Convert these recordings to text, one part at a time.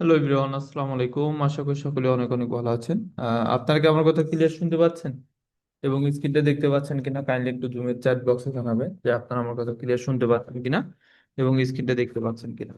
Hello everyone, আসসালামু আলাইকুম। আশা করি সকলে অনেক অনেক ভালো আছেন। আপনারা কি আমার কথা ক্লিয়ার শুনতে পাচ্ছেন এবং স্ক্রিনটা দেখতে পাচ্ছেন কিনা? কাইন্ডলি একটু জুমের চ্যাট বক্সে জানাবেন যে আপনারা আমার কথা ক্লিয়ার শুনতে পাচ্ছেন কিনা এবং স্ক্রিনটা দেখতে পাচ্ছেন কিনা।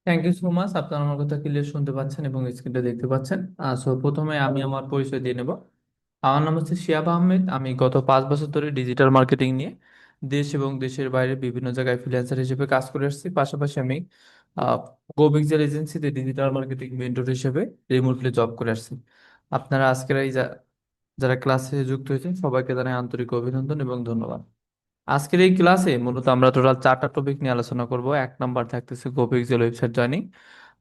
Thank you so much. আপনারা আমার কথা ক্লিয়ার শুনতে পাচ্ছেন এবং স্ক্রিনটা দেখতে পাচ্ছেন। সো প্রথমে আমি আমার পরিচয় দিয়ে নেব। আমার নাম হচ্ছে শিয়াব আহমেদ। আমি গত 5 বছর ধরে ডিজিটাল মার্কেটিং নিয়ে দেশ এবং দেশের বাইরে বিভিন্ন জায়গায় ফ্রিল্যান্সার হিসেবে কাজ করে আসছি। পাশাপাশি আমি গোবিংজেল এজেন্সিতে ডিজিটাল মার্কেটিং মেন্টর হিসেবে রিমোটলি জব করে আসছি। আপনারা আজকের এই যারা ক্লাসে যুক্ত হয়েছেন সবাইকে জানাই আন্তরিক অভিনন্দন এবং ধন্যবাদ। আজকের এই ক্লাসে মূলত আমরা টোটাল 4টা টপিক নিয়ে আলোচনা করব। 1 নাম্বার থাকতেছে GoPixel website joining,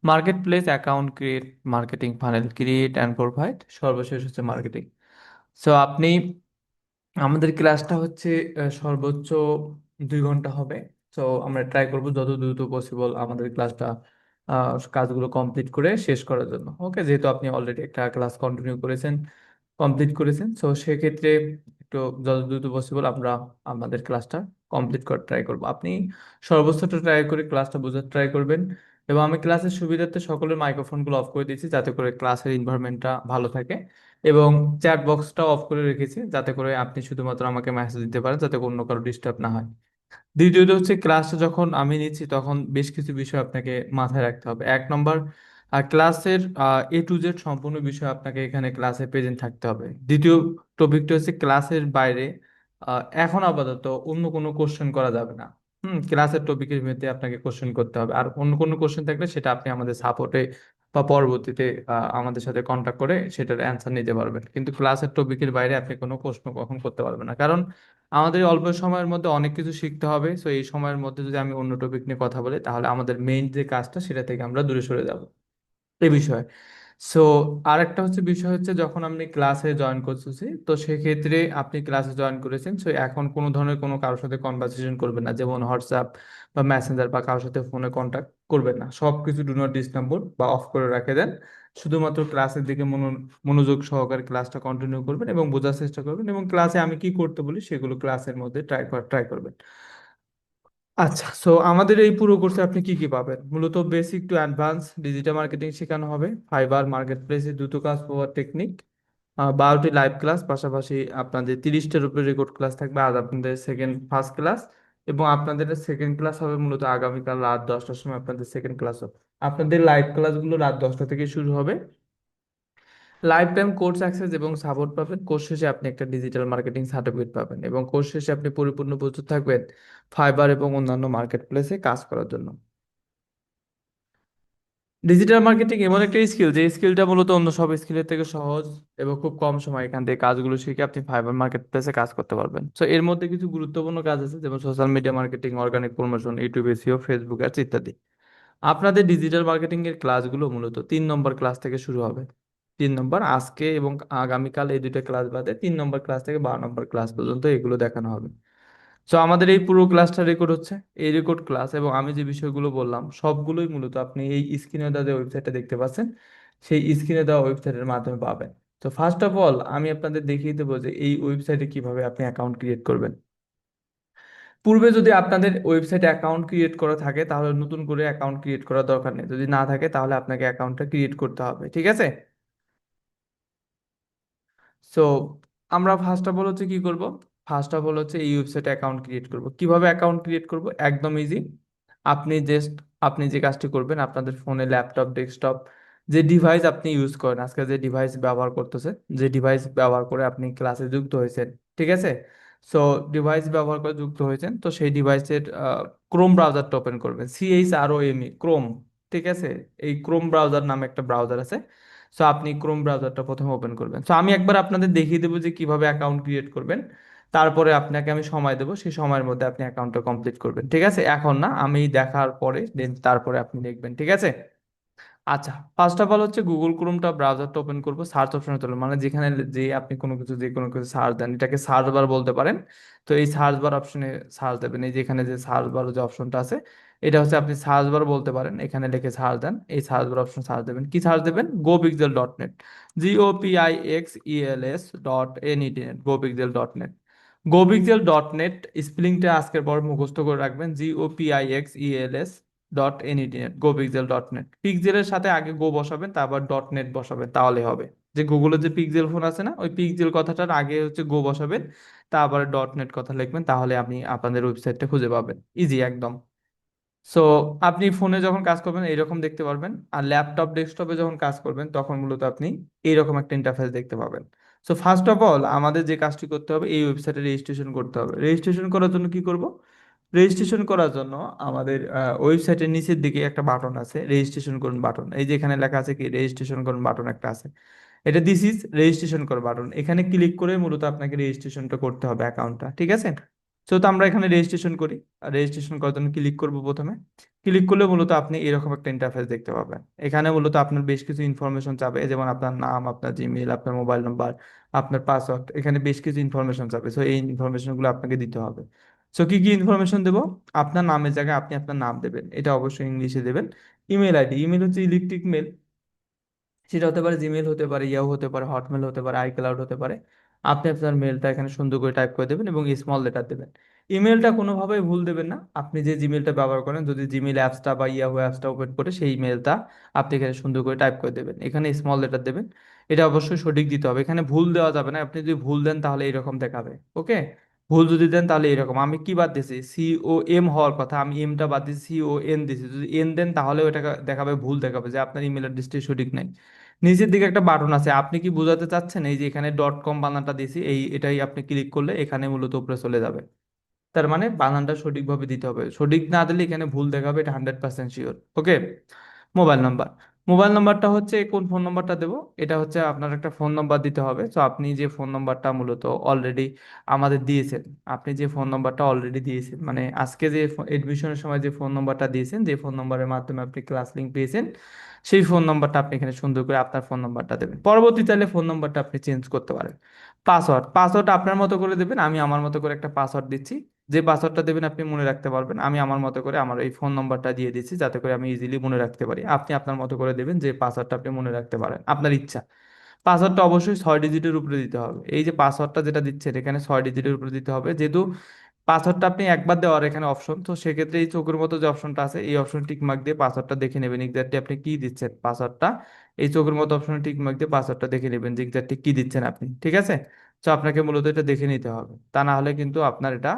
market place account create, marketing funnel create and provide, সর্বশেষ হচ্ছে মার্কেটিং। সো আপনি, আমাদের ক্লাসটা হচ্ছে সর্বোচ্চ 2 ঘন্টা হবে। তো আমরা ট্রাই করব যত দ্রুত পসিবল আমাদের ক্লাসটা কাজগুলো কমপ্লিট করে শেষ করার জন্য। ওকে, যেহেতু আপনি অলরেডি একটা ক্লাস কন্টিনিউ করেছেন, কমপ্লিট করেছেন, তো সেক্ষেত্রে একটু যত দ্রুত পসিবল আমরা আমাদের ক্লাসটা কমপ্লিট করার ট্রাই করব। আপনি সর্বোচ্চটা ট্রাই করে ক্লাসটা বোঝার ট্রাই করবেন। এবং আমি ক্লাসের সুবিধার্থে সকলের মাইক্রোফোনগুলো অফ করে দিয়েছি যাতে করে ক্লাসের এনভায়রনমেন্টটা ভালো থাকে। এবং চ্যাট বক্সটাও অফ করে রেখেছি যাতে করে আপনি শুধুমাত্র আমাকে মেসেজ দিতে পারেন, যাতে অন্য কারো ডিস্টার্ব না হয়। দ্বিতীয়ত হচ্ছে, ক্লাসটা যখন আমি নিচ্ছি তখন বেশ কিছু বিষয় আপনাকে মাথায় রাখতে হবে। 1 নম্বর, ক্লাসের A to Z সম্পূর্ণ বিষয় আপনাকে এখানে ক্লাসে প্রেজেন্ট থাকতে হবে। দ্বিতীয় টপিকটা হচ্ছে, ক্লাসের বাইরে এখন আপাতত অন্য কোনো কোশ্চেন করা যাবে না। ক্লাসের টপিকের ভিত্তিতে আপনাকে কোশ্চেন করতে হবে, আর অন্য কোনো কোশ্চেন থাকলে সেটা আপনি আমাদের সাপোর্টে বা পরবর্তীতে আমাদের সাথে কন্ট্যাক্ট করে সেটার অ্যান্সার নিতে পারবেন। কিন্তু ক্লাসের টপিকের বাইরে আপনি কোনো প্রশ্ন কখন করতে পারবেন না, কারণ আমাদের এই অল্প সময়ের মধ্যে অনেক কিছু শিখতে হবে। সো এই সময়ের মধ্যে যদি আমি অন্য টপিক নিয়ে কথা বলি তাহলে আমাদের মেইন যে কাজটা সেটা থেকে আমরা দূরে সরে যাব, এই বিষয়ে। সো আরেকটা হচ্ছে বিষয় হচ্ছে, যখন আপনি ক্লাসে জয়েন করতেছি তো সেক্ষেত্রে আপনি ক্লাসে জয়েন করেছেন, সো এখন কোনো ধরনের কোনো কারোর সাথে কনভারসেশন করবেন না, যেমন হোয়াটসঅ্যাপ বা মেসেঞ্জার বা কারোর সাথে ফোনে কন্ট্যাক্ট করবেন না। সব কিছু ডু নট ডিস্টার্ব মোড বা অফ করে রেখে দেন। শুধুমাত্র ক্লাসের দিকে মনোযোগ সহকারে ক্লাসটা কন্টিনিউ করবেন এবং বোঝার চেষ্টা করবেন, এবং ক্লাসে আমি কি করতে বলি সেগুলো ক্লাসের মধ্যে ট্রাই করবেন। আচ্ছা, সো আমাদের এই পুরো কোর্সে আপনি কি কি পাবেন? মূলত basic to advance digital marketing শেখানো হবে, ফাইবার মার্কেট প্লেসে দ্রুত কাজ পাওয়ার টেকনিক, 12টি লাইভ ক্লাস, পাশাপাশি আপনাদের 30টার উপরে রেকর্ড ক্লাস থাকবে। আজ আপনাদের ফার্স্ট ক্লাস, এবং আপনাদের সেকেন্ড ক্লাস হবে মূলত আগামীকাল রাত 10টার সময় আপনাদের সেকেন্ড ক্লাস হবে। আপনাদের লাইভ ক্লাসগুলো রাত 10টা থেকে শুরু হবে। লাইফ টাইম কোর্স অ্যাক্সেস এবং সাপোর্ট পাবেন। কোর্স শেষে আপনি একটা ডিজিটাল মার্কেটিং সার্টিফিকেট পাবেন, এবং কোর্স শেষে আপনি পরিপূর্ণ প্রস্তুত থাকবেন ফাইবার এবং অন্যান্য মার্কেট প্লেসে কাজ করার জন্য। ডিজিটাল মার্কেটিং এমন একটা স্কিল, যে স্কিলটা মূলত অন্য সব স্কিলের থেকে সহজ, এবং খুব কম সময় এখান থেকে কাজগুলো শিখে আপনি ফাইবার মার্কেট প্লেসে কাজ করতে পারবেন। তো এর মধ্যে কিছু গুরুত্বপূর্ণ কাজ আছে, যেমন social media marketing, organic promotion, YouTube SEO, Facebook ads ইত্যাদি। আপনাদের ডিজিটাল মার্কেটিং এর ক্লাসগুলো মূলত 3 নম্বর ক্লাস থেকে শুরু হবে। 3 নম্বর, আজকে এবং আগামীকাল এই দুইটা ক্লাস বাদে 3 নম্বর ক্লাস থেকে 12 নম্বর ক্লাস পর্যন্ত এগুলো দেখানো হবে। তো আমাদের এই পুরো ক্লাসটা রেকর্ড হচ্ছে। এই রেকর্ড ক্লাস এবং আমি যে বিষয়গুলো বললাম সবগুলোই মূলত আপনি এই স্ক্রিনে দেওয়া যে ওয়েবসাইটটা দেখতে পাচ্ছেন সেই স্ক্রিনে দেওয়া ওয়েবসাইটের মাধ্যমে পাবেন। তো ফার্স্ট অফ অল আমি আপনাদের দেখিয়ে দেবো যে এই ওয়েবসাইটে কিভাবে আপনি অ্যাকাউন্ট ক্রিয়েট করবেন। পূর্বে যদি আপনাদের ওয়েবসাইটে অ্যাকাউন্ট ক্রিয়েট করা থাকে তাহলে নতুন করে অ্যাকাউন্ট ক্রিয়েট করার দরকার নেই, যদি না থাকে তাহলে আপনাকে অ্যাকাউন্টটা ক্রিয়েট করতে হবে, ঠিক আছে? সো আমরা ফার্স্ট অফ অল হচ্ছে কি করব, ফার্স্ট অফ অল হচ্ছে এই ওয়েবসাইটে অ্যাকাউন্ট ক্রিয়েট করব। কিভাবে অ্যাকাউন্ট ক্রিয়েট করব? একদম ইজি। আপনি জাস্ট, আপনি যে কাজটি করবেন, আপনাদের ফোনে, ল্যাপটপ, ডেস্কটপ, যে ডিভাইস আপনি ইউজ করেন, আজকে যে ডিভাইস ব্যবহার করতেছেন, যে ডিভাইস ব্যবহার করে আপনি ক্লাসে যুক্ত হয়েছেন, ঠিক আছে? সো ডিভাইস ব্যবহার করে যুক্ত হয়েছেন, তো সেই ডিভাইসের ক্রোম ব্রাউজারটা ওপেন করবেন, CHROME, ক্রোম, ঠিক আছে? এই ক্রোম ব্রাউজার নামে একটা ব্রাউজার আছে। সো আপনি ক্রোম ব্রাউজারটা প্রথমে ওপেন করবেন। সো আমি একবার আপনাদের দেখিয়ে দেবো যে কিভাবে অ্যাকাউন্ট ক্রিয়েট করবেন। তারপরে আপনাকে আমি সময় দেবো, সেই সময়ের মধ্যে আপনি অ্যাকাউন্টটা কমপ্লিট করবেন, ঠিক আছে? এখন না, আমি দেখার পরে দেন তারপরে আপনি দেখবেন, ঠিক আছে? আচ্ছা, ফার্স্ট অফ অল হচ্ছে গুগল ক্রোমটা ব্রাউজারটা ওপেন করবো, সার্চ অপশনে চলে, মানে যেখানে যে আপনি কোনো কিছু, যে কোনো কিছু সার্চ দেন, এটাকে সার্চ বার বলতে পারেন। তো এই সার্চ বার অপশনে সার্চ দেবেন, এই যেখানে যে সার্চ বার যে অপশনটা আছে, এটা হচ্ছে আপনি সার্চ বার বলতে পারেন। এখানে লিখে সার্চ দেন, এই সার্চ বার অপশন সার্চ দেবেন, কি সার্চ দেবেন? GoPixel.net, GoPixels.net, GoPixel.net। GoPixel.net স্পেলিংটা আজকের পর মুখস্থ করে রাখবেন, GoPixels.net, GoPixel.net। পিক্সেলের সাথে আগে গো বসাবেন, তারপর ডট নেট বসাবেন, তাহলে হবে। যে গুগলের যে পিক্সেল ফোন আছে না, ওই পিক্সেল কথাটার আগে হচ্ছে গো বসাবেন, তারপরে ডট নেট কথা লিখবেন, তাহলে আপনি আপনাদের ওয়েবসাইটটা খুঁজে পাবেন, ইজি একদম। সো আপনি ফোনে যখন কাজ করবেন এইরকম দেখতে পারবেন, আর ল্যাপটপ ডেস্কটপে যখন কাজ করবেন তখন মূলত আপনি এইরকম একটা ইন্টারফেস দেখতে পাবেন। সো ফার্স্ট অফ অল আমাদের যে কাজটি করতে হবে, এই ওয়েবসাইটে রেজিস্ট্রেশন করতে হবে। রেজিস্ট্রেশন করার জন্য কি করব? রেজিস্ট্রেশন করার জন্য আমাদের ওয়েবসাইটের নিচের দিকে একটা বাটন আছে, রেজিস্ট্রেশন করুন বাটন, এই যে এখানে লেখা আছে কি রেজিস্ট্রেশন করুন বাটন একটা আছে, এটা দিস ইজ রেজিস্ট্রেশন কর বাটন। এখানে ক্লিক করে মূলত আপনাকে রেজিস্ট্রেশনটা করতে হবে অ্যাকাউন্টটা, ঠিক আছে? তো আমরা এখানে রেজিস্ট্রেশন করি, আর রেজিস্ট্রেশন করার জন্য ক্লিক করব প্রথমে। ক্লিক করলে মূলত আপনি এরকম একটা ইন্টারফেস দেখতে পাবেন। এখানে মূলত আপনার বেশ কিছু ইনফরমেশন চাবে, যেমন আপনার নাম, আপনার জিমেইল, আপনার মোবাইল নাম্বার, আপনার পাসওয়ার্ড, এখানে বেশ কিছু ইনফরমেশন চাবে। সো এই ইনফরমেশনগুলো আপনাকে দিতে হবে। সো কি কি ইনফরমেশন দেবো? আপনার নামের জায়গায় আপনি আপনার নাম দেবেন, এটা অবশ্যই ইংলিশে দেবেন। ইমেল আইডি, ইমেল হচ্ছে ইলেকট্রিক মেল, সেটা হতে পারে জিমেল, হতে পারে ইয়াহু, হতে পারে হটমেল, হতে পারে আইক্লাউড, হতে পারে। আপনি আপনার মেলটা এখানে সুন্দর করে টাইপ করে দেবেন এবং স্মল লেটার দেবেন। ইমেলটা কোনোভাবেই ভুল দেবেন না। আপনি যে জিমেলটা ব্যবহার করেন, যদি জিমেল অ্যাপসটা বা ইয়াহু অ্যাপসটা ওপেন করে, সেই ইমেলটা আপনি এখানে সুন্দর করে টাইপ করে দেবেন, এখানে স্মল লেটার দেবেন। এটা অবশ্যই সঠিক দিতে হবে, এখানে ভুল দেওয়া যাবে না। আপনি যদি ভুল দেন তাহলে এরকম দেখাবে, ওকে? ভুল যদি দেন তাহলে এরকম, আমি কি বাদ দিয়েছি, COM হওয়ার কথা, আমি এমটা বাদ দিয়েছি, CON দিয়েছি। যদি এন দেন তাহলে ওটা দেখাবে, ভুল দেখাবে, যে আপনার ইমেল অ্যাড্রেসটি সঠিক নাই। নিচের দিকে একটা বাটন আছে, আপনি কি বোঝাতে চাচ্ছেন? এই যে এখানে .com বানানটা দিয়েছি, এটাই আপনি ক্লিক করলে এখানে মূলত উপরে চলে যাবে। তার মানে বানানটা সঠিকভাবে দিতে হবে, সঠিক না দিলে এখানে ভুল দেখাবে, এটা 100% শিওর, ওকে? মোবাইল নাম্বার, মোবাইল নাম্বারটা হচ্ছে কোন ফোন নাম্বারটা দেবো, এটা হচ্ছে আপনার একটা ফোন নাম্বার দিতে হবে। তো আপনি যে ফোন নাম্বারটা মূলত অলরেডি আমাদের দিয়েছেন, আপনি যে ফোন নাম্বারটা অলরেডি দিয়েছেন, মানে আজকে যে এডমিশনের সময় যে ফোন নাম্বারটা দিয়েছেন, যে ফোন নাম্বারের মাধ্যমে আপনি ক্লাস লিঙ্ক পেয়েছেন, সেই ফোন নাম্বারটা আপনি এখানে সুন্দর করে আপনার ফোন নাম্বারটা দেবেন। পরবর্তী চাইলে ফোন নাম্বারটা আপনি চেঞ্জ করতে পারেন। পাসওয়ার্ড, পাসওয়ার্ড আপনার মতো করে দেবেন, আমি আমার মতো করে একটা পাসওয়ার্ড দিচ্ছি। যে পাসওয়ার্ডটা দেবেন আপনি মনে রাখতে পারবেন, আমি আমার মতো করে আমার এই ফোন নাম্বারটা দিয়ে দিচ্ছি, যাতে করে আমি ইজিলি মনে রাখতে পারি। আপনি আপনার মতো করে দেবেন, যে পাসওয়ার্ডটা আপনি মনে রাখতে পারেন, আপনার ইচ্ছা। পাসওয়ার্ডটা অবশ্যই 6 ডিজিটের উপরে দিতে হবে, এই যে পাসওয়ার্ডটা যেটা দিচ্ছেন এখানে 6 ডিজিটের উপরে দিতে হবে, যেহেতু পাসওয়ার্ডটা আপনি একবার দেওয়ার এখানে অপশন, তো সেক্ষেত্রে এই চোখের মতো যে অপশনটা আছে, এই অপশন টিক মার্ক দিয়ে পাসওয়ার্ডটা দেখে নেবেন এক্স্যাক্টলি আপনি কি দিচ্ছেন পাসওয়ার্ডটা। এই চোখের মতো অপশনে টিক মার্ক দিয়ে পাসওয়ার্ডটা দেখে নেবেন যে এক্স্যাক্টলি কি দিচ্ছেন আপনি, ঠিক আছে? তো আপনাকে মূলত এটা দেখে নিতে হবে, তা না হলে কিন্তু আপনার এটা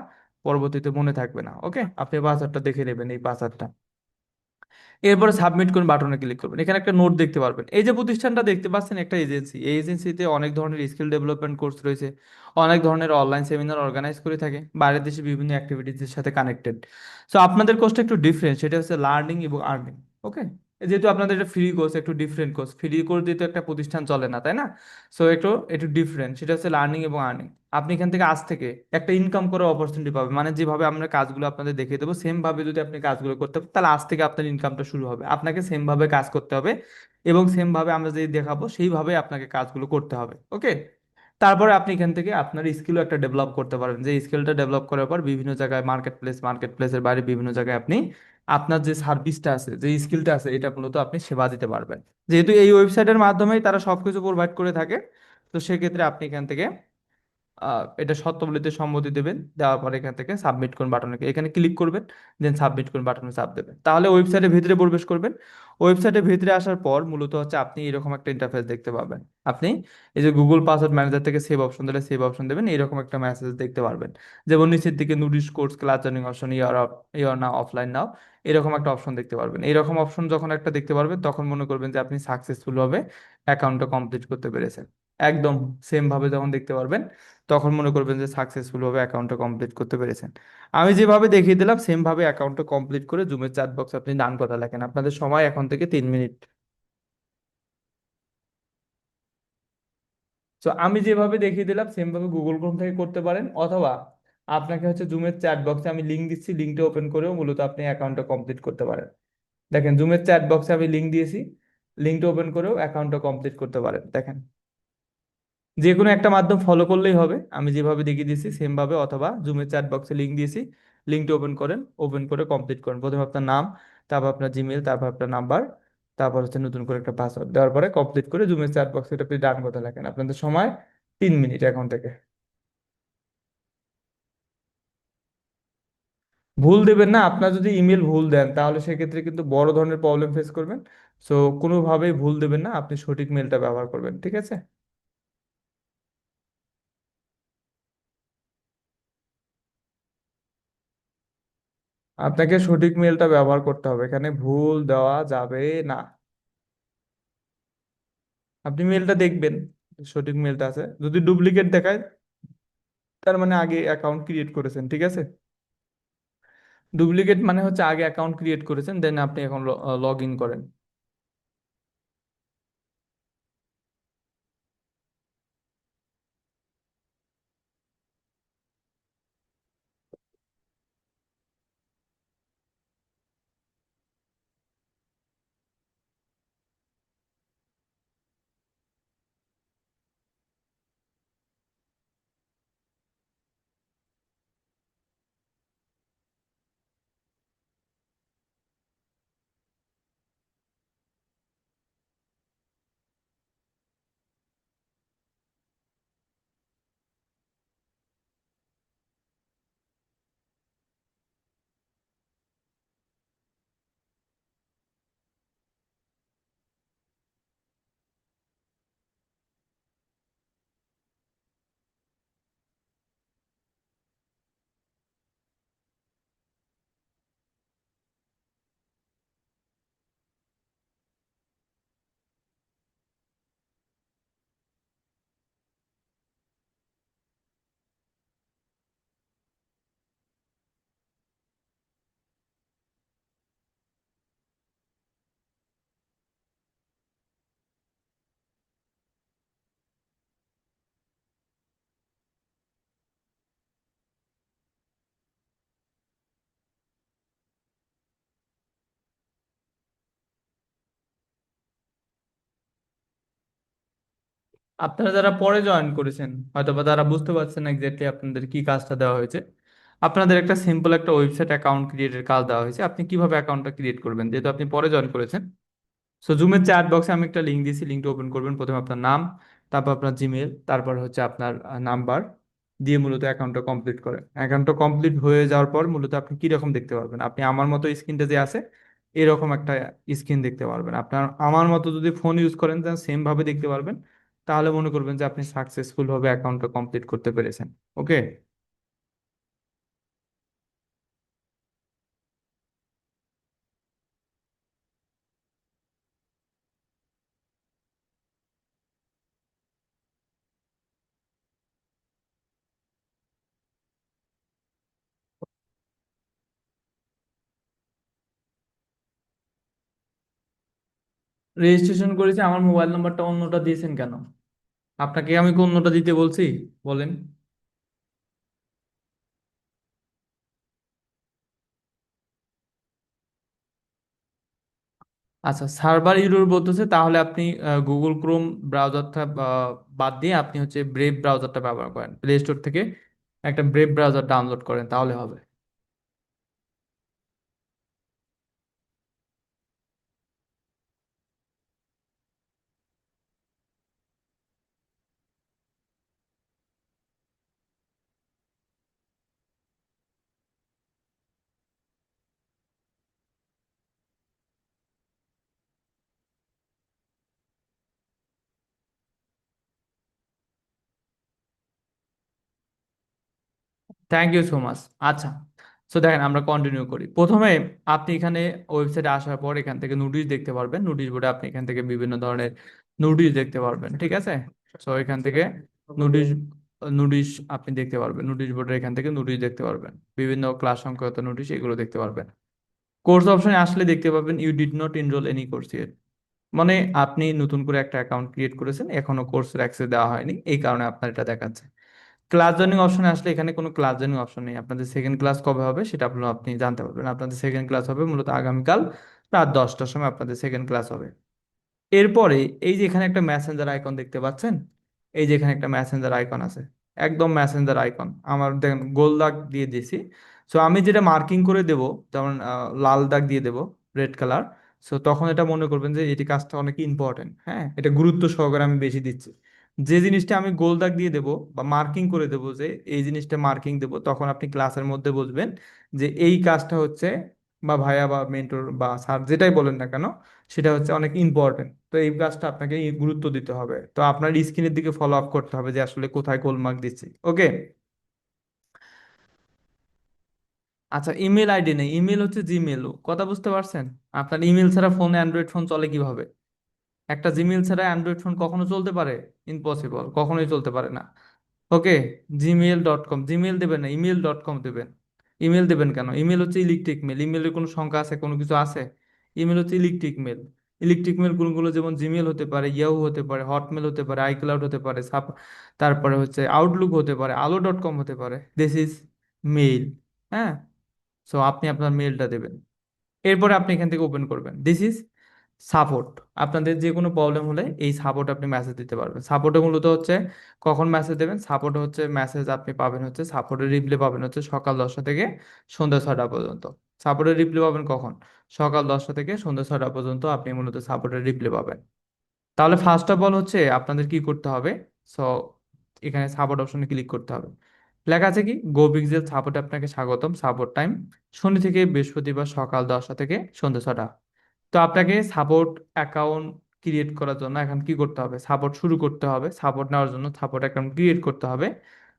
পরবর্তীতে মনে থাকবে না, ওকে? আপনি পাসওয়ার্ডটা দেখে নেবেন, এই পাসওয়ার্ডটা। এরপরে সাবমিট করুন বাটনে ক্লিক করবেন, এখানে একটা নোট দেখতে পারবেন। এই যে প্রতিষ্ঠানটা দেখতে পাচ্ছেন, একটা এজেন্সি, এই এজেন্সিতে অনেক ধরনের স্কিল ডেভেলপমেন্ট কোর্স রয়েছে, অনেক ধরনের অনলাইন সেমিনার অর্গানাইজ করে থাকে, বাইরের দেশে বিভিন্ন অ্যাক্টিভিটিসের সাথে কানেক্টেড। সো আপনাদের কোর্সটা একটু ডিফারেন্ট, সেটা হচ্ছে লার্নিং এবং আর্নিং, ওকে? যেহেতু আপনাদের এটা ফ্রি কোর্স, একটু ডিফারেন্ট কোর্স, ফ্রি কোর্স দিয়ে তো একটা প্রতিষ্ঠান চলে না, তাই না? সো একটু একটু ডিফারেন্ট, সেটা হচ্ছে লার্নিং এবং আর্নিং। আপনি এখান থেকে আজ থেকে একটা ইনকাম করার অপরচুনিটি পাবেন, মানে যেভাবে আমরা কাজগুলো আপনাদের দেখিয়ে দেবো সেম ভাবে যদি আপনি কাজগুলো করতে পারেন, তাহলে আজ থেকে আপনার ইনকামটা শুরু হবে। আপনাকে সেম ভাবে কাজ করতে হবে এবং সেম ভাবে আমরা যেই দেখাবো সেইভাবে আপনাকে কাজগুলো করতে হবে, ওকে? তারপরে আপনি এখান থেকে আপনার স্কিলও একটা ডেভেলপ করতে পারবেন, যে স্কিলটা ডেভেলপ করার পর বিভিন্ন জায়গায় মার্কেট প্লেসের বাইরে বিভিন্ন জায়গায় আপনি আপনার যে সার্ভিসটা আছে, যে স্কিলটা আছে, এটা মূলত আপনি সেবা দিতে পারবেন। যেহেতু এই ওয়েবসাইটের মাধ্যমেই তারা সবকিছু প্রোভাইড করে থাকে, তো সেক্ষেত্রে আপনি এখান থেকে এটা শর্তাবলীতে সম্মতি দেবেন, দেওয়ার পরে এখান থেকে সাবমিট করুন বাটনে এখানে ক্লিক করবেন, দেন সাবমিট করুন বাটনে চাপ দেবেন, তাহলে ওয়েবসাইটের ভিতরে প্রবেশ করবেন। ওয়েবসাইটের ভিতরে আসার পর মূলত হচ্ছে আপনি এরকম একটা ইন্টারফেস দেখতে পাবেন। আপনি এই যে গুগল পাসওয়ার্ড ম্যানেজার থেকে সেভ অপশন দিলে সেভ অপশন দেবেন, এরকম একটা মেসেজ দেখতে পারবেন। যেমন নিচের দিকে নুডিশ কোর্স ক্লাস জার্নিং অপশন, ইয়ার নাও অফলাইন নাও, এরকম একটা অপশন দেখতে পারবেন। এরকম অপশন যখন একটা দেখতে পারবেন তখন মনে করবেন যে আপনি সাকসেসফুল ভাবে অ্যাকাউন্টটা কমপ্লিট করতে পেরেছেন। একদম সেম ভাবে যখন দেখতে পারবেন তখন মনে করবেন যে সাকসেসফুল ভাবে অ্যাকাউন্টটা কমপ্লিট করতে পেরেছেন। আমি যেভাবে দেখিয়ে দিলাম সেম ভাবে অ্যাকাউন্টটা কমপ্লিট করে জুমের চ্যাট বক্স আপনি ডান কথা লেখেন, আপনাদের সময় এখন থেকে 3 মিনিট। তো আমি যেভাবে দেখিয়ে দিলাম সেম ভাবে গুগল ক্রোম থেকে করতে পারেন, অথবা আপনাকে হচ্ছে জুমের চ্যাট বক্সে আমি লিঙ্ক দিচ্ছি, লিঙ্কটা ওপেন করেও মূলত আপনি অ্যাকাউন্টটা কমপ্লিট করতে পারেন। দেখেন জুমের চ্যাট বক্সে আমি লিঙ্ক দিয়েছি, লিঙ্কটা ওপেন করেও অ্যাকাউন্টটা কমপ্লিট করতে পারেন। দেখেন যে কোনো একটা মাধ্যম ফলো করলেই হবে, আমি যেভাবে দেখিয়ে দিয়েছি সেম ভাবে, অথবা জুমের চ্যাট বক্সে লিঙ্ক দিয়েছি, লিঙ্কটা ওপেন করেন, ওপেন করে কমপ্লিট করেন। প্রথমে আপনার নাম, তারপর আপনার জিমেল, তারপর আপনার নাম্বার, তারপর হচ্ছে নতুন করে একটা পাসওয়ার্ড দেওয়ার পরে কমপ্লিট করে জুমের চ্যাট বক্সে এটা আপনি ডান করতে লাগেন। আপনাদের সময় 3 মিনিট এখন থেকে। ভুল দেবেন না, আপনার যদি ইমেল ভুল দেন তাহলে সেক্ষেত্রে কিন্তু বড় ধরনের প্রবলেম ফেস করবেন। সো কোনোভাবেই ভুল দেবেন না, আপনি সঠিক মেলটা ব্যবহার করবেন, ঠিক আছে? আপনাকে সঠিক মেলটা ব্যবহার করতে হবে, এখানে ভুল দেওয়া যাবে না। আপনি মেলটা দেখবেন, সঠিক মেলটা আছে। যদি ডুপ্লিকেট দেখায় তার মানে আগে অ্যাকাউন্ট ক্রিয়েট করেছেন, ঠিক আছে? ডুপ্লিকেট মানে হচ্ছে আগে অ্যাকাউন্ট ক্রিয়েট করেছেন, দেন আপনি এখন লগ ইন করেন। আপনারা যারা পরে জয়েন করেছেন হয়তো বা তারা বুঝতে পারছেন এক্স্যাক্টলি আপনাদের কি কাজটা দেওয়া হয়েছে। আপনাদের একটা সিম্পল একটা ওয়েবসাইট অ্যাকাউন্ট ক্রিয়েটের কাজ দেওয়া হয়েছে, আপনি কিভাবে অ্যাকাউন্টটা ক্রিয়েট করবেন, যেহেতু আপনি পরে জয়েন করেছেন। সো জুমের চ্যাট বক্সে আমি একটা লিঙ্ক দিয়েছি, লিঙ্কটা ওপেন করবেন। প্রথমে আপনার নাম, তারপর আপনার জিমেল, তারপর হচ্ছে আপনার নাম্বার দিয়ে মূলত অ্যাকাউন্টটা কমপ্লিট করেন। অ্যাকাউন্টটা কমপ্লিট হয়ে যাওয়ার পর মূলত আপনি কি রকম দেখতে পারবেন, আপনি আমার মতো স্ক্রিনটা যে আছে এরকম একটা স্ক্রিন দেখতে পারবেন। আপনার আমার মতো যদি ফোন ইউজ করেন তাহলে সেম ভাবে দেখতে পারবেন। তাহলে মনে করবেন যে আপনি সাকসেসফুল ভাবে অ্যাকাউন্টটা কমপ্লিট করতে পেরেছেন। ওকে। রেজিস্ট্রেশন করেছি, আমার মোবাইল নাম্বারটা অন্যটা দিয়েছেন কেন? আপনাকে আমি কি অন্যটা দিতে বলছি? বলেন। আচ্ছা, সার্ভার ইরর বলতেছে, তাহলে আপনি গুগল ক্রোম ব্রাউজারটা বাদ দিয়ে আপনি হচ্ছে ব্রেভ ব্রাউজারটা ব্যবহার করেন, প্লে স্টোর থেকে একটা ব্রেভ ব্রাউজার ডাউনলোড করেন, তাহলে হবে। Thank you so much. আচ্ছা, সো দেখেন আমরা কন্টিনিউ করি। প্রথমে আপনি এখানে ওয়েবসাইটে আসার পর এখান থেকে নোটিশ দেখতে পারবেন, নোটিশ বোর্ডে আপনি এখান থেকে বিভিন্ন ধরনের নোটিশ দেখতে পারবেন, ঠিক আছে? সো এখান থেকে নোটিশ নোটিশ আপনি দেখতে পারবেন, নোটিশ বোর্ডের এখান থেকে নোটিশ দেখতে পারবেন, বিভিন্ন ক্লাস সংক্রান্ত নোটিশ এগুলো দেখতে পারবেন। কোর্স অপশনে আসলে দেখতে পাবেন you did not enroll any course yet. মানে আপনি নতুন করে একটা অ্যাকাউন্ট ক্রিয়েট করেছেন, এখনো কোর্সের অ্যাক্সেস দেওয়া হয়নি, এই কারণে আপনার এটা দেখাচ্ছে। ক্লাস জয়েনিং অপশনে আসলে এখানে কোনো ক্লাস জয়েনিং অপশন নেই। আপনাদের সেকেন্ড ক্লাস কবে হবে সেটা আপনি জানতে পারবেন। আপনাদের সেকেন্ড ক্লাস হবে মূলত আগামীকাল রাত 10টার সময় আপনাদের সেকেন্ড ক্লাস হবে। এরপরে এই যে এখানে একটা মেসেঞ্জার আইকন দেখতে পাচ্ছেন, এই যে এখানে একটা মেসেঞ্জার আইকন আছে, একদম মেসেঞ্জার আইকন আমার দেখেন গোল দাগ দিয়ে দিয়েছি। সো আমি যেটা মার্কিং করে দেব, যেমন লাল দাগ দিয়ে দেব, রেড কালার। সো তখন এটা মনে করবেন যে এটি কাজটা অনেক ইম্পর্টেন্ট, হ্যাঁ, এটা গুরুত্ব সহকারে আমি বেশি দিচ্ছি। যে জিনিসটা আমি গোল দাগ দিয়ে দেব বা মার্কিং করে দেব, যে এই জিনিসটা মার্কিং দেব, তখন আপনি ক্লাসের মধ্যে বুঝবেন যে এই কাজটা হচ্ছে, বা ভাইয়া বা মেন্টর বা স্যার যেটাই বলেন না কেন, সেটা হচ্ছে অনেক ইম্পর্টেন্ট। তো এই কাজটা আপনাকে গুরুত্ব দিতে হবে, তো আপনার স্ক্রিনের দিকে ফলো আপ করতে হবে যে আসলে কোথায় গোল মার্ক দিচ্ছি। ওকে। আচ্ছা, ইমেল আইডি নেই, ইমেল হচ্ছে জিমেল, কথা বুঝতে পারছেন? আপনার ইমেল ছাড়া ফোন, অ্যান্ড্রয়েড ফোন চলে কিভাবে? একটা জিমেল ছাড়া অ্যান্ড্রয়েড ফোন কখনো চলতে পারে? ইম্পসিবল, কখনোই চলতে পারে না। ওকে। gmail.com, জিমেল দেবেন না, ইমেল.com দেবেন। ইমেল দেবেন কেন? ইমেল হচ্ছে ইলেকট্রিক মেল, ইমেলের কোনো সংখ্যা আছে, কোনো কিছু আছে? ইমেল হচ্ছে ইলেকট্রিক মেল। ইলেকট্রিক মেল কোনগুলো, যেমন জিমেল হতে পারে, ইয়াহু হতে পারে, হটমেল হতে পারে, আইক্লাউড হতে পারে, তারপরে হচ্ছে আউটলুক হতে পারে, আলো.com হতে পারে। This is mail. হ্যাঁ। সো আপনি আপনার মেইলটা দেবেন। এরপরে আপনি এখান থেকে ওপেন করবেন, দিস ইজ সাপোর্ট। আপনাদের যে কোনো প্রবলেম হলে এই সাপোর্ট আপনি মেসেজ দিতে পারবেন। সাপোর্টে মূলত হচ্ছে কখন মেসেজ দেবেন, সাপোর্ট হচ্ছে মেসেজ আপনি পাবেন হচ্ছে, সাপোর্টের রিপ্লাই পাবেন হচ্ছে সকাল 10টা থেকে সন্ধ্যা 6টা পর্যন্ত। সাপোর্টের রিপ্লাই পাবেন কখন? সকাল 10টা থেকে সন্ধ্যা 6টা পর্যন্ত আপনি মূলত সাপোর্টের রিপ্লাই পাবেন। তাহলে ফার্স্ট অফ অল হচ্ছে আপনাদের কি করতে হবে? সো এখানে সাপোর্ট অপশনে ক্লিক করতে হবে। লেখা আছে কি, গো পিক্সেল সাপোর্টে আপনাকে স্বাগতম, সাপোর্ট টাইম শনি থেকে বৃহস্পতিবার সকাল 10টা থেকে সন্ধ্যা 6টা। তো আপনাকে সাপোর্ট অ্যাকাউন্ট ক্রিয়েট করার জন্য এখন কি করতে হবে? সাপোর্ট শুরু করতে হবে। সাপোর্ট নেওয়ার জন্য সাপোর্ট অ্যাকাউন্ট ক্রিয়েট করতে হবে।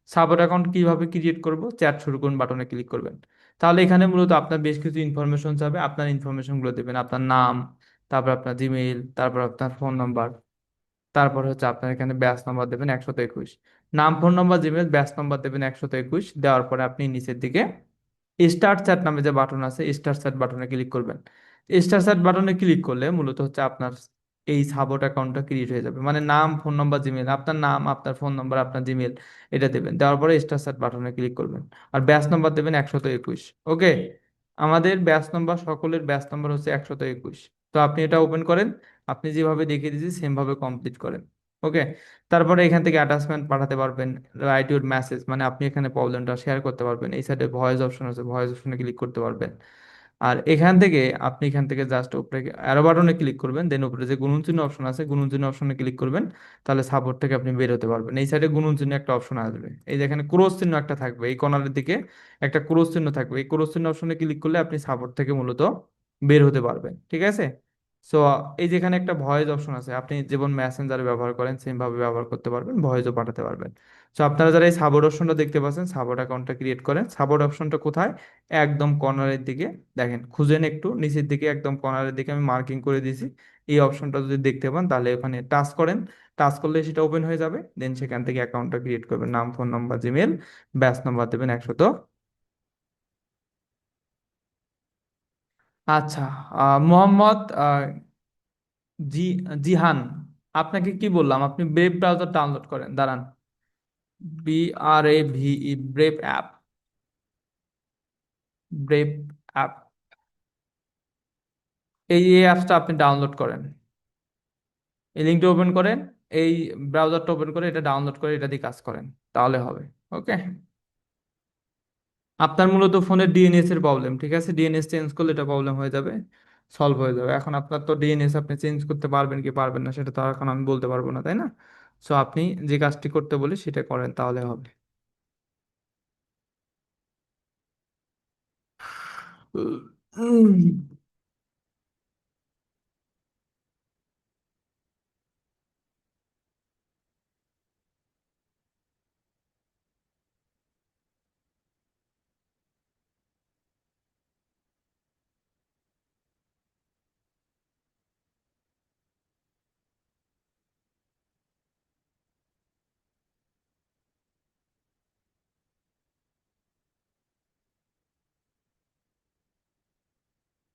সাপোর্ট অ্যাকাউন্ট কিভাবে ক্রিয়েট করব? চ্যাট শুরু করুন বাটনে ক্লিক করবেন। তাহলে এখানে মূলত আপনার বেশ কিছু ইনফরমেশন চাবে, আপনার ইনফরমেশনগুলো দেবেন, আপনার নাম, তারপর আপনার জিমেইল, তারপর আপনার ফোন নাম্বার, তারপর হচ্ছে আপনার এখানে ব্যাচ নাম্বার দেবেন 121। নাম, phone number, Gmail, batch number দেবেন 121। দেওয়ার পরে আপনি নিচের দিকে স্টার চ্যাট নামে যে বাটন আছে, স্টার চ্যাট বাটনে ক্লিক করবেন। স্টার চ্যাট বাটনে ক্লিক করলে মূলত হচ্ছে আপনার এই সাপোর্ট অ্যাকাউন্টটা ক্রিয়েট হয়ে যাবে। মানে নাম, ফোন নাম্বার, জিমেল, আপনার নাম, আপনার ফোন নাম্বার, আপনার জিমেল, এটা দেবেন। দেওয়ার পরে স্টার চ্যাট বাটনে ক্লিক করবেন। আর ব্যাচ নাম্বার দেবেন 121। ওকে। আমাদের ব্যাচ নাম্বার, সকলের ব্যাচ নাম্বার হচ্ছে 121। তো আপনি এটা ওপেন করেন, আপনি যেভাবে দেখিয়ে দিয়েছি সেম ভাবে কমপ্লিট করেন। ওকে। তারপরে এখান থেকে অ্যাটাচমেন্ট পাঠাতে পারবেন, রাইট ইউর মেসেজ, মানে আপনি এখানে প্রবলেমটা শেয়ার করতে পারবেন। এই সাইডে ভয়েস অপশন আছে, ভয়েস অপশনে ক্লিক করতে পারবেন। আর এখান থেকে আপনি এখান থেকে জাস্ট উপরে অ্যারো বাটনে ক্লিক করবেন, দেন উপরে যে গুণন চিহ্ন অপশন আছে, গুণন চিহ্ন অপশনে ক্লিক করবেন। তাহলে সাপোর্ট থেকে আপনি বের হতে পারবেন। এই সাইডে গুণন চিহ্ন একটা অপশন আসবে, এই যে এখানে ক্রস চিহ্ন একটা থাকবে, এই কর্নারের দিকে একটা ক্রস চিহ্ন থাকবে, এই ক্রস চিহ্ন অপশনে ক্লিক করলে আপনি সাপোর্ট থেকে মূলত বের হতে পারবেন। ঠিক আছে। সো এই যেখানে একটা ভয়েস অপশন আছে, আপনি যেমন মেসেঞ্জারে ব্যবহার করেন সেম ভাবে ব্যবহার করতে পারবেন, ভয়েসও পাঠাতে পারবেন। সো আপনারা যারা এই সাপোর্ট অপশনটা দেখতে পাচ্ছেন, সাপোর্ট অ্যাকাউন্টটা ক্রিয়েট করেন। সাপোর্ট অপশনটা কোথায়? একদম কর্নারের দিকে দেখেন, খুঁজেন একটু নিচের দিকে, একদম কর্নারের দিকে আমি মার্কিং করে দিয়েছি। এই অপশনটা যদি দেখতে পান তাহলে ওখানে টাচ করেন। টাচ করলে সেটা ওপেন হয়ে যাবে, দেন সেখান থেকে অ্যাকাউন্টটা ক্রিয়েট করবেন, নাম, phone number, Gmail, batch number দেবেন 100। আচ্ছা। মোহাম্মদ জি জিহান, আপনাকে কি বললাম? আপনি ব্রেভ ব্রাউজার ডাউনলোড করেন, দাঁড়ান। BRAVE, brave app, brave app, এই অ্যাপসটা আপনি ডাউনলোড করেন। এই লিঙ্কটা ওপেন করেন, এই ব্রাউজারটা ওপেন করে এটা ডাউনলোড করে এটা দিয়ে কাজ করেন, তাহলে হবে। ওকে। আপনার মূলত ফোনের ডিএনএস এর প্রবলেম, ঠিক আছে? ডিএনএস চেঞ্জ করলে এটা প্রবলেম হয়ে যাবে, সলভ হয়ে যাবে। এখন আপনার তো ডিএনএস আপনি চেঞ্জ করতে পারবেন কি পারবেন না সেটা তো আর এখন আমি বলতে পারবো না, তাই না? সো আপনি যে কাজটি করতে বলি সেটা করেন, তাহলে হবে। উম,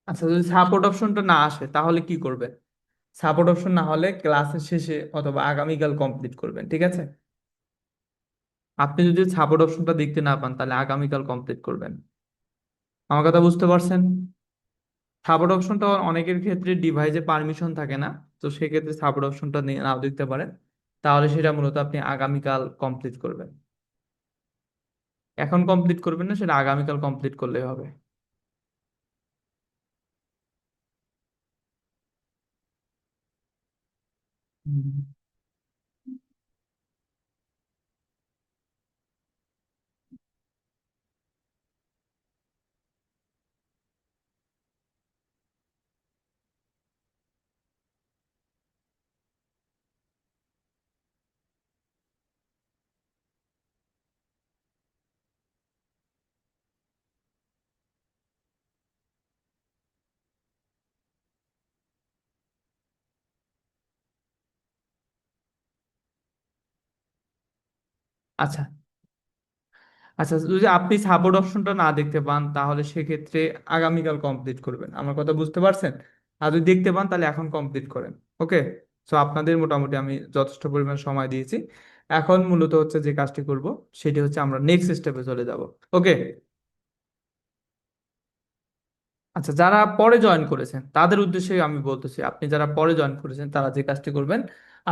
আচ্ছা, যদি সাপোর্ট অপশনটা না আসে তাহলে কি করবেন? সাপোর্ট অপশন না হলে ক্লাসের শেষে অথবা আগামীকাল কমপ্লিট করবেন, ঠিক আছে? আপনি যদি সাপোর্ট অপশনটা দেখতে না পান তাহলে আগামীকাল কমপ্লিট করবেন। আমার কথা বুঝতে পারছেন? সাপোর্ট অপশনটা অনেকের ক্ষেত্রে ডিভাইসে পারমিশন থাকে না, তো সেক্ষেত্রে সাপোর্ট অপশনটা নাও দেখতে পারেন। তাহলে সেটা মূলত আপনি আগামীকাল কমপ্লিট করবেন। এখন কমপ্লিট করবেন না, সেটা আগামীকাল কমপ্লিট করলেই হবে। হুম। আচ্ছা, আচ্ছা, যদি আপনি সাপোর্ট অপশনটা না দেখতে পান তাহলে সেক্ষেত্রে আগামীকাল কমপ্লিট করবেন। আমার কথা বুঝতে পারছেন? আর যদি দেখতে পান তাহলে এখন কমপ্লিট করেন। ওকে। সো আপনাদের মোটামুটি আমি যথেষ্ট পরিমাণ সময় দিয়েছি। এখন মূলত হচ্ছে যে কাজটি করব সেটি হচ্ছে আমরা নেক্সট স্টেপে চলে যাব। ওকে। আচ্ছা, যারা পরে জয়েন করেছেন তাদের উদ্দেশ্যে আমি বলতেছি, আপনি যারা পরে জয়েন করেছেন তারা যে কাজটি করবেন,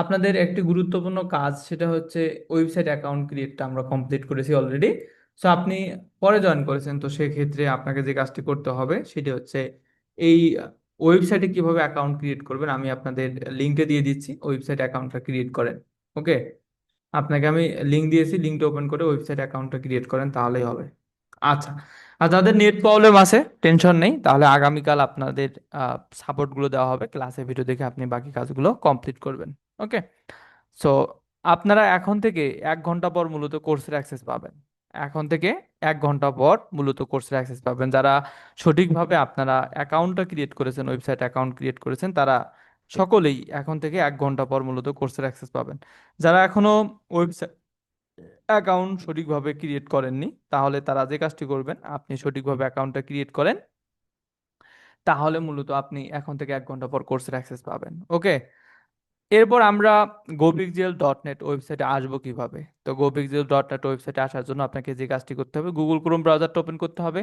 আপনাদের একটি গুরুত্বপূর্ণ কাজ সেটা হচ্ছে ওয়েবসাইট অ্যাকাউন্ট ক্রিয়েটটা আমরা কমপ্লিট করেছি অলরেডি। সো আপনি পরে জয়েন করেছেন, তো সেক্ষেত্রে আপনাকে যে কাজটি করতে হবে সেটি হচ্ছে এই ওয়েবসাইটে কিভাবে অ্যাকাউন্ট ক্রিয়েট করবেন আমি আপনাদের লিঙ্কে দিয়ে দিচ্ছি, ওয়েবসাইট অ্যাকাউন্টটা ক্রিয়েট করেন। ওকে। আপনাকে আমি লিঙ্ক দিয়েছি, লিঙ্কটা ওপেন করে ওয়েবসাইট অ্যাকাউন্টটা ক্রিয়েট করেন তাহলেই হবে। আচ্ছা। আর যাদের নেট প্রবলেম আছে টেনশন নেই, তাহলে আগামীকাল আপনাদের সাপোর্ট গুলো দেওয়া হবে, ক্লাসে ভিডিও দেখে আপনি বাকি কাজগুলো কমপ্লিট করবেন। ওকে। সো আপনারা এখন থেকে 1 ঘন্টা পর মূলত কোর্সের অ্যাক্সেস পাবেন। এখন থেকে 1 ঘন্টা পর মূলত কোর্সের অ্যাক্সেস পাবেন। যারা সঠিকভাবে আপনারা অ্যাকাউন্টটা ক্রিয়েট করেছেন, ওয়েবসাইট অ্যাকাউন্ট ক্রিয়েট করেছেন, তারা সকলেই এখন থেকে 1 ঘন্টা পর মূলত কোর্সের অ্যাক্সেস পাবেন। যারা এখনো ওয়েবসাইট অ্যাকাউন্ট সঠিকভাবে ক্রিয়েট করেননি, তাহলে তারা যে কাজটি করবেন, আপনি সঠিকভাবে অ্যাকাউন্টটা ক্রিয়েট করেন, তাহলে মূলত আপনি এখন থেকে 1 ঘন্টা পর কোর্সের অ্যাক্সেস পাবেন। ওকে। এরপর আমরা gopixiel.net ওয়েবসাইটে আসবো কিভাবে? তো gopixiel.net ওয়েবসাইটে আসার জন্য আপনাকে যে কাজটি করতে হবে, গুগল ক্রোম ব্রাউজারটা ওপেন করতে হবে,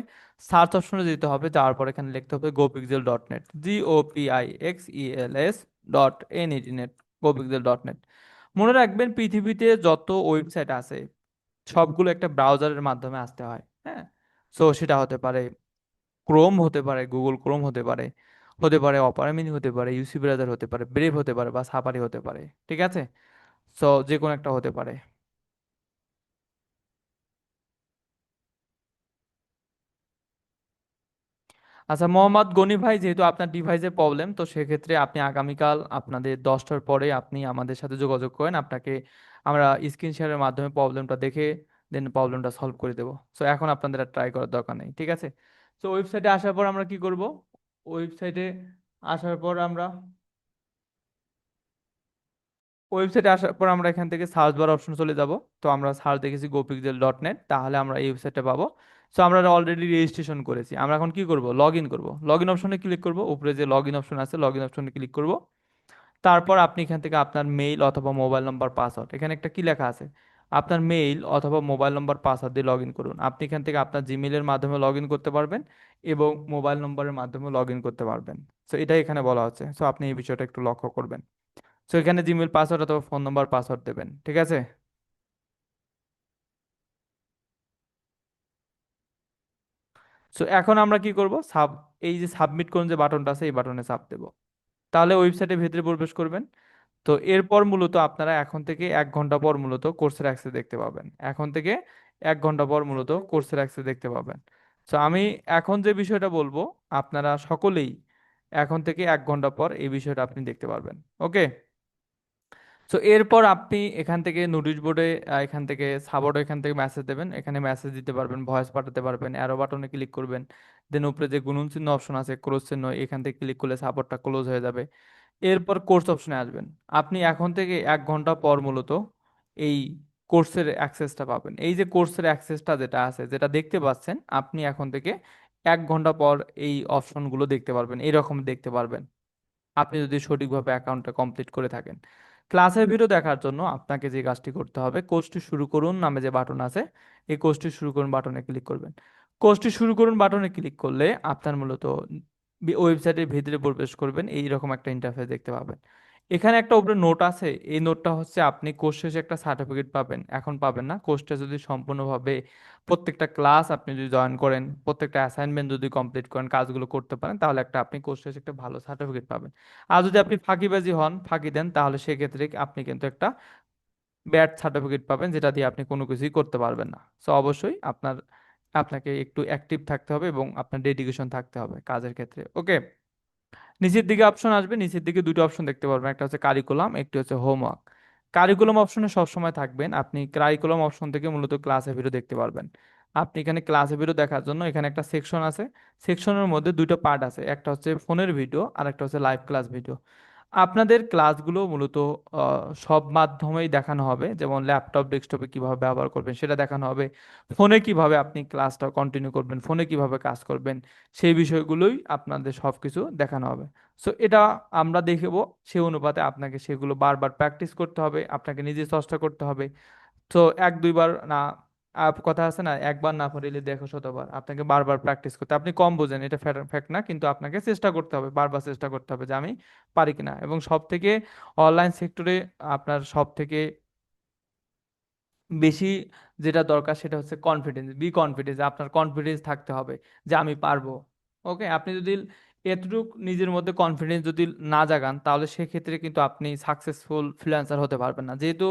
সার্চ অপশনে যেতে হবে, যাওয়ার পর এখানে লিখতে হবে gopixiel.net, GOPIXELS.NET, gopixiel.net। মনে রাখবেন পৃথিবীতে যত ওয়েবসাইট আছে সবগুলো একটা ব্রাউজারের মাধ্যমে আসতে হয়। হ্যাঁ। সো সেটা হতে পারে ক্রোম, হতে পারে গুগল ক্রোম, হতে পারে, হতে পারে অপেরা মিনি, হতে পারে ইউসি ব্রাউজার, হতে পারে ব্রেভ, হতে পারে বা সাফারি হতে পারে। ঠিক আছে। সো যে কোনো একটা হতে পারে। আচ্ছা মোহাম্মদ গনি ভাই, যেহেতু আপনার ডিভাইসে প্রবলেম, তো সেক্ষেত্রে আপনি আগামীকাল আপনাদের 10টার পরে আপনি আমাদের সাথে যোগাযোগ করেন, আপনাকে আমরা স্ক্রিন শেয়ারের মাধ্যমে প্রবলেমটা দেখে দেন প্রবলেমটা সলভ করে দেবো। সো এখন আপনাদের আর ট্রাই করার দরকার নেই, ঠিক আছে? তো ওয়েবসাইটে আসার পর আমরা কি করব? ওয়েবসাইটে আসার পর আমরা ওয়েবসাইটে আসার পর আমরা এখান থেকে সার্চ বার অপশন চলে যাব। তো আমরা সার্চ দেখেছি gopixiel.net, তাহলে আমরা এই ওয়েবসাইটটা পাবো। সো আমরা অলরেডি রেজিস্ট্রেশন করেছি, আমরা এখন কি করব? লগ ইন করবো। লগ ইন অপশনে ক্লিক করব, উপরে যে লগ ইন অপশন আছে লগ ইন অপশনে ক্লিক করব। তারপর আপনি এখান থেকে আপনার মেইল অথবা মোবাইল নাম্বার পাসওয়ার্ড, এখানে একটা কি লেখা আছে, আপনার মেইল অথবা মোবাইল নাম্বার পাসওয়ার্ড দিয়ে লগ ইন করুন। আপনি এখান থেকে আপনার জিমেলের মাধ্যমে লগ ইন করতে পারবেন এবং মোবাইল নম্বরের মাধ্যমে লগ ইন করতে পারবেন। সো এটাই এখানে বলা হচ্ছে, সো আপনি এই বিষয়টা একটু লক্ষ্য করবেন। সো এখানে জিমেল পাসওয়ার্ড অথবা ফোন নাম্বার পাসওয়ার্ড দেবেন, ঠিক আছে? সো এখন আমরা কি করব? এই যে সাবমিট করুন যে বাটনটা আছে এই বাটনে চাপ দেবো, তাহলে ওয়েবসাইটের ভেতরে প্রবেশ করবেন। তো এরপর মূলত আপনারা এখন থেকে 1 ঘন্টা পর মূলত কোর্সের অ্যাক্সেস দেখতে পাবেন। এখন থেকে 1 ঘন্টা পর মূলত কোর্সের অ্যাক্সেস দেখতে পাবেন। সো আমি এখন যে বিষয়টা বলবো, আপনারা সকলেই এখন থেকে 1 ঘন্টা পর এই বিষয়টা আপনি দেখতে পারবেন। ওকে। সো এরপর আপনি এখান থেকে নোটিশ বোর্ডে, এখান থেকে সাপোর্ট, এখান থেকে মেসেজ দেবেন, এখানে মেসেজ দিতে পারবেন, ভয়েস পাঠাতে পারবেন, অ্যারো বাটনে ক্লিক করবেন, দেন উপরে যে গুণন চিহ্ন অপশন আছে ক্লোজ চিহ্ন, এখান থেকে ক্লিক করলে সাপোর্টটা ক্লোজ হয়ে যাবে। এরপর কোর্স অপশনে আসবেন। আপনি এখন থেকে 1 ঘন্টা পর মূলত এই কোর্সের অ্যাক্সেসটা পাবেন। এই যে কোর্সের অ্যাক্সেসটা যেটা আছে, যেটা দেখতে পাচ্ছেন, আপনি এখন থেকে 1 ঘন্টা পর এই অপশনগুলো দেখতে পারবেন, এইরকম দেখতে পারবেন। আপনি যদি সঠিকভাবে অ্যাকাউন্টটা কমপ্লিট করে থাকেন। ক্লাসের ভিডিও দেখার জন্য আপনাকে যে কাজটি করতে হবে, কোর্সটি শুরু করুন নামে যে বাটন আছে, এই কোর্সটি শুরু করুন বাটনে ক্লিক করবেন। কোর্সটি শুরু করুন বাটনে ক্লিক করলে আপনার মূলত ওয়েবসাইটের ভিতরে প্রবেশ করবেন, এইরকম একটা ইন্টারফেস দেখতে পাবেন। এখানে একটা উপরে নোট আছে, এই নোটটা হচ্ছে আপনি কোর্স শেষে একটা সার্টিফিকেট পাবেন, এখন পাবেন না। কোর্সটা যদি সম্পূর্ণভাবে প্রত্যেকটা ক্লাস আপনি যদি জয়েন করেন, প্রত্যেকটা অ্যাসাইনমেন্ট যদি কমপ্লিট করেন, কাজগুলো করতে পারেন, তাহলে একটা আপনি কোর্স শেষে একটা ভালো সার্টিফিকেট পাবেন। আর যদি আপনি ফাঁকিবাজি হন, ফাঁকি দেন, তাহলে সেক্ষেত্রে আপনি কিন্তু একটা ব্যাড সার্টিফিকেট পাবেন, যেটা দিয়ে আপনি কোনো কিছুই করতে পারবেন না। সো অবশ্যই আপনাকে একটু অ্যাক্টিভ থাকতে হবে এবং আপনার ডেডিকেশন থাকতে হবে কাজের ক্ষেত্রে। ওকে, নিচের দিকে অপশন আসবে, নিচের দিকে দুটো অপশন দেখতে পারবেন, একটা হচ্ছে কারিকুলাম, একটি হচ্ছে হোমওয়ার্ক। কারিকুলাম অপশনে সবসময় থাকবেন, আপনি কারিকুলাম অপশন থেকে মূলত ক্লাসে ভিডিও দেখতে পারবেন। আপনি এখানে ক্লাসে ভিডিও দেখার জন্য এখানে একটা সেকশন আছে, সেকশনের মধ্যে দুটো পার্ট আছে, একটা হচ্ছে ফোনের ভিডিও আর একটা হচ্ছে লাইভ ক্লাস ভিডিও। আপনাদের ক্লাসগুলো মূলত সব মাধ্যমেই দেখানো হবে, যেমন ল্যাপটপ ডেস্কটপে কিভাবে ব্যবহার করবেন সেটা দেখানো হবে, ফোনে কিভাবে আপনি ক্লাসটা কন্টিনিউ করবেন, ফোনে কিভাবে কাজ করবেন, সেই বিষয়গুলোই আপনাদের সবকিছু দেখানো হবে। সো এটা আমরা দেখব, সেই অনুপাতে আপনাকে সেগুলো বারবার প্র্যাকটিস করতে হবে, আপনাকে নিজে চর্চা করতে হবে। তো এক দুইবার না, কথা আছে না, একবার না পারিলে দেখো শতবার, আপনাকে বারবার প্র্যাকটিস করতে, আপনি কম বোঝেন এটা ফ্যাক্ট না, কিন্তু আপনাকে চেষ্টা করতে হবে, বারবার চেষ্টা করতে হবে যে আমি পারি কিনা। এবং সব থেকে অনলাইন সেক্টরে আপনার সব থেকে বেশি যেটা দরকার সেটা হচ্ছে কনফিডেন্স, কনফিডেন্স, আপনার কনফিডেন্স থাকতে হবে যে আমি পারবো। ওকে, আপনি যদি এতটুক নিজের মধ্যে কনফিডেন্স যদি না জাগান, তাহলে সেক্ষেত্রে কিন্তু আপনি সাকসেসফুল ফ্রিল্যান্সার হতে পারবেন না, যেহেতু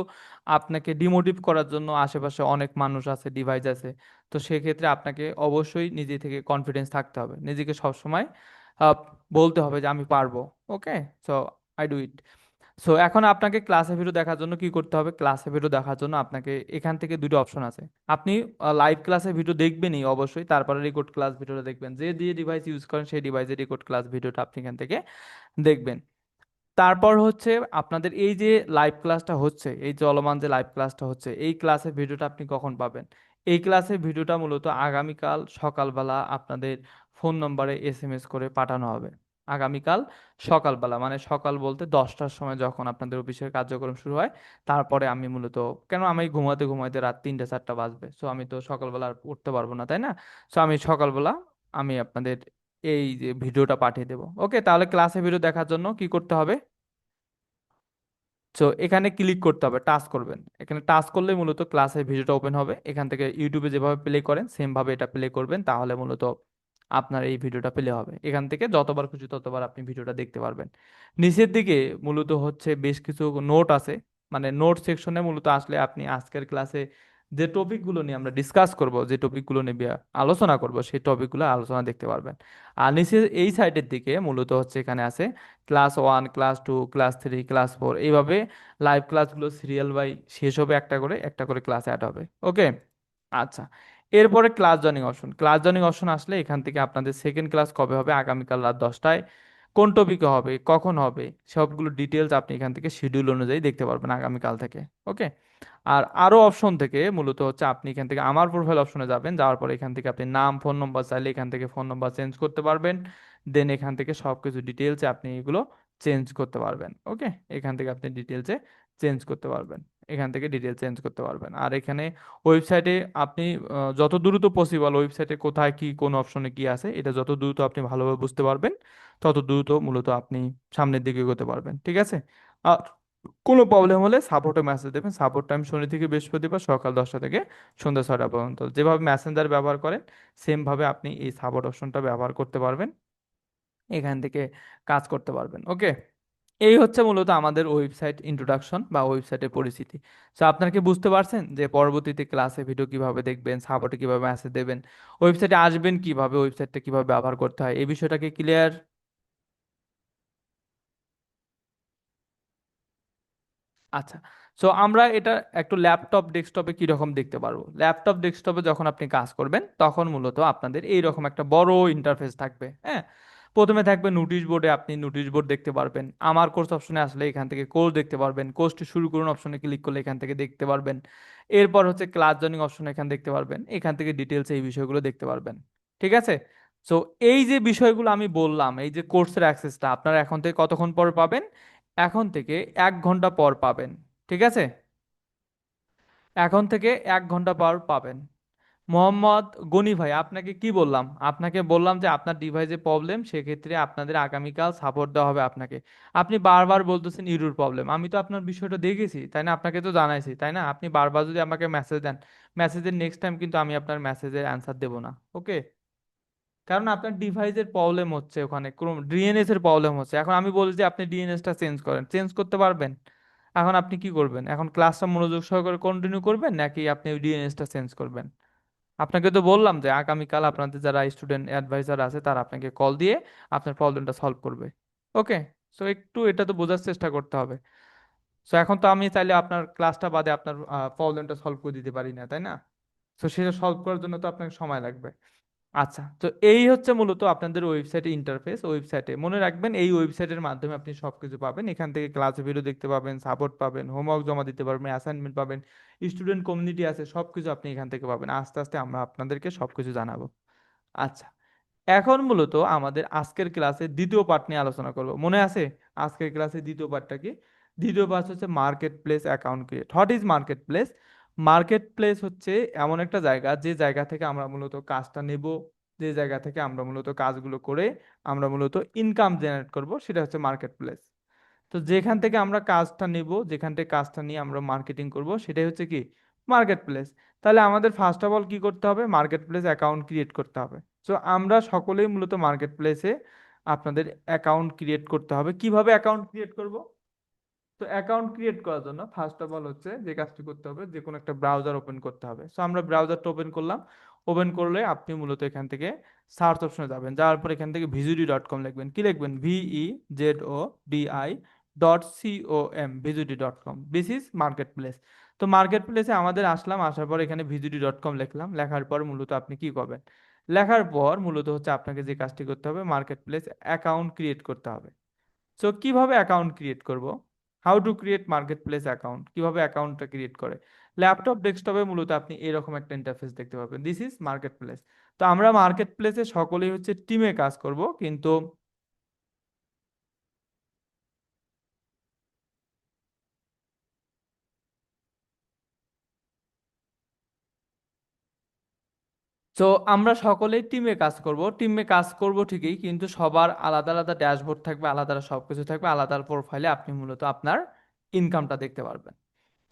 আপনাকে ডিমোটিভ করার জন্য আশেপাশে অনেক মানুষ আছে, ডিভাইস আছে। তো সেক্ষেত্রে আপনাকে অবশ্যই নিজে থেকে কনফিডেন্স থাকতে হবে, নিজেকে সবসময় আহ, বলতে হবে যে আমি পারবো। Okay, so I do it. So এখন আপনাকে ক্লাসে ভিডিও দেখার জন্য কি করতে হবে, ক্লাসে ভিডিও দেখার জন্য আপনাকে এখান থেকে দুটো অপশন আছে। আপনি লাইভ ক্লাসে ভিডিও দেখবেনই অবশ্যই, তারপরে রেকর্ড ক্লাস ভিডিওটা দেখবেন, যে দিয়ে ডিভাইস ইউজ করেন সেই ডিভাইসে রেকর্ড ক্লাস ভিডিওটা আপনি এখান থেকে দেখবেন। তারপর হচ্ছে আপনাদের এই যে লাইভ ক্লাসটা হচ্ছে, এই চলমান যে লাইভ ক্লাসটা হচ্ছে, এই ক্লাসের ভিডিওটা আপনি কখন পাবেন? এই ক্লাসের ভিডিওটা মূলত আগামীকাল সকালবেলা আপনাদের ফোন নম্বরে এসএমএস করে পাঠানো হবে। আগামীকাল সকালবেলা মানে সকাল বলতে 10টার সময়, যখন আপনাদের অফিসের কার্যক্রম শুরু হয়, তারপরে আমি মূলত, কেন আমি ঘুমাতে ঘুমাতে রাত 3টা 4টা বাজবে, সো আমি তো সকালবেলা আর উঠতে পারবো না, তাই না? সো আমি সকালবেলা আমি আপনাদের এই যে ভিডিওটা পাঠিয়ে দেবো। ওকে, তাহলে ক্লাসে ভিডিও দেখার জন্য কি করতে হবে? তো এখানে ক্লিক করতে হবে, টাচ করবেন, এখানে টাচ করলে মূলত ক্লাসের ভিডিওটা ওপেন হবে। এখান থেকে ইউটিউবে যেভাবে প্লে করেন সেম ভাবে এটা প্লে করবেন, তাহলে মূলত আপনার এই ভিডিওটা প্লে হবে। এখান থেকে যতবার খুশি ততবার আপনি ভিডিওটা দেখতে পারবেন। নিচের দিকে মূলত হচ্ছে বেশ কিছু নোট আছে, মানে নোট সেকশনে মূলত আসলে আপনি আজকের ক্লাসে যে টপিকগুলো নিয়ে আমরা ডিসকাস করব, যে টপিকগুলো নিয়ে আলোচনা করব, সেই টপিকগুলো আলোচনা দেখতে পারবেন। আর নিচে এই সাইডের দিকে মূলত হচ্ছে এখানে আছে ক্লাস 1, ক্লাস 2, ক্লাস 3, ক্লাস 4, এইভাবে লাইভ ক্লাসগুলো সিরিয়াল বাই শেষ হবে, একটা করে ক্লাস অ্যাড হবে। ওকে, আচ্ছা। এরপরে class joining option, class joining option আসলে এখান থেকে আপনাদের সেকেন্ড ক্লাস কবে হবে, আগামীকাল রাত 10টায়, কোন টপিকে হবে, কখন হবে, সবগুলো ডিটেলস আপনি এখান থেকে শিডিউল অনুযায়ী দেখতে পারবেন আগামীকাল থেকে। ওকে, আর আরো অপশন থেকে মূলত হচ্ছে আপনি এখান থেকে আমার প্রোফাইল অপশনে যাবেন, যাওয়ার পরে এখান থেকে আপনি নাম ফোন নম্বর চাইলে এখান থেকে ফোন নম্বর চেঞ্জ করতে পারবেন। দেন এখান থেকে সবকিছু ডিটেলসে আপনি এগুলো চেঞ্জ করতে পারবেন। ওকে, এখান থেকে আপনি ডিটেলসে চেঞ্জ করতে পারবেন, এখান থেকে ডিটেল চেঞ্জ করতে পারবেন। আর এখানে ওয়েবসাইটে আপনি যত দ্রুত পসিবল ওয়েবসাইটে কোথায় কি কোন অপশনে কি আছে, এটা যত দ্রুত আপনি ভালোভাবে বুঝতে পারবেন, তত দ্রুত মূলত আপনি সামনের দিকে এগোতে পারবেন। ঠিক আছে? আর কোনো প্রবলেম হলে সাপোর্টে মেসেজ দেবেন। সাপোর্ট টাইম শনি থেকে বৃহস্পতিবার সকাল 10টা থেকে সন্ধ্যা 6টা পর্যন্ত। যেভাবে মেসেঞ্জার ব্যবহার করেন সেম ভাবে আপনি এই সাপোর্ট অপশনটা ব্যবহার করতে পারবেন, এখান থেকে কাজ করতে পারবেন। ওকে, এই হচ্ছে মূলত আমাদের ওয়েবসাইট ইন্ট্রোডাকশন বা ওয়েবসাইটের পরিচিতি। তো আপনারা কি বুঝতে পারছেন যে পরবর্তীতে ক্লাসে ভিডিও কিভাবে দেখবেন, সাপোর্টে কিভাবে মেসেজ দেবেন, ওয়েবসাইটে আসবেন কিভাবে, ওয়েবসাইটটা কিভাবে ব্যবহার করতে হয়, এই বিষয়টা কি ক্লিয়ার? আচ্ছা, সো আমরা এটা একটু ল্যাপটপ ডেস্কটপে কি রকম দেখতে পারবো। ল্যাপটপ ডেস্কটপে যখন আপনি কাজ করবেন তখন মূলত আপনাদের এই রকম একটা বড় ইন্টারফেস থাকবে। হ্যাঁ, প্রথমে থাকবে নোটিশ বোর্ডে, আপনি নোটিশ বোর্ড দেখতে পারবেন। আমার কোর্স অপশনে আসলে এখান থেকে কোর্স দেখতে পারবেন, কোর্সটি শুরু করুন অপশনে ক্লিক করলে এখান থেকে দেখতে পারবেন। এরপর হচ্ছে ক্লাস জয়নিং অপশন, এখান দেখতে পারবেন, এখান থেকে ডিটেলস এই বিষয়গুলো দেখতে পারবেন। ঠিক আছে? সো এই যে বিষয়গুলো আমি বললাম, এই যে কোর্সের অ্যাক্সেসটা আপনারা এখন থেকে কতক্ষণ পর পাবেন? এখন থেকে 1 ঘন্টা পর পাবেন। ঠিক আছে? এখন থেকে 1 ঘন্টা পর পাবেন। মোহাম্মদ গনি ভাই, আপনাকে কি বললাম? আপনাকে বললাম যে আপনার ডিভাইসে প্রবলেম, সেক্ষেত্রে আপনাদের আগামীকাল সাপোর্ট দেওয়া হবে আপনাকে। আপনি বারবার বলতেছেন ইউরোর প্রবলেম, আমি তো আপনার বিষয়টা দেখেছি তাই না, আপনাকে তো জানাইছি তাই না, আপনি বারবার যদি আমাকে মেসেজ দেন, মেসেজের নেক্সট টাইম কিন্তু আমি আপনার মেসেজের অ্যান্সার দেবো না। ওকে? কারণ আপনার ডিভাইসের প্রবলেম হচ্ছে, ওখানে ডিএনএস এর প্রবলেম হচ্ছে। এখন আমি বলি যে আপনি ডিএনএসটা চেঞ্জ করেন, চেঞ্জ করতে পারবেন? এখন আপনি কি করবেন? এখন ক্লাসটা মনোযোগ সহকারে কন্টিনিউ করবেন নাকি আপনি ডিএনএসটা চেঞ্জ করবেন? আপনাকে তো বললাম যে আগামীকাল আপনাদের যারা স্টুডেন্ট অ্যাডভাইজার আছে তারা আপনাকে কল দিয়ে আপনার প্রবলেমটা সলভ করবে। ওকে? সো একটু এটা তো বোঝার চেষ্টা করতে হবে। সো এখন তো আমি চাইলে আপনার ক্লাসটা বাদে আপনার প্রবলেমটা সলভ করে দিতে পারি না তাই না? তো সেটা সলভ করার জন্য তো আপনাকে সময় লাগবে। আচ্ছা, তো এই হচ্ছে মূলত আপনাদের ওয়েবসাইটে ইন্টারফেস। ওয়েবসাইটে মনে রাখবেন, এই ওয়েবসাইটের মাধ্যমে আপনি সবকিছু পাবেন। এখান থেকে ক্লাস ভিডিও দেখতে পাবেন, সাপোর্ট পাবেন, হোমওয়ার্ক জমা দিতে পারবেন, অ্যাসাইনমেন্ট পাবেন, স্টুডেন্ট কমিউনিটি আছে, সবকিছু আপনি এখান থেকে পাবেন। আস্তে আস্তে আমরা আপনাদেরকে সবকিছু জানাবো। আচ্ছা, এখন মূলত আমাদের আজকের ক্লাসে দ্বিতীয় পার্ট নিয়ে আলোচনা করব। মনে আছে আজকের ক্লাসে দ্বিতীয় পার্টটা কি? দ্বিতীয় পার্ট হচ্ছে market place account create. What is market place? Market place হচ্ছে এমন একটা জায়গা, যে জায়গা থেকে আমরা মূলত কাজটা নেব, যে জায়গা থেকে আমরা মূলত কাজগুলো করে আমরা মূলত ইনকাম জেনারেট করব, সেটা হচ্ছে মার্কেট প্লেস। তো যেখান থেকে আমরা কাজটা নেব, যেখান থেকে কাজটা নিয়ে আমরা মার্কেটিং করব, সেটাই হচ্ছে কি? Market place. তাহলে আমাদের ফার্স্ট অফ অল কি করতে হবে? মার্কেট প্লেস অ্যাকাউন্ট ক্রিয়েট করতে হবে। তো আমরা সকলেই মূলত মার্কেট প্লেসে আপনাদের অ্যাকাউন্ট ক্রিয়েট করতে হবে। কিভাবে অ্যাকাউন্ট ক্রিয়েট করব? তো অ্যাকাউন্ট ক্রিয়েট করার জন্য ফার্স্ট অফ অল হচ্ছে যে কাজটি করতে হবে, যে কোনো একটা ব্রাউজার ওপেন করতে হবে। সো আমরা ব্রাউজারটা ওপেন করলাম। ওপেন করলে আপনি মূলত এখান থেকে সার্চ অপশনে যাবেন, যাওয়ার পর এখান থেকে ভিজিডি.কম লিখবেন। কি লিখবেন? VEZODI.com, ভিজিডি.কম। This is market place. তো মার্কেট প্লেসে আমাদের আসলাম, আসার পর এখানে ভিজিডি.কম লিখলাম। লেখার পর মূলত আপনি কি করবেন? লেখার পর মূলত হচ্ছে আপনাকে যে কাজটি করতে হবে, মার্কেট প্লেস অ্যাকাউন্ট ক্রিয়েট করতে হবে। সো কিভাবে অ্যাকাউন্ট ক্রিয়েট করব? How to create market place account, কিভাবে অ্যাকাউন্টটা ক্রিয়েট করে? ল্যাপটপ ডেস্কটপে মূলত আপনি এরকম একটা ইন্টারফেস দেখতে পাবেন। This is market place. তো আমরা মার্কেট প্লেসে সকলেই হচ্ছে টিমে কাজ করব, কিন্তু তো আমরা সকলেই টিমে কাজ করব, টিমে কাজ করব ঠিকই, কিন্তু সবার আলাদা আলাদা ড্যাশবোর্ড থাকবে, আলাদা আলাদা সবকিছু থাকবে, আলাদা প্রোফাইলে আপনি মূলত আপনার ইনকামটা দেখতে পারবেন।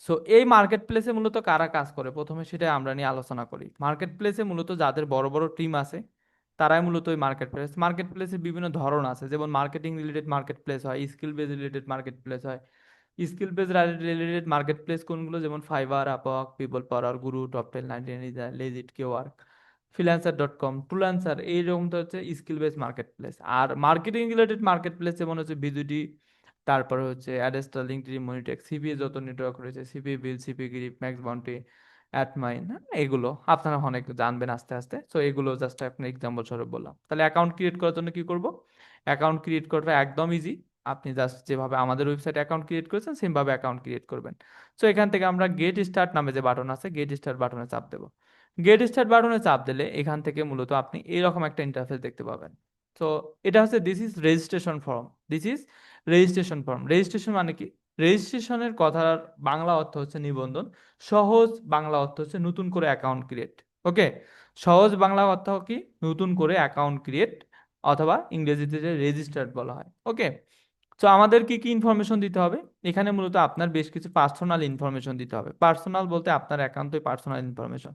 সো এই মার্কেট প্লেসে মূলত কারা কাজ করে, প্রথমে সেটা আমরা নিয়ে আলোচনা করি। মার্কেট প্লেসে মূলত যাদের বড় বড় টিম আছে তারাই মূলত ওই মার্কেট প্লেস। মার্কেট প্লেসে বিভিন্ন ধরন আছে, যেমন মার্কেটিং রিলেটেড মার্কেট প্লেস হয়, skill base related market place হয়। Skill base related market place কোনগুলো? যেমন ফাইবার, আপওয়ার্ক, পিপল পাওয়ার, গুরু, টপটেল, 99, লেজিট, কেওয়ার্ক, ফ্রিল্যান্সার.কম, টুলান্সার, এইরকমটা হচ্ছে স্কিল বেস মার্কেট প্লেস। আর মার্কেটিং রিলেটেড মার্কেট প্লেস যেমন হচ্ছে বিজুডি, তারপরে হচ্ছে অ্যাডেস্টা, লিঙ্কডইন, মনিটেক, সিপিএ যত নেটওয়ার্ক রয়েছে, সিপিএ বিল, সিপিএ গ্রিপ, ম্যাক্স বাউন্টি, অ্যাটমাইন, এগুলো আপনারা অনেক জানবেন আস্তে আস্তে। সো এগুলো জাস্ট আপনি এক্সাম্পল স্বরূপ বললাম। তাহলে অ্যাকাউন্ট ক্রিয়েট করার জন্য কি করব? অ্যাকাউন্ট ক্রিয়েট করাটা একদম ইজি। আপনি জাস্ট যেভাবে আমাদের ওয়েবসাইটে অ্যাকাউন্ট ক্রিয়েট করেছেন সেমভাবে অ্যাকাউন্ট ক্রিয়েট করবেন। সো এখান থেকে আমরা গেট স্টার্ট নামে যে বাটন আছে, গেট স্টার্ট বাটনে চাপ দেবো। গেট স্টার্ট বাটনে চাপ দিলে এখান থেকে মূলত আপনি এরকম একটা ইন্টারফেস দেখতে পাবেন। তো এটা হচ্ছে this is registration form. This is registration form. Registration মানে কি? রেজিস্ট্রেশনের কথার বাংলা অর্থ হচ্ছে নিবন্ধন। সহজ বাংলা অর্থ হচ্ছে নতুন করে অ্যাকাউন্ট ক্রিয়েট। ওকে? সহজ বাংলা অর্থ কি? নতুন করে অ্যাকাউন্ট ক্রিয়েট, অথবা ইংরেজিতে যে রেজিস্টার্ড বলা হয়। ওকে? তো আমাদের কি কি ইনফরমেশন দিতে হবে? এখানে মূলত আপনার বেশ কিছু পার্সোনাল ইনফরমেশন দিতে হবে। পার্সোনাল বলতে আপনার একান্তই পার্সোনাল ইনফরমেশন।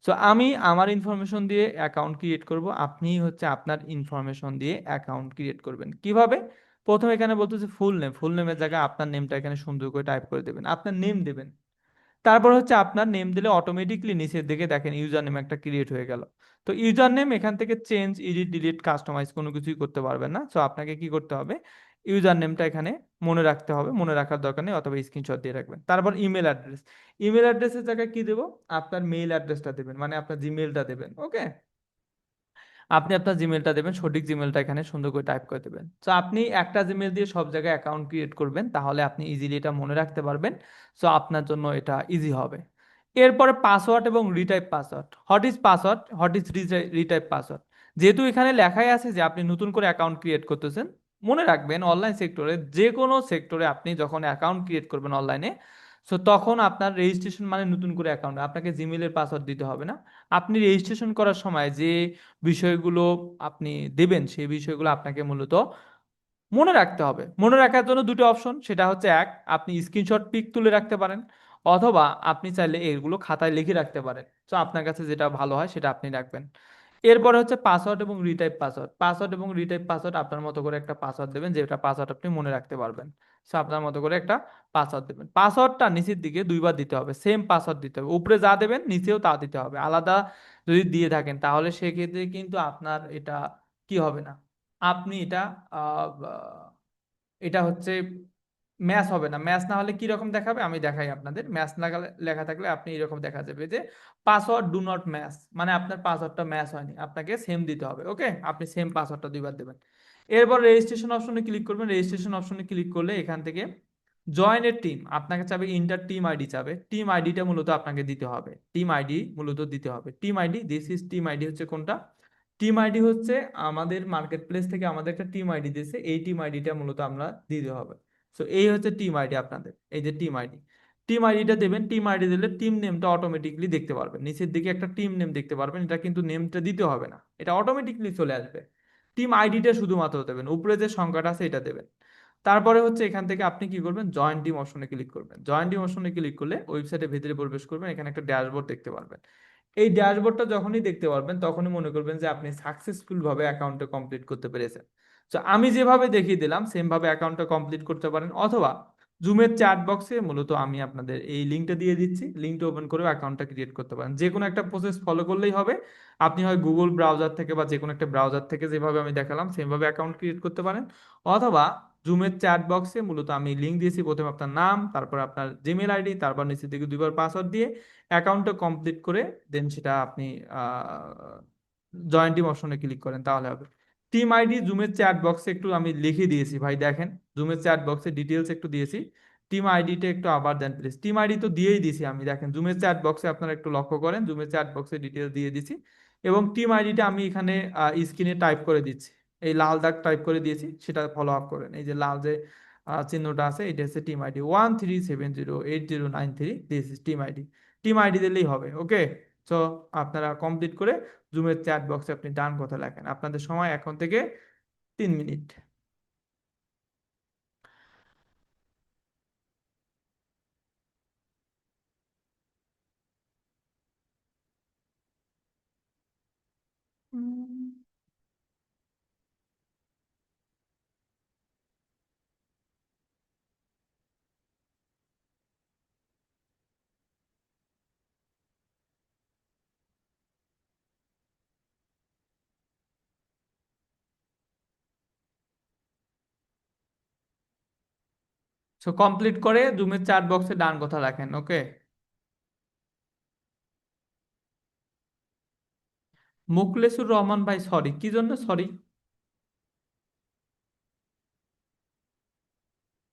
সো আমি আমার ইনফরমেশন দিয়ে অ্যাকাউন্ট ক্রিয়েট করব, আপনি হচ্ছে আপনার ইনফরমেশন দিয়ে অ্যাকাউন্ট ক্রিয়েট করবেন। কিভাবে? প্রথমে এখানে বলতেছে ফুল নেম, ফুল নেমের জায়গায় আপনার নেমটা এখানে সুন্দর করে টাইপ করে দেবেন, আপনার নেম দেবেন। তারপর হচ্ছে আপনার নেম দিলে অটোমেটিকলি নিচের দিকে দেখেন ইউজার নেম একটা ক্রিয়েট হয়ে গেল। তো ইউজার নেম এখান থেকে চেঞ্জ, এডিট, ডিলিট, কাস্টমাইজ কোনো কিছুই করতে পারবেন না। সো আপনাকে কি করতে হবে? ইউজার নেমটা এখানে মনে রাখতে হবে, মনে রাখার দরকার নেই, অথবা স্ক্রিনশট দিয়ে রাখবেন। তারপর ইমেল অ্যাড্রেস, ইমেল অ্যাড্রেসের জায়গায় কি দেবো? আপনার মেইল অ্যাড্রেসটা দেবেন, মানে আপনার জিমেলটা দেবেন। ওকে? আপনি আপনার জিমেলটা দেবেন, সঠিক জিমেলটা এখানে সুন্দর করে টাইপ করে দেবেন। তো আপনি একটা জিমেল দিয়ে সব জায়গায় অ্যাকাউন্ট ক্রিয়েট করবেন, তাহলে আপনি ইজিলি এটা মনে রাখতে পারবেন। সো আপনার জন্য এটা ইজি হবে। এরপরে পাসওয়ার্ড এবং retype password. What is password? What is retype password? যেহেতু এখানে লেখাই আছে যে আপনি নতুন করে অ্যাকাউন্ট ক্রিয়েট করতেছেন, মনে রাখবেন অনলাইন সেক্টরে যে কোনো সেক্টরে আপনি যখন অ্যাকাউন্ট ক্রিয়েট করবেন অনলাইনে, সো তখন আপনার রেজিস্ট্রেশন মানে নতুন করে অ্যাকাউন্ট, আপনাকে জিমেলের পাসওয়ার্ড দিতে হবে না। আপনি রেজিস্ট্রেশন করার সময় যে বিষয়গুলো আপনি দেবেন সেই বিষয়গুলো আপনাকে মূলত মনে রাখতে হবে। মনে রাখার জন্য দুটো অপশন, সেটা হচ্ছে এক, আপনি স্ক্রিনশট পিক তুলে রাখতে পারেন, অথবা আপনি চাইলে এগুলো খাতায় লিখে রাখতে পারেন। তো আপনার কাছে যেটা ভালো হয় সেটা আপনি রাখবেন। এরপরে হচ্ছে পাসওয়ার্ড এবং রিটাইপ পাসওয়ার্ড। পাসওয়ার্ড এবং রিটাইপ পাসওয়ার্ড আপনার মতো করে একটা পাসওয়ার্ড দেবেন, যেটা পাসওয়ার্ড আপনি মনে রাখতে পারবেন। সো আপনার মতো করে একটা পাসওয়ার্ড দেবেন। পাসওয়ার্ডটা নিচের দিকে দুইবার দিতে হবে, সেম পাসওয়ার্ড দিতে হবে, উপরে যা দেবেন নিচেও তা দিতে হবে। আলাদা যদি দিয়ে থাকেন তাহলে সেক্ষেত্রে কিন্তু আপনার এটা কি হবে না, আপনি এটা এটা হচ্ছে ম্যাচ হবে না। ম্যাচ না হলে কি রকম দেখাবে আমি দেখাই আপনাদের। ম্যাচ না লেখা থাকলে আপনি এরকম দেখা যাবে যে পাসওয়ার্ড ডু নট ম্যাচ, মানে আপনার পাসওয়ার্ডটা ম্যাচ হয়নি, আপনাকে সেম দিতে হবে। ওকে, আপনি সেম পাসওয়ার্ডটা দুইবার দেবেন। এরপর রেজিস্ট্রেশন অপশনে ক্লিক করবেন। রেজিস্ট্রেশন অপশনে ক্লিক করলে এখান থেকে জয়েন এর টিম আপনাকে চাবে, ইন্টার টিম আইডি চাবে। টিম আইডিটা মূলত আপনাকে দিতে হবে, টিম আইডি মূলত দিতে হবে। Team ID, this is team ID হচ্ছে কোনটা, টিম আইডি হচ্ছে আমাদের মার্কেট প্লেস থেকে আমাদের একটা টিম আইডি দিয়েছে, এই টিম আইডিটা মূলত আমরা দিতে হবে। সো এই হচ্ছে টিম আইডি আপনাদের, এই যে টিম আইডি, টিম আইডিটা দেবেন। টিম আইডি দিলে টিম নেমটা অটোমেটিকলি দেখতে পারবেন, নিচের দিকে একটা টিম নেম দেখতে পারবেন, এটা কিন্তু নেমটা দিতে হবে না, এটা অটোমেটিকলি চলে আসবে। টিম আইডিটা শুধুমাত্র দেবেন, উপরে যে সংখ্যাটা আছে এটা দেবেন। তারপরে হচ্ছে এখান থেকে আপনি কি করবেন, জয়েন টিম অপশনে ক্লিক করবেন। জয়েন টিম অপশনে ক্লিক করলে ওয়েবসাইটের ভিতরে প্রবেশ করবেন, এখানে একটা ড্যাশবোর্ড দেখতে পারবেন। এই ড্যাশবোর্ডটা যখনই দেখতে পারবেন তখনই মনে করবেন যে আপনি সাকসেসফুল ভাবে অ্যাকাউন্টটা কমপ্লিট করতে পেরেছেন। তো আমি যেভাবে দেখিয়ে দিলাম সেম ভাবে অ্যাকাউন্টটা কমপ্লিট করতে পারেন, অথবা জুমের চ্যাট বক্সে মূলত আমি আপনাদের এই লিঙ্কটা দিয়ে দিচ্ছি, লিঙ্কটা ওপেন করে অ্যাকাউন্টটা ক্রিয়েট করতে পারেন। যে কোনো একটা প্রসেস ফলো করলেই হবে। আপনি হয় গুগল ব্রাউজার থেকে বা যে কোনো একটা ব্রাউজার থেকে যেভাবে আমি দেখালাম সেমভাবে অ্যাকাউন্ট ক্রিয়েট করতে পারেন, অথবা জুমের চ্যাট বক্সে মূলত আমি লিঙ্ক দিয়েছি, প্রথমে আপনার নাম, তারপর আপনার জিমেল আইডি, তারপর নিচের দিকে দুইবার পাসওয়ার্ড দিয়ে অ্যাকাউন্টটা কমপ্লিট করে দেন সেটা আপনি জয়েন্ট টিম অপশনে ক্লিক করেন তাহলে হবে। টিম আইডি জুমের চ্যাট বক্সে একটু আমি লিখে দিয়েছি ভাই, দেখেন জুমের চ্যাট বক্সে ডিটেলস একটু দিয়েছি। টিম আইডিটা একটু আবার দেন প্লিজ। টিম আইডি তো দিয়েই দিয়েছি আমি, দেখেন জুমের চ্যাট বক্সে আপনারা একটু লক্ষ্য করেন, জুমের চ্যাট বক্সে ডিটেলস দিয়ে দিয়েছি। এবং টিম আইডিটা আমি এখানে স্ক্রিনে টাইপ করে দিচ্ছি, এই লাল দাগ টাইপ করে দিয়েছি, সেটা ফলো আপ করেন। এই যে লাল যে চিহ্নটা আছে এটা হচ্ছে team ID 1370809 this is team ID. Team ID দিলেই হবে। ওকে, তো আপনারা কমপ্লিট করে জুমের চ্যাট বক্সে আপনি ডান কথা লেখেন। আপনাদের সময় এখন থেকে 3 মিনিট। সো কমপ্লিট করে জুমের চ্যাট বক্সে ডান কথা লেখেন। ওকে, মুখলেসুর রহমান ভাই, সরি কি জন্য sorry?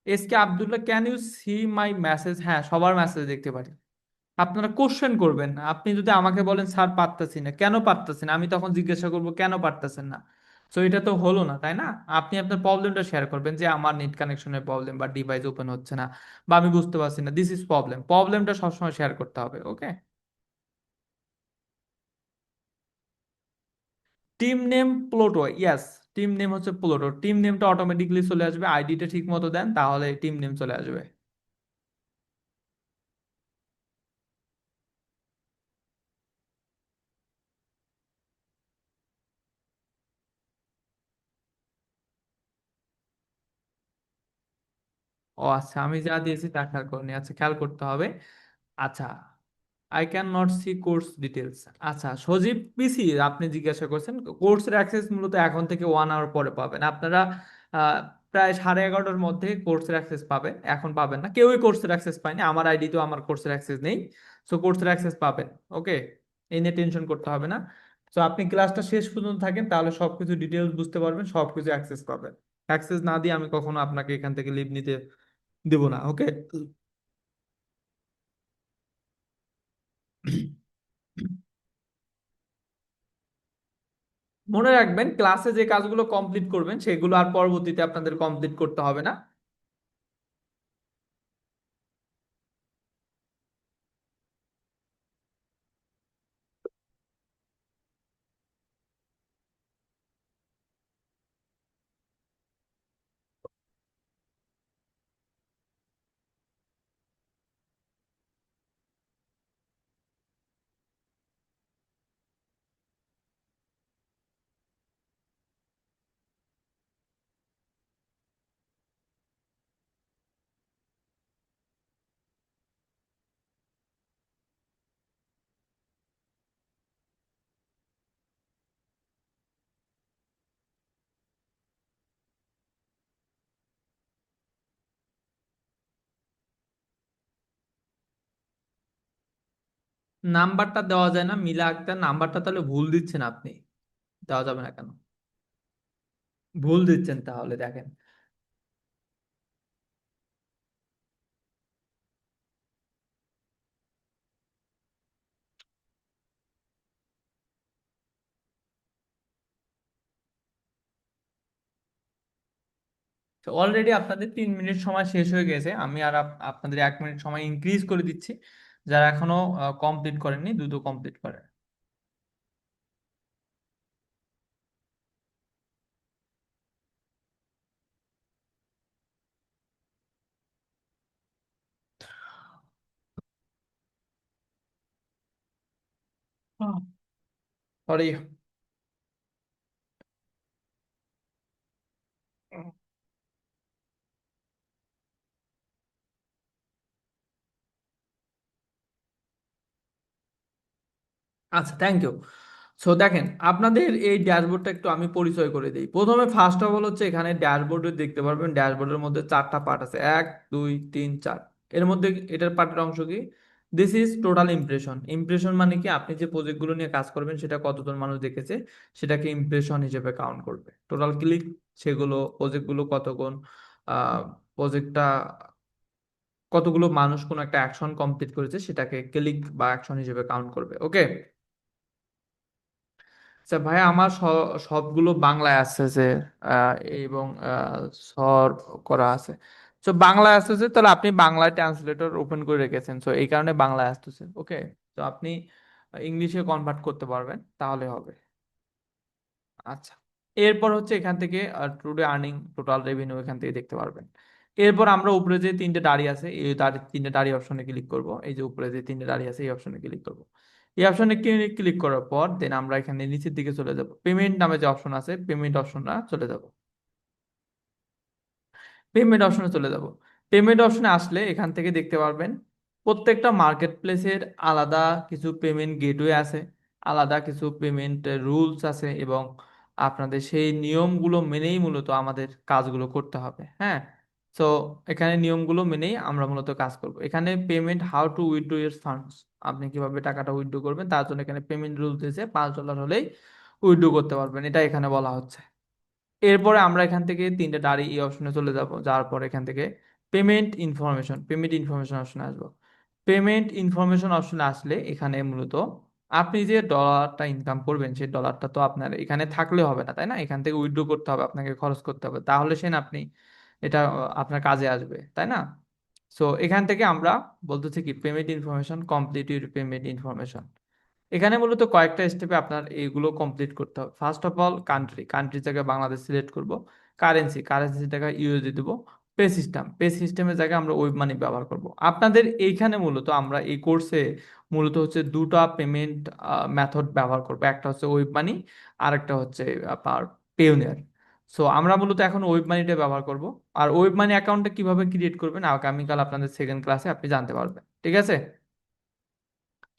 S K Abdullah, can you see my message? হ্যাঁ, সবার মেসেজ দেখতে পারি। আপনারা কোশ্চেন করবেন না, আপনি যদি আমাকে বলেন স্যার পারতেছি না, কেন পারতেছেন, আমি তখন জিজ্ঞাসা করবো কেন পারতেছেন না। তো এটা তো হলো না, তাই না? আপনি আপনার প্রবলেমটা শেয়ার করবেন যে আমার নেট কানেকশনের প্রবলেম বা ডিভাইস ওপেন হচ্ছে না বা আমি বুঝতে পারছি না, দিস ইজ প্রবলেম, প্রবলেমটা সবসময় শেয়ার করতে হবে। Okay, team name Pluto, yes, team name হচ্ছে প্লুটো। টিম নেমটা অটোমেটিকলি চলে আসবে, আইডিটা ঠিক মতো দেন তাহলে টিম নেম চলে আসবে। ও আচ্ছা, আমি যা দিয়েছি তা খেয়াল করিনি, আচ্ছা খেয়াল করতে হবে। আচ্ছা, I can not see course details. আচ্ছা সজীব পিসি, আপনি জিজ্ঞাসা করছেন কোর্সের অ্যাক্সেস মূলত এখন থেকে 1 আওয়ার পরে পাবেন আপনারা। আহ, প্রায় 11:30টার মধ্যে কোর্সের অ্যাক্সেস পাবেন, এখন পাবেন না, কেউই কোর্সের অ্যাক্সেস পায়নি, আমার আইডি তো আমার কোর্সের অ্যাক্সেস নেই। সো কোর্সের অ্যাক্সেস পাবেন। ওকে, এই নিয়ে টেনশন করতে হবে না। তো আপনি ক্লাসটা শেষ পর্যন্ত থাকেন তাহলে সবকিছু ডিটেলস বুঝতে পারবেন, সবকিছু অ্যাক্সেস পাবেন। অ্যাক্সেস না দিয়ে আমি কখনো আপনাকে এখান থেকে লিভ নিতে দেবো না। ওকে, মনে রাখবেন ক্লাসে যে কাজগুলো কমপ্লিট করবেন সেগুলো আর পরবর্তীতে আপনাদের কমপ্লিট করতে হবে না। নাম্বারটা দেওয়া যায় না, মিলা আক্তার নাম্বারটা তাহলে ভুল দিচ্ছেন আপনি। দেওয়া যাবে না কেন? ভুল দিচ্ছেন তাহলে দেখেন। অলরেডি আপনাদের 3 মিনিট সময় শেষ হয়ে গেছে, আমি আর আপনাদের 1 মিনিট সময় ইনক্রিজ করে দিচ্ছি। যারা এখনো কমপ্লিট করেননি দ্রুত কমপ্লিট করেন। সরি। আচ্ছা, থ্যাংক ইউ। সো দেখেন, আপনাদের এই ড্যাশবোর্ডটা একটু আমি পরিচয় করে দিই। প্রথমে ফার্স্ট অফ অল হচ্ছে এখানে ড্যাশবোর্ডে দেখতে পারবেন, ড্যাশবোর্ডের মধ্যে 4টা পার্ট আছে, 1 2 3 4। এর মধ্যে এটার পার্টের অংশ কি? This is total impression. Impression মানে কি, আপনি যে প্রজেক্টগুলো নিয়ে কাজ করবেন সেটা কতজন মানুষ দেখেছে সেটাকে ইমপ্রেশন হিসেবে কাউন্ট করবে। টোটাল ক্লিক, সেগুলো প্রজেক্টগুলো কতক্ষণ, প্রজেক্টটা কতগুলো মানুষ কোনো একটা অ্যাকশন কমপ্লিট করেছে সেটাকে ক্লিক বা অ্যাকশন হিসেবে কাউন্ট করবে। ওকে। আচ্ছা ভাই, আমার সবগুলো বাংলায় আছে যে, আহ, এবং সর করা আছে। তো বাংলায় আসতেছে, তাহলে আপনি বাংলায় ট্রান্সলেটর ওপেন করে রেখেছেন, তো এই কারণে বাংলায় আসতেছে। ওকে। তো আপনি ইংলিশে কনভার্ট করতে পারবেন, তাহলে হবে। আচ্ছা। এরপর হচ্ছে এখান থেকে টুডে আর্নিং টোটাল রেভিনিউ এখান থেকে দেখতে পারবেন। এরপর আমরা উপরে যে 3টে দাঁড়ি আছে, এই দাঁড়ি 3টে দাঁড়ি অপশনে ক্লিক করব। এই যে উপরে যে 3টে দাঁড়ি আছে এই অপশনে ক্লিক করব। এই অপশনে ক্লিক করার পর দেন আমরা এখানে নিচের দিকে চলে যাব, পেমেন্ট নামে যে অপশন আছে পেমেন্ট অপশনটা চলে যাব। পেমেন্ট অপশনে চলে যাব। পেমেন্ট অপশনে আসলে এখান থেকে দেখতে পারবেন প্রত্যেকটা মার্কেট প্লেসের আলাদা কিছু পেমেন্ট গেটওয়ে আছে, আলাদা কিছু পেমেন্ট রুলস আছে, এবং আপনাদের সেই নিয়মগুলো মেনেই মূলত আমাদের কাজগুলো করতে হবে। হ্যাঁ। তো এখানে নিয়মগুলো মেনেই আমরা মূলত কাজ করব। এখানে payment how to withdraw year funds, আপনি কিভাবে টাকাটা উইথড্র করবেন তার জন্য এখানে পেমেন্ট রুলস দিয়েছে, $5 হলেই উইথড্র করতে পারবেন, এটা এখানে বলা হচ্ছে। এরপরে আমরা এখান থেকে 3টে দাঁড়ি এই অপশনে চলে যাব, যাওয়ার পর এখান থেকে পেমেন্ট ইনফরমেশন অপশনে আসবো। পেমেন্ট ইনফরমেশন অপশনে আসলে এখানে মূলত আপনি যে ডলারটা ইনকাম করবেন সেই ডলারটা তো আপনার এখানে থাকলে হবে না, তাই না? এখান থেকে উইথড্র করতে হবে, আপনাকে খরচ করতে হবে, তাহলে সেন আপনি এটা আপনার কাজে আসবে, তাই না? সো এখান থেকে আমরা বলতেছি কি, payment information, complete your payment information. এখানে মূলত কয়েকটা স্টেপে আপনার এইগুলো কমপ্লিট করতে হবে। ফার্স্ট অফ অল কান্ট্রি জায়গায় বাংলাদেশ সিলেক্ট করব। কারেন্সি জায়গায় ইউএসডি দেবো। পে সিস্টেমের জায়গায় আমরা ওয়েব মানি ব্যবহার করব। আপনাদের এইখানে মূলত আমরা এই কোর্সে মূলত হচ্ছে দুটো পেমেন্ট মেথড ব্যবহার করব, একটা হচ্ছে ওয়েব মানি, আর একটা হচ্ছে আপনার পেওনিয়ার। সো আমরা মূলত এখন ওয়েব মানিটা ব্যবহার করব। আর ওয়েব মানি অ্যাকাউন্টটা কিভাবে ক্রিয়েট করবেন আগামীকাল আপনাদের সেকেন্ড ক্লাসে আপনি জানতে পারবেন, ঠিক আছে?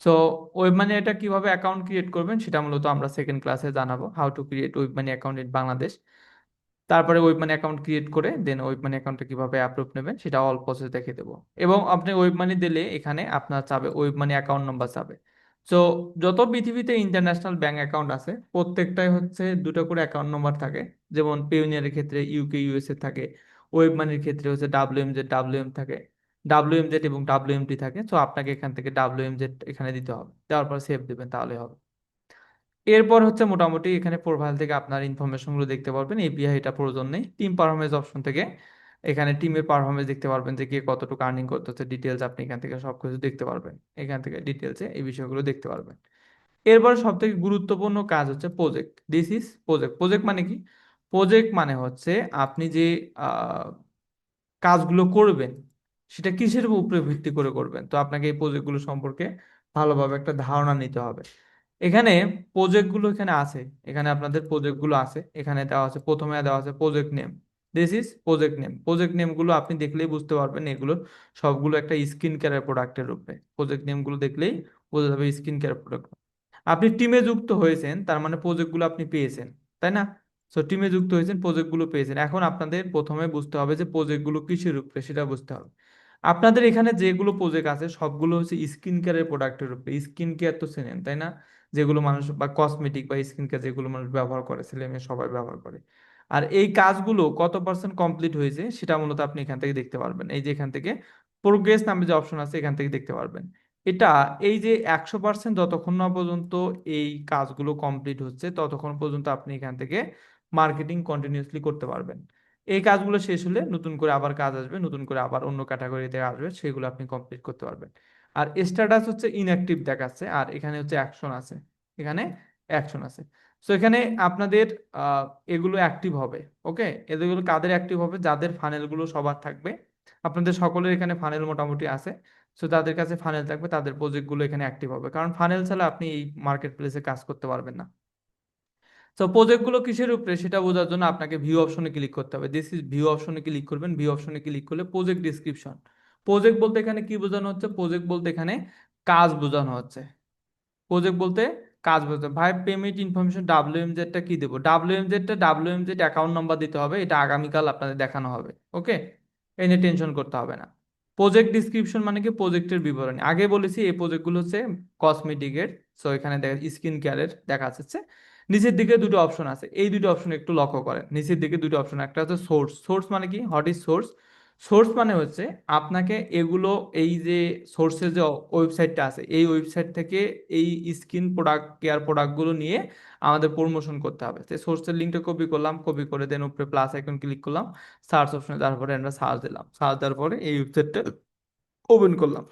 সো ওয়েব মানি এটা কিভাবে অ্যাকাউন্ট ক্রিয়েট করবেন সেটা মূলত আমরা সেকেন্ড ক্লাসে জানাবো, how to create web money account in Bangladesh. তারপরে ওয়েব মানি অ্যাকাউন্ট ক্রিয়েট করে দেন ওয়েব মানি অ্যাকাউন্টটা কিভাবে অ্যাপ্রুভ নেবেন সেটা অল প্রসেস দেখিয়ে দেবো। এবং আপনি ওয়েব মানি দিলে এখানে আপনার চাবে ওয়েব মানি অ্যাকাউন্ট নাম্বার চাবে। সো যত পৃথিবীতে ইন্টারন্যাশনাল ব্যাংক অ্যাকাউন্ট আছে প্রত্যেকটাই হচ্ছে দুটো করে অ্যাকাউন্ট নাম্বার থাকে। যেমন পেউনিয়ারের ক্ষেত্রে ইউকে ইউএসএ থাকে, ওয়েব মানির ক্ষেত্রে হচ্ছে WMZ WM থাকে, WMZ এবং WMT থাকে। সো আপনাকে এখান থেকে WMZ এখানে দিতে হবে, দেওয়ার পর সেভ দেবেন তাহলে হবে। এরপর হচ্ছে মোটামুটি এখানে প্রোফাইল থেকে আপনার ইনফরমেশন গুলো দেখতে পারবেন। এপিআই এটা প্রয়োজন নেই। টিম পারফরমেন্স অপশন থেকে এখানে টিমের পারফরমেন্স দেখতে পারবেন যে কে কতটুকু আর্নিং করতেছে, ডিটেলস আপনি এখান থেকে সবকিছু দেখতে পারবেন। এখান থেকে ডিটেলসে এই বিষয়গুলো দেখতে পারবেন। এরপর সব থেকে গুরুত্বপূর্ণ কাজ হচ্ছে project. This is project. Project মানে কি? প্রজেক্ট মানে হচ্ছে আপনি যে আহ, কাজগুলো করবেন সেটা কিসের উপরে ভিত্তি করে করবেন। তো আপনাকে এই প্রজেক্টগুলো সম্পর্কে ভালোভাবে একটা ধারণা নিতে হবে। এখানে প্রজেক্টগুলো এখানে আছে, এখানে আপনাদের প্রজেক্টগুলো আছে, এখানে দেওয়া আছে, প্রথমে দেওয়া আছে project name. This is project name. Project নেমগুলো আপনি দেখলেই বুঝতে পারবেন এগুলো সবগুলো একটা স্কিন কেয়ার প্রোডাক্টের উপরে। প্রজেক্ট নেমগুলো দেখলেই বোঝা যাবে স্কিন কেয়ার প্রোডাক্ট। আপনি টিমে যুক্ত হয়েছেন, তার মানে প্রজেক্টগুলো আপনি পেয়েছেন, তাই না? সো টিমে যুক্ত হয়েছেন, প্রজেক্টগুলো পেয়েছেন। এখন আপনাদের প্রথমে বুঝতে হবে যে প্রজেক্টগুলো কিসের উপরে, সেটা বুঝতে হবে। আপনাদের এখানে যেগুলো প্রজেক্ট আছে সবগুলো হচ্ছে স্কিন কেয়ারের প্রোডাক্টের উপরে। স্কিন কেয়ার তো চেনেন, তাই না? যেগুলো মানুষ বা কসমেটিক বা স্কিন কেয়ার যেগুলো মানুষ ব্যবহার করে, ছেলে মেয়ে সবাই ব্যবহার করে। আর এই কাজগুলো কত পার্সেন্ট কমপ্লিট হয়েছে সেটা মূলত আপনি এখান থেকে দেখতে পারবেন। এই যে এখান থেকে প্রোগ্রেস নামে যে অপশন আছে এখান থেকে দেখতে পারবেন। এটা এই যে 100% যতক্ষণ না পর্যন্ত এই কাজগুলো কমপ্লিট হচ্ছে ততক্ষণ পর্যন্ত আপনি এখান থেকে মার্কেটিং কন্টিনিউয়াসলি করতে পারবেন। এই কাজগুলো শেষ হলে নতুন করে আবার কাজ আসবে, নতুন করে আবার অন্য ক্যাটাগরিতে আসবে, সেগুলো আপনি কমপ্লিট করতে পারবেন। আর স্ট্যাটাস হচ্ছে ইনঅ্যাক্টিভ দেখাচ্ছে, আর এখানে হচ্ছে অ্যাকশন আছে, এখানে অ্যাকশন আছে। সো এখানে আপনাদের আহ, এগুলো অ্যাক্টিভ হবে। ওকে, এগুলো কাদের অ্যাক্টিভ হবে? যাদের ফানেলগুলো সবার থাকবে। আপনাদের সকলের এখানে ফানেল মোটামুটি আছে। সো যাদের কাছে ফানেল থাকবে তাদের প্রজেক্টগুলো এখানে অ্যাক্টিভ হবে, কারণ ফানেল ছাড়া আপনি এই মার্কেট প্লেসে কাজ করতে পারবেন না। তো প্রজেক্টগুলো কিসের উপরে সেটা বোঝার জন্য আপনাকে ভিউ অপশনে ক্লিক করতে হবে। দিস ইজ ভিউ অপশনে ক্লিক করবেন। ভিউ অপশনে ক্লিক করলে প্রজেক্ট ডিসক্রিপশন। প্রজেক্ট বলতে এখানে কি বোঝানো হচ্ছে? প্রজেক্ট বলতে এখানে কাজ বোঝানো হচ্ছে। প্রজেক্ট বলতে কাজ বলতে ভাই, পেমেন্ট ইনফরমেশন WMZ টা কি দেবো? WMZ অ্যাকাউন্ট নাম্বার দিতে হবে, এটা আগামীকাল আপনাদের দেখানো হবে। ওকে, এই নিয়ে টেনশন করতে হবে না। প্রজেক্ট ডিসক্রিপশন মানে কি? প্রজেক্টের বিবরণী। আগে বলেছি এই প্রজেক্টগুলো হচ্ছে কসমেটিকের। সো এখানে স্কিন কেয়ারের দেখা যাচ্ছে। নিচের দিকে দুটো অপশন আছে, এই দুটো অপশন একটু লক্ষ্য করেন। নিচের দিকে দুটো অপশন, একটা হচ্ছে সোর্স। সোর্স মানে কি? What is source? সোর্স মানে হচ্ছে আপনাকে এগুলো, এই যে সোর্সের যে ওয়েবসাইটটা আছে এই ওয়েবসাইট থেকে এই স্কিন প্রোডাক্ট কেয়ার প্রোডাক্টগুলো নিয়ে আমাদের প্রমোশন করতে হবে। তো সোর্সের লিঙ্কটা কপি করলাম, কপি করে দেন উপরে প্লাস আইকন ক্লিক করলাম, সার্চ অপশনে, তারপরে আমরা সার্চ দিলাম, সার্চ দেওয়ার পরে এই ওয়েবসাইটটা ওপেন করলাম।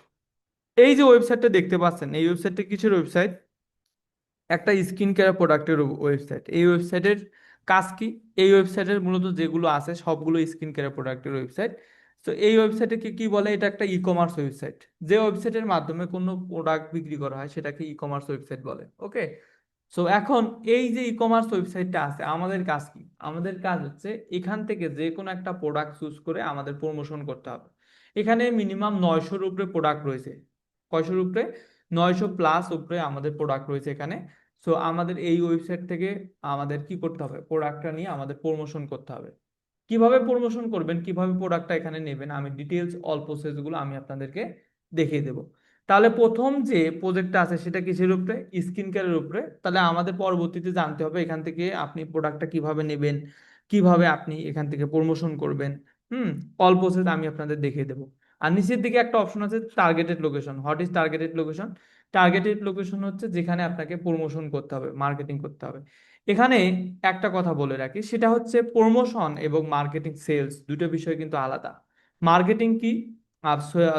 এই যে ওয়েবসাইটটা দেখতে পাচ্ছেন, এই ওয়েবসাইটটা কিসের ওয়েবসাইট? একটা স্কিন কেয়ার প্রোডাক্টের ওয়েবসাইট। এই ওয়েবসাইটের কাজ কি? এই ওয়েবসাইটের মূলত যেগুলো আছে সবগুলো স্কিন কেয়ার প্রোডাক্টের ওয়েবসাইট। তো এই ওয়েবসাইটে কি কি বলে? এটা একটা ই কমার্স ওয়েবসাইট। যে ওয়েবসাইটের মাধ্যমে কোনো প্রোডাক্ট বিক্রি করা হয় সেটাকে ই কমার্স ওয়েবসাইট বলে। ওকে, সো এখন এই যে ই কমার্স ওয়েবসাইটটা আছে, আমাদের কাজ কি? আমাদের কাজ হচ্ছে এখান থেকে যে কোনো একটা প্রোডাক্ট চুজ করে আমাদের প্রমোশন করতে হবে। এখানে মিনিমাম 900-র উপরে প্রোডাক্ট রয়েছে। কয়শোর উপরে? 900 প্লাস উপরে আমাদের প্রোডাক্ট রয়েছে এখানে। সো আমাদের এই ওয়েবসাইট থেকে আমাদের কি করতে হবে? প্রোডাক্টটা নিয়ে আমাদের প্রমোশন করতে হবে। কিভাবে প্রমোশন করবেন, কিভাবে প্রোডাক্টটা এখানে নেবেন, আমি ডিটেলস অল প্রসেসগুলো আমি আপনাদেরকে দেখিয়ে দেবো। তাহলে প্রথম যে প্রজেক্টটা আছে সেটা কিসের উপরে? স্কিন কেয়ারের উপরে। তাহলে আমাদের পরবর্তীতে জানতে হবে এখান থেকে আপনি প্রোডাক্টটা কিভাবে নেবেন, কিভাবে আপনি এখান থেকে প্রমোশন করবেন। হুম, অল প্রসেস আমি আপনাদের দেখিয়ে দেবো। আর নিচের দিকে একটা অপশন আছে targeted location. What is targeted location? Targeted location হচ্ছে যেখানে আপনাকে প্রমোশন করতে হবে, মার্কেটিং করতে হবে। এখানে একটা কথা বলে রাখি, সেটা হচ্ছে প্রমোশন এবং মার্কেটিং, সেলস দুটো বিষয় কিন্তু আলাদা। মার্কেটিং কি,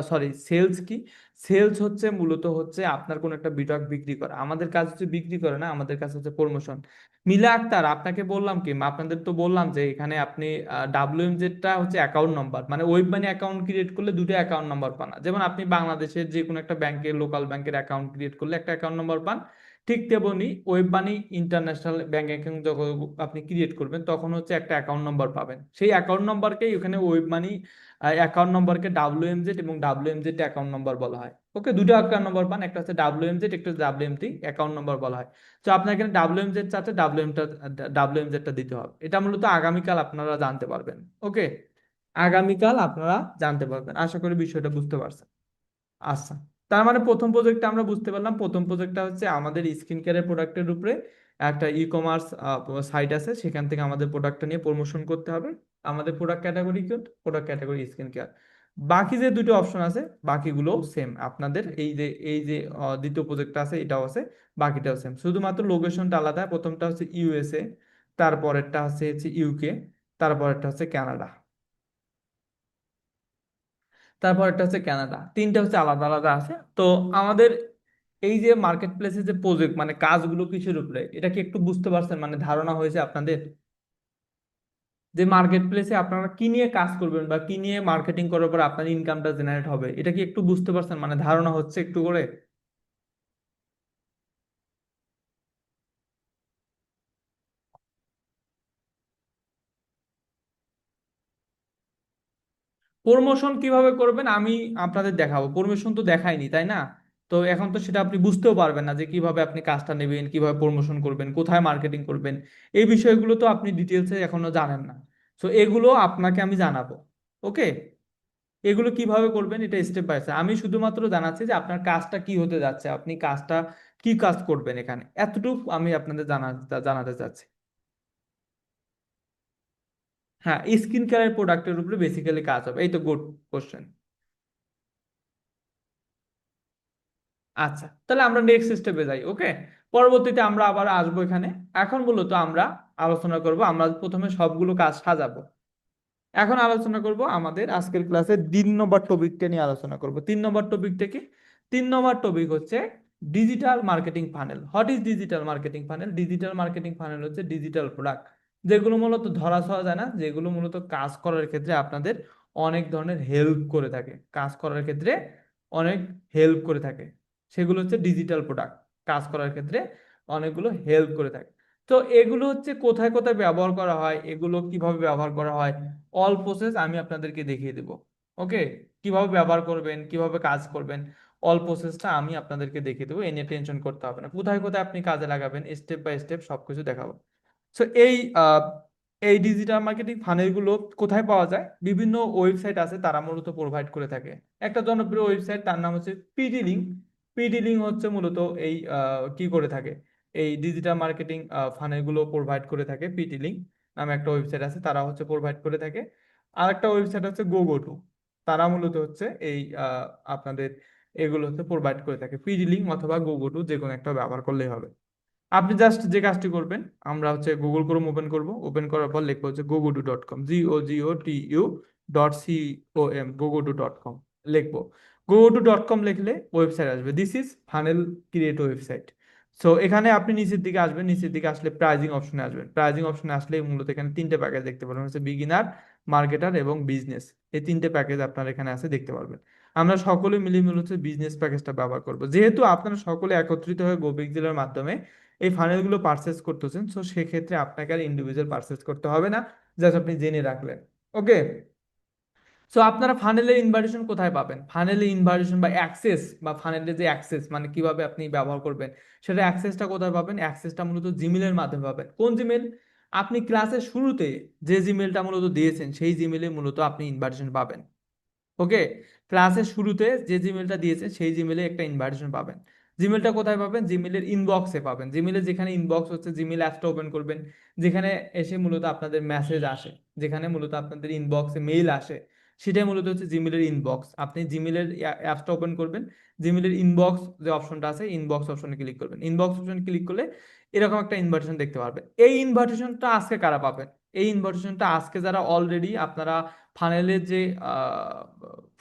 সরি সেলস কি? সেলস হচ্ছে মূলত হচ্ছে আপনার কোন একটা প্রোডাক্ট বিক্রি করা। আমাদের কাজ হচ্ছে বিক্রি করে না, আমাদের কাজ হচ্ছে প্রমোশন। মিলা আক্তার, আপনাকে বললাম কি, আপনাদের তো বললাম যে এখানে আপনি WMZ টা হচ্ছে অ্যাকাউন্ট নাম্বার, মানে ওয়েব মানি অ্যাকাউন্ট ক্রিয়েট করলে দুটো অ্যাকাউন্ট নাম্বার পান। যেমন আপনি বাংলাদেশের যে কোনো একটা ব্যাংকের, লোকাল ব্যাংকের অ্যাকাউন্ট ক্রিয়েট করলে একটা অ্যাকাউন্ট নাম্বার পান। ঠিক তেমনি web money international bank account যখন আপনি ক্রিয়েট করবেন তখন হচ্ছে একটা অ্যাকাউন্ট নাম্বার পাবেন। সেই অ্যাকাউন্ট নাম্বারকেই ওখানে ওয়েব মানি অ্যাকাউন্ট নাম্বারকে WMZ এবং WMZ অ্যাকাউন্ট নাম্বার বলা হয়। ওকে, দুটো অ্যাকাউন্ট নাম্বার পান, একটা হচ্ছে WMZ, একটা হচ্ছে WMT অ্যাকাউন্ট নাম্বার বলা হয়। তো আপনার এখানে WMZ চাচ্ছে, WMZ টা দিতে হবে। এটা মূলত আগামীকাল আপনারা জানতে পারবেন। ওকে, আগামীকাল আপনারা জানতে পারবেন। আশা করি বিষয়টা বুঝতে পারছেন। আচ্ছা, তার মানে প্রথম প্রজেক্টটা আমরা বুঝতে পারলাম। প্রথম প্রজেক্টটা হচ্ছে আমাদের স্কিন কেয়ারের প্রোডাক্টের উপরে একটা ই কমার্স সাইট আছে, সেখান থেকে আমাদের প্রোডাক্টটা নিয়ে প্রমোশন করতে হবে। আমাদের প্রোডাক্ট ক্যাটাগরি কি? Product category skin care. বাকি যে দুটো অপশন আছে বাকিগুলো সেম আপনাদের, এই যে দ্বিতীয় প্রজেক্টটা আছে এটাও আছে, বাকিটাও সেম, শুধুমাত্র লোকেশনটা আলাদা। প্রথমটা হচ্ছে ইউএসএ, তারপরেরটা হচ্ছে ইউকে, তারপরেরটা হচ্ছে কানাডা, তারপরেরটা হচ্ছে কানাডা, তিনটা হচ্ছে আলাদা আলাদা আছে। তো আমাদের এই যে মার্কেট প্লেসে যে প্রজেক্ট মানে কাজগুলো কিসের উপরে, এটা কি একটু বুঝতে পারছেন, মানে ধারণা হয়েছে আপনাদের যে মার্কেট প্লেসে আপনারা কি নিয়ে কাজ করবেন বা কি নিয়ে মার্কেটিং করার পর আপনার ইনকামটা জেনারেট হবে, এটা কি একটু বুঝতে পারছেন, মানে ধারণা হচ্ছে একটু করে? প্রমোশন কিভাবে করবেন আমি আপনাদের দেখাবো, প্রমোশন তো দেখাইনি তাই না? তো এখন তো সেটা আপনি বুঝতেও পারবেন না যে কিভাবে আপনি কাজটা নেবেন, কিভাবে প্রমোশন করবেন, কোথায় মার্কেটিং করবেন, এই বিষয়গুলো তো আপনি ডিটেলসে এখনো জানেন না। তো এগুলো আপনাকে আমি জানাবো। ওকে, এগুলো কিভাবে করবেন এটা স্টেপ বাই স্টেপ, আমি শুধুমাত্র জানাচ্ছি যে আপনার কাজটা কি হতে যাচ্ছে, আপনি কাজটা কি কাজ করবেন এখানে, এতটুকু আমি আপনাদের জানাতে চাচ্ছি। হ্যাঁ, স্কিন কেয়ার প্রোডাক্টের উপরে বেসিক্যালি কাজ হবে, এই তো গুড কোশ্চেন। আচ্ছা, তাহলে আমরা নেক্সট স্টেপে যাই। ওকে, পরবর্তীতে আমরা আবার আসবো এখানে। এখন মূলত আমরা আলোচনা করব, আমরা প্রথমে সবগুলো কাজ সাজাবো। এখন আলোচনা করব আমাদের আজকের ক্লাসে 3 নম্বর টপিকটা নিয়ে আলোচনা করব। 3 নম্বর টপিকটা কি? 3 নম্বর টপিক হচ্ছে digital marketing funnel. What is digital marketing funnel? Digital marketing funnel হচ্ছে ডিজিটাল প্রোডাক্ট যেগুলো মূলত ধরা ছোঁয়া যায় না, যেগুলো মূলত কাজ করার ক্ষেত্রে আপনাদের অনেক ধরনের হেল্প করে থাকে, কাজ করার ক্ষেত্রে অনেক হেল্প করে থাকে, সেগুলো হচ্ছে ডিজিটাল প্রোডাক্ট, কাজ করার ক্ষেত্রে অনেকগুলো হেল্প করে থাকে। তো এগুলো হচ্ছে কোথায় কোথায় ব্যবহার করা হয়, এগুলো কিভাবে ব্যবহার করা হয়, অল প্রসেস আমি আপনাদেরকে দেখিয়ে দেব। ওকে, কিভাবে ব্যবহার করবেন, কিভাবে কাজ করবেন, অল প্রসেসটা আমি আপনাদেরকে দেখিয়ে দেবো, এ নিয়ে টেনশন করতে হবে না। কোথায় কোথায় আপনি কাজে লাগাবেন স্টেপ বাই স্টেপ সবকিছু দেখাবো। সো আহ, এই ডিজিটাল মার্কেটিং ফানেলগুলো কোথায় পাওয়া যায়? বিভিন্ন ওয়েবসাইট আছে, তারা মূলত প্রোভাইড করে থাকে। একটা জনপ্রিয় ওয়েবসাইট তার নাম হচ্ছে পিডি লিঙ্ক। পিডি লিঙ্ক হচ্ছে মূলত এই কি করে থাকে, এই ডিজিটাল মার্কেটিং ফানেলগুলো প্রোভাইড করে থাকে। পিডি লিঙ্ক নামে একটা ওয়েবসাইট আছে, তারা হচ্ছে প্রোভাইড করে থাকে। আর একটা ওয়েবসাইট হচ্ছে গোগো টু, তারা মূলত হচ্ছে এই আপনাদের এগুলো হচ্ছে প্রোভাইড করে থাকে। পিডি লিঙ্ক অথবা গোগো টু যে কোনো একটা ব্যবহার করলেই হবে। আপনি জাস্ট যে কাজটি করবেন, আমরা হচ্ছে গুগল ক্রোম ওপেন করব, ওপেন করার পর লিখবো হচ্ছে gogoto.com, GOGOTU gogoto.com লিখবো। gogoto.com লিখলে ওয়েবসাইট আসবে, this is funnel create website. So এখানে আপনি নিচের দিকে আসবেন, নিচের দিকে আসলে প্রাইজিং অপশনে আসবেন। প্রাইজিং অপশনে আসলে মূলত এখানে তিনটে প্যাকেজ দেখতে পারবেন, হচ্ছে বিগিনার, মার্কেটার এবং বিজনেস। এই তিনটে প্যাকেজ আপনার এখানে আছে দেখতে পারবেন। আমরা সকলে মিলে মূলত হচ্ছে বিজনেস প্যাকেজটা ব্যবহার করব, যেহেতু আপনারা সকলে একত্রিত হয়ে গোবিক মাধ্যমে এই ফানেলগুলো পারচেস করতেছেন। সো সেক্ষেত্রে আপনাকে আর ইন্ডিভিজুয়াল পারচেস করতে হবে না, জাস্ট আপনি জেনে রাখলেন। ওকে, সো আপনারা ফানেলের ইনভাইটেশন কোথায় পাবেন? ফানেলের ইনভাইটেশন বা অ্যাক্সেস, বা ফানেলের যে অ্যাক্সেস মানে কিভাবে আপনি ব্যবহার করবেন, সেটা অ্যাক্সেসটা কোথায় পাবেন? অ্যাক্সেসটা মূলত জিমেলের মাধ্যমে পাবেন। কোন জিমেল? আপনি ক্লাসের শুরুতে যে জিমেলটা মূলত দিয়েছেন সেই জিমেলে মূলত আপনি ইনভাইটেশন পাবেন। ওকে, ক্লাসের শুরুতে যে জিমেলটা দিয়েছে সেই জিমেলে একটা ইনভাইটেশন পাবেন। জিমেলটা কোথায় পাবেন? জিমেলের ইনবক্সে পাবেন। জিমেলে যেখানে ইনবক্স হচ্ছে, জিমেল অ্যাপটা ওপেন করবেন, যেখানে এসে মূলত আপনাদের মেসেজ আসে, যেখানে মূলত আপনাদের ইনবক্সে মেইল আসে, সেটাই মূলত হচ্ছে জিমেলের ইনবক্স। আপনি জিমেলের অ্যাপটা ওপেন করবেন, জিমেলের ইনবক্স যে অপশনটা আছে ইনবক্স অপশনে ক্লিক করবেন। ইনবক্স অপশনে ক্লিক করলে এরকম একটা ইনভাইটেশন দেখতে পারবেন। এই ইনভাইটেশনটা আজকে কারা পাবেন? এই ইনভাইটেশনটা আজকে যারা অলরেডি আপনারা ফানেলের যে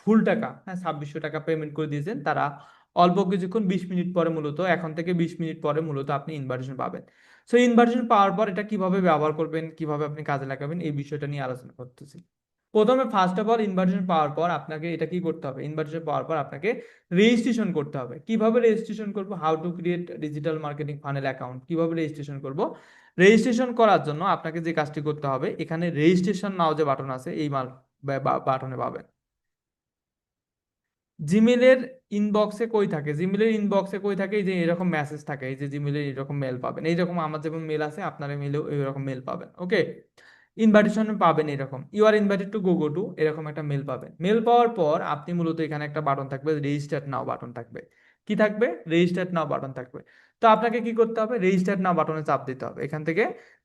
ফুল টাকা, হ্যাঁ 2600 টাকা পেমেন্ট করে দিয়েছেন, তারা অল্প কিছুক্ষণ 20 মিনিট পরে, মূলত এখন থেকে 20 মিনিট পরে মূলত আপনি ইনভাইটেশন পাবেন। সো ইনভাইটেশন পাওয়ার পর এটা কিভাবে ব্যবহার করবেন, কিভাবে আপনি কাজে লাগাবেন, এই বিষয়টা নিয়ে আলোচনা করতেছি। প্রথমে ফার্স্ট অফ অল ইনভাইটেশন পাওয়ার পর আপনাকে এটা কি করতে হবে? ইনভাইটেশন পাওয়ার পর আপনাকে রেজিস্ট্রেশন করতে হবে। কিভাবে রেজিস্ট্রেশন করব? How to create digital marketing funnel account, কিভাবে রেজিস্ট্রেশন করব? রেজিস্ট্রেশন করার জন্য আপনাকে যে কাজটি করতে হবে, এখানে রেজিস্ট্রেশন নাও যে বাটন আছে এই বাটনে পাবেন। জিমেলের ইনবক্সে কই থাকে? জিমেলের ইনবক্সে কই থাকে? এই যে এরকম মেসেজ থাকে, এই যে জিমেলের এরকম মেল পাবেন, এইরকম আমার যেমন মেল আছে আপনার মেলেও এরকম মেল পাবেন। ওকে, ইনভাইটেশন পাবেন এরকম, you are invited to gogo to, এরকম একটা মেল পাবেন। মেল পাওয়ার পর আপনি মূলত এখানে একটা বাটন থাকবে, রেজিস্টার্ড নাও বাটন থাকবে। কি থাকবে? রেজিস্টার্ড নাও বাটন থাকবে। তো আপনাকে কি করতে হবে? রেজিস্টার্ড নাও বাটনে চাপ দিতে হবে। এখান থেকে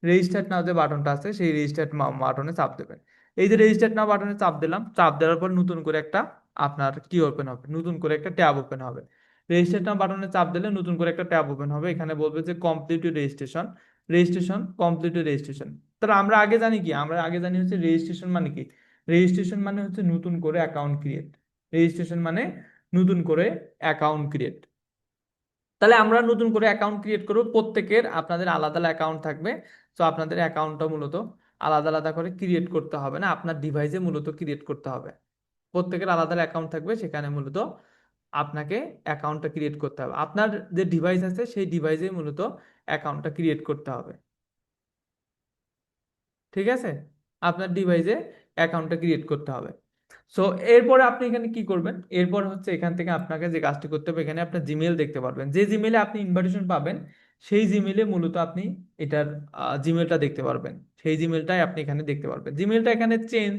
রেজিস্টার্ড নাও যে বাটনটা আছে সেই রেজিস্টার্ড বাটনে চাপ দেবেন। এই যে রেজিস্টার নাও বাটনে চাপ দিলাম, চাপ দেওয়ার পর নতুন করে একটা আপনার কি ওপেন হবে, নতুন করে একটা ট্যাব ওপেন হবে। রেজিস্টার নাও বাটনে চাপ দিলে নতুন করে একটা ট্যাব ওপেন হবে, এখানে বলবে যে complete registration, registration complete registration. তাহলে আমরা আগে জানি কি, আমরা আগে জানি হচ্ছে রেজিস্ট্রেশন মানে কি। রেজিস্ট্রেশন মানে হচ্ছে নতুন করে অ্যাকাউন্ট ক্রিয়েট। রেজিস্ট্রেশন মানে নতুন করে অ্যাকাউন্ট ক্রিয়েট। তাহলে আমরা নতুন করে অ্যাকাউন্ট ক্রিয়েট করব, প্রত্যেকের আপনাদের আলাদা আলাদা অ্যাকাউন্ট থাকবে। তো আপনাদের অ্যাকাউন্টটা মূলত আলাদা আলাদা করে ক্রিয়েট করতে হবে না, আপনার ডিভাইসে মূলত ক্রিয়েট করতে হবে। প্রত্যেকের আলাদা অ্যাকাউন্ট থাকবে, সেখানে মূলত আপনাকে অ্যাকাউন্টটা ক্রিয়েট করতে হবে। আপনার যে ডিভাইস আছে সেই ডিভাইসে মূলত অ্যাকাউন্টটা ক্রিয়েট করতে হবে। ঠিক আছে, আপনার ডিভাইসে অ্যাকাউন্টটা ক্রিয়েট করতে হবে। সো এরপরে আপনি এখানে কি করবেন, এরপর হচ্ছে এখান থেকে আপনাকে যে কাজটি করতে হবে, এখানে আপনার জিমেল দেখতে পারবেন, যে জিমেলে আপনি ইনভাইটেশন পাবেন সেই জিমেলে মূলত আপনি এটার জিমেলটা দেখতে পারবেন। সেই জিমেলটাই আপনি এখানে দেখতে পারবেন। জিমেলটা এখানে চেঞ্জ,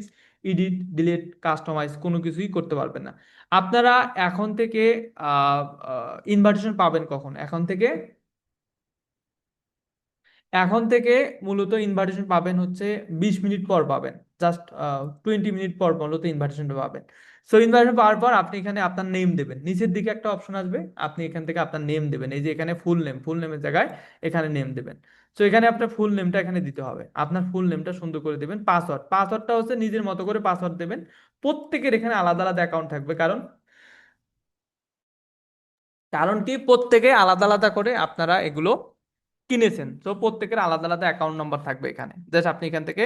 এডিট, ডিলিট, কাস্টমাইজ কোনো কিছুই করতে পারবেন না। আপনারা এখন থেকে ইনভাইটেশন পাবেন কখন, এখন থেকে মূলত ইনভাইটেশন পাবেন হচ্ছে 20 মিনিট পর পাবেন, জাস্ট 20 মিনিট পর মূলত ইনভাইটেশনটা পাবেন। সো ইনভাইটেশন পাওয়ার পর আপনি এখানে আপনার নেম দেবেন, নিচের দিকে একটা অপশন আসবে, আপনি এখান থেকে আপনার নেম দেবেন। এই যে এখানে ফুল নেম, ফুল নেমের জায়গায় এখানে নেম দেবেন। সো এখানে আপনার ফুল নেমটা এখানে দিতে হবে, আপনার ফুল নেমটা সুন্দর করে দেবেন। পাসওয়ার্ড, পাসওয়ার্ডটা হচ্ছে নিজের মতো করে পাসওয়ার্ড দেবেন। প্রত্যেকের এখানে আলাদা আলাদা অ্যাকাউন্ট থাকবে, কারণ কারণ কি প্রত্যেকে আলাদা আলাদা করে আপনারা এগুলো কিনেছেন, তো প্রত্যেকের আলাদা আলাদা অ্যাকাউন্ট নাম্বার থাকবে এখানে। জাস্ট আপনি এখান থেকে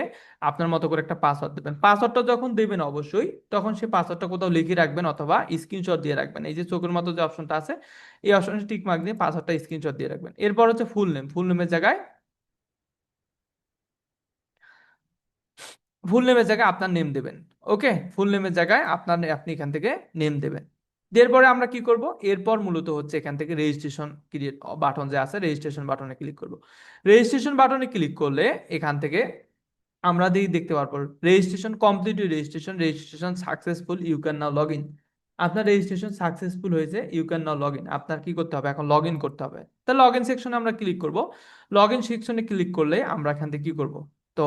আপনার মতো করে একটা পাসওয়ার্ড দেবেন। পাসওয়ার্ডটা যখন দেবেন অবশ্যই তখন সেই পাসওয়ার্ডটা কোথাও লিখে রাখবেন অথবা স্ক্রিনশট দিয়ে রাখবেন। এই যে চোখের মতো যে অপশনটা আছে, এই অপশনে টিক মার্ক দিয়ে পাসওয়ার্ডটা স্ক্রিনশট দিয়ে রাখবেন। এরপর হচ্ছে ফুল নেম, ফুল নেমের জায়গায় ফুল নেমের জায়গায় আপনার নেম দেবেন। ওকে, ফুল নেমের জায়গায় আপনি এখান থেকে নেম দেবেন। এরপরে আমরা কি করব, এরপর মূলত হচ্ছে এখান থেকে রেজিস্ট্রেশন ক্রিয়েট বাটন যে আছে, রেজিস্ট্রেশন বাটনে ক্লিক করব। রেজিস্ট্রেশন বাটনে ক্লিক করলে এখান থেকে আমরা দেখতে পারবো registration complete, registration registration successful, you can now log in. আপনার রেজিস্ট্রেশন সাকসেসফুল হয়েছে, you can now log in. আপনার কি করতে হবে, এখন লগ ইন করতে হবে। তা লগ ইন সেকশনে আমরা ক্লিক করব। লগ ইন সেকশনে ক্লিক করলে আমরা এখান থেকে কি করব, তো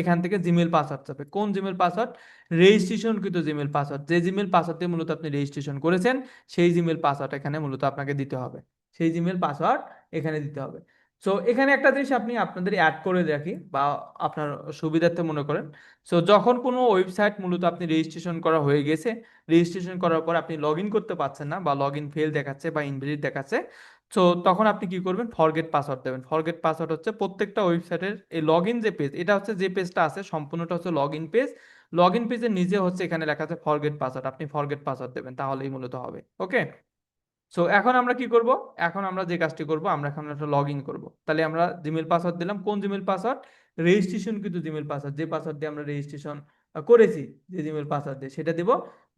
এখান থেকে জিমেল পাসওয়ার্ড চাবে। কোন জিমেল পাসওয়ার্ড, রেজিস্ট্রেশন কিন্তু জিমেল পাসওয়ার্ড, যে জিমেল পাসওয়ার্ড দিয়ে মূলত আপনি রেজিস্ট্রেশন করেছেন সেই জিমেল পাসওয়ার্ড এখানে মূলত আপনাকে দিতে হবে, সেই জিমেল পাসওয়ার্ড এখানে দিতে হবে। সো এখানে একটা জিনিস আপনি আপনাদের অ্যাড করে রাখি বা আপনার সুবিধার্থে মনে করেন। সো যখন কোনো ওয়েবসাইট মূলত আপনি রেজিস্ট্রেশন করা হয়ে গেছে, রেজিস্ট্রেশন করার পর আপনি লগ ইন করতে পারছেন না বা লগ ইন ফেল দেখাচ্ছে বা ইনভ্যালিড দেখাচ্ছে, সো তখন আপনি কি করবেন, ফরগেট পাসওয়ার্ড দেবেন। ফরগেট পাসওয়ার্ড হচ্ছে প্রত্যেকটা ওয়েবসাইটের এই লগ ইন যে পেজ, এটা হচ্ছে যে পেজটা আছে সম্পূর্ণটা হচ্ছে log in page. Log in পেজের নিচে হচ্ছে এখানে লেখা আছে ফরগেট পাসওয়ার্ড, আপনি ফরগেট পাসওয়ার্ড দেবেন, তাহলেই মূলত হবে। ওকে, সো এখন আমরা কি করব, এখন আমরা যে কাজটি করব, আমরা এখন একটা লগ ইন করবো। তাহলে আমরা জিমেল পাসওয়ার্ড দিলাম, কোন জিমেল পাসওয়ার্ড, রেজিস্ট্রেশন কিন্তু জিমেল পাসওয়ার্ড, যে পাসওয়ার্ড দিয়ে আমরা রেজিস্ট্রেশন করেছি, যে জিমেল পাসওয়ার্ড দিয়ে সেটা দিব।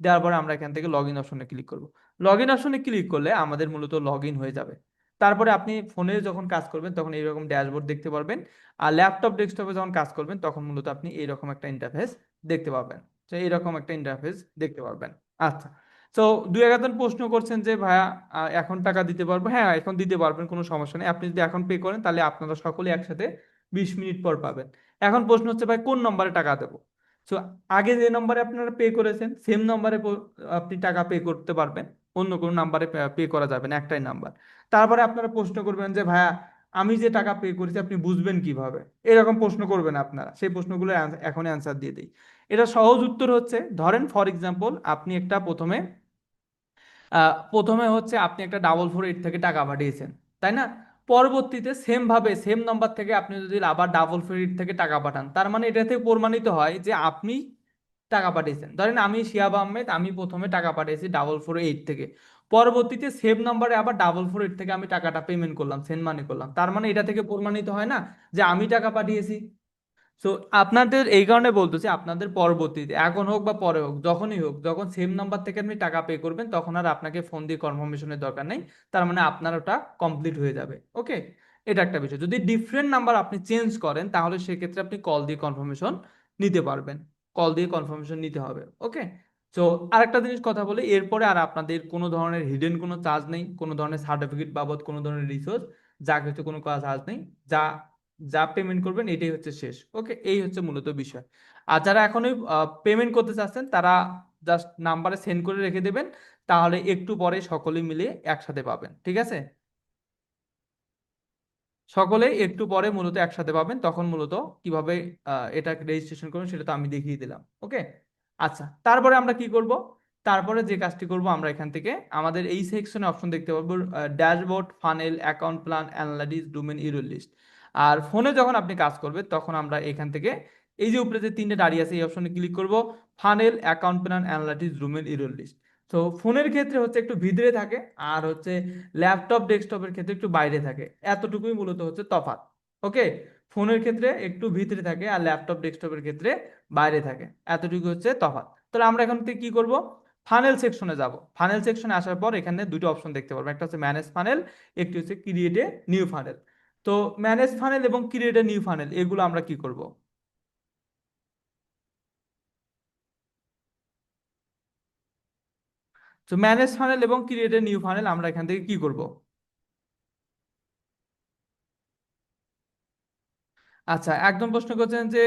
দেওয়ার পরে আমরা এখান থেকে লগ ইন অপশনে ক্লিক করব। লগ ইন অপশনে ক্লিক করলে আমাদের মূলত লগ ইন হয়ে যাবে। তারপরে আপনি ফোনে যখন কাজ করবেন তখন এইরকম ড্যাশবোর্ড দেখতে পারবেন, আর ল্যাপটপ ডেস্কটপে যখন কাজ করবেন তখন মূলত আপনি এইরকম একটা ইন্টারফেস দেখতে পাবেন। তো এইরকম একটা ইন্টারফেস দেখতে পারবেন। আচ্ছা, তো দুই একজন প্রশ্ন করছেন যে ভাইয়া এখন টাকা দিতে পারবো, হ্যাঁ এখন দিতে পারবেন, কোনো সমস্যা নেই। আপনি যদি এখন পে করেন তাহলে আপনারা সকলে একসাথে 20 মিনিট পর পাবেন। এখন প্রশ্ন হচ্ছে ভাই কোন নম্বরে টাকা দেবো। তো আগে যে নম্বরে আপনারা পে করেছেন সেম নম্বরে আপনি টাকা পে করতে পারবেন, অন্য কোনো নাম্বারে পে করা যাবে না, একটাই নাম্বার। তারপরে আপনারা প্রশ্ন করবেন যে ভাইয়া আমি যে টাকা পে করেছি আপনি বুঝবেন কিভাবে, এরকম প্রশ্ন করবেন আপনারা, সেই প্রশ্নগুলো এখন অ্যান্সার দিয়ে দিই। এটা সহজ উত্তর হচ্ছে, ধরেন ফর এক্সাম্পল আপনি একটা প্রথমে হচ্ছে আপনি একটা 448 থেকে টাকা পাঠিয়েছেন, তাই না? পরবর্তীতে সেম ভাবে সেম নাম্বার থেকে আপনি যদি আবার 448 থেকে টাকা পাঠান, তার মানে এটা থেকে প্রমাণিত হয় যে আপনি টাকা পাঠিয়েছেন। ধরেন আমি শিহাব আহমেদ, আমি প্রথমে টাকা পাঠিয়েছি 448 থেকে, পরবর্তীতে সেম নাম্বারে আবার 448 থেকে আমি টাকাটা পেমেন্ট করলাম, সেন্ড মানি করলাম, তার মানে এটা থেকে প্রমাণিত হয় না যে আমি টাকা পাঠিয়েছি। সো আপনাদের এই কারণে বলতেছি, আপনাদের পরবর্তীতে এখন হোক বা পরে হোক যখনই হোক, যখন সেম নাম্বার থেকে আপনি টাকা পে করবেন তখন আর আপনাকে ফোন দিয়ে কনফার্মেশনের দরকার নেই, তার মানে আপনার ওটা কমপ্লিট হয়ে যাবে। ওকে, এটা একটা বিষয়। যদি ডিফারেন্ট নাম্বার আপনি চেঞ্জ করেন তাহলে সেক্ষেত্রে আপনি কল দিয়ে কনফার্মেশন নিতে পারবেন, কল দিয়ে কনফার্মেশন নিতে হবে। ওকে, তো আরেকটা জিনিস কথা বলি, এরপরে আর আপনাদের কোনো ধরনের হিডেন কোনো চার্জ নেই, কোনো ধরনের সার্টিফিকেট বাবদ কোনো ধরনের রিসোর্স যা কিছু কোনো চার্জ নেই, যা যা পেমেন্ট করবেন এটাই হচ্ছে শেষ। ওকে, এই হচ্ছে মূলত বিষয়। আর যারা এখনই পেমেন্ট করতে চাচ্ছেন তারা জাস্ট নাম্বারে সেন্ড করে রেখে দেবেন, তাহলে একটু পরে সকলেই মিলে একসাথে পাবেন, ঠিক আছে? সকলেই একটু পরে মূলত একসাথে পাবেন, তখন মূলত কিভাবে এটা রেজিস্ট্রেশন করবেন সেটা তো আমি দেখিয়ে দিলাম। ওকে, আচ্ছা, তারপরে আমরা কি করব? তারপরে যে কাজটি করব, আমরা এখান থেকে আমাদের এই সেকশনে অপশন দেখতে পাবো, dashboard, funnel, account plan, analytics, domain, your list. আর ফোনে যখন আপনি কাজ করবেন তখন আমরা এখান থেকে এই যে উপরে যে তিনটে দাঁড়িয়ে আছে এই অপশনে ক্লিক করব, funnel, account plan, analytics, domain, your list. তো ফোনের ক্ষেত্রে হচ্ছে একটু ভিতরে থাকে, আর হচ্ছে ল্যাপটপ ডেস্কটপের ক্ষেত্রে একটু বাইরে থাকে, এতটুকুই মূলত হচ্ছে তফাৎ। ওকে, ফোনের ক্ষেত্রে একটু ভিতরে থাকে আর ল্যাপটপ ডেস্কটপের ক্ষেত্রে বাইরে থাকে, এতটুকু হচ্ছে তফাৎ। তাহলে আমরা এখন থেকে কি করব? ফানেল সেকশনে যাব। ফানেল সেকশনে আসার পর এখানে দুটো অপশন দেখতে পারবো, একটা হচ্ছে ম্যানেজ ফানেল, একটি হচ্ছে ক্রিয়েট এ নিউ ফানেল। তো ম্যানেজ ফানেল এবং ক্রিয়েট এ নিউ ফানেল এগুলো আমরা কি করব? তো ম্যানেজ ফানেল এবং ক্রিয়েট এ নিউ ফানেল আমরা এখান থেকে কি করব? আচ্ছা, একদম প্রশ্ন করছেন যে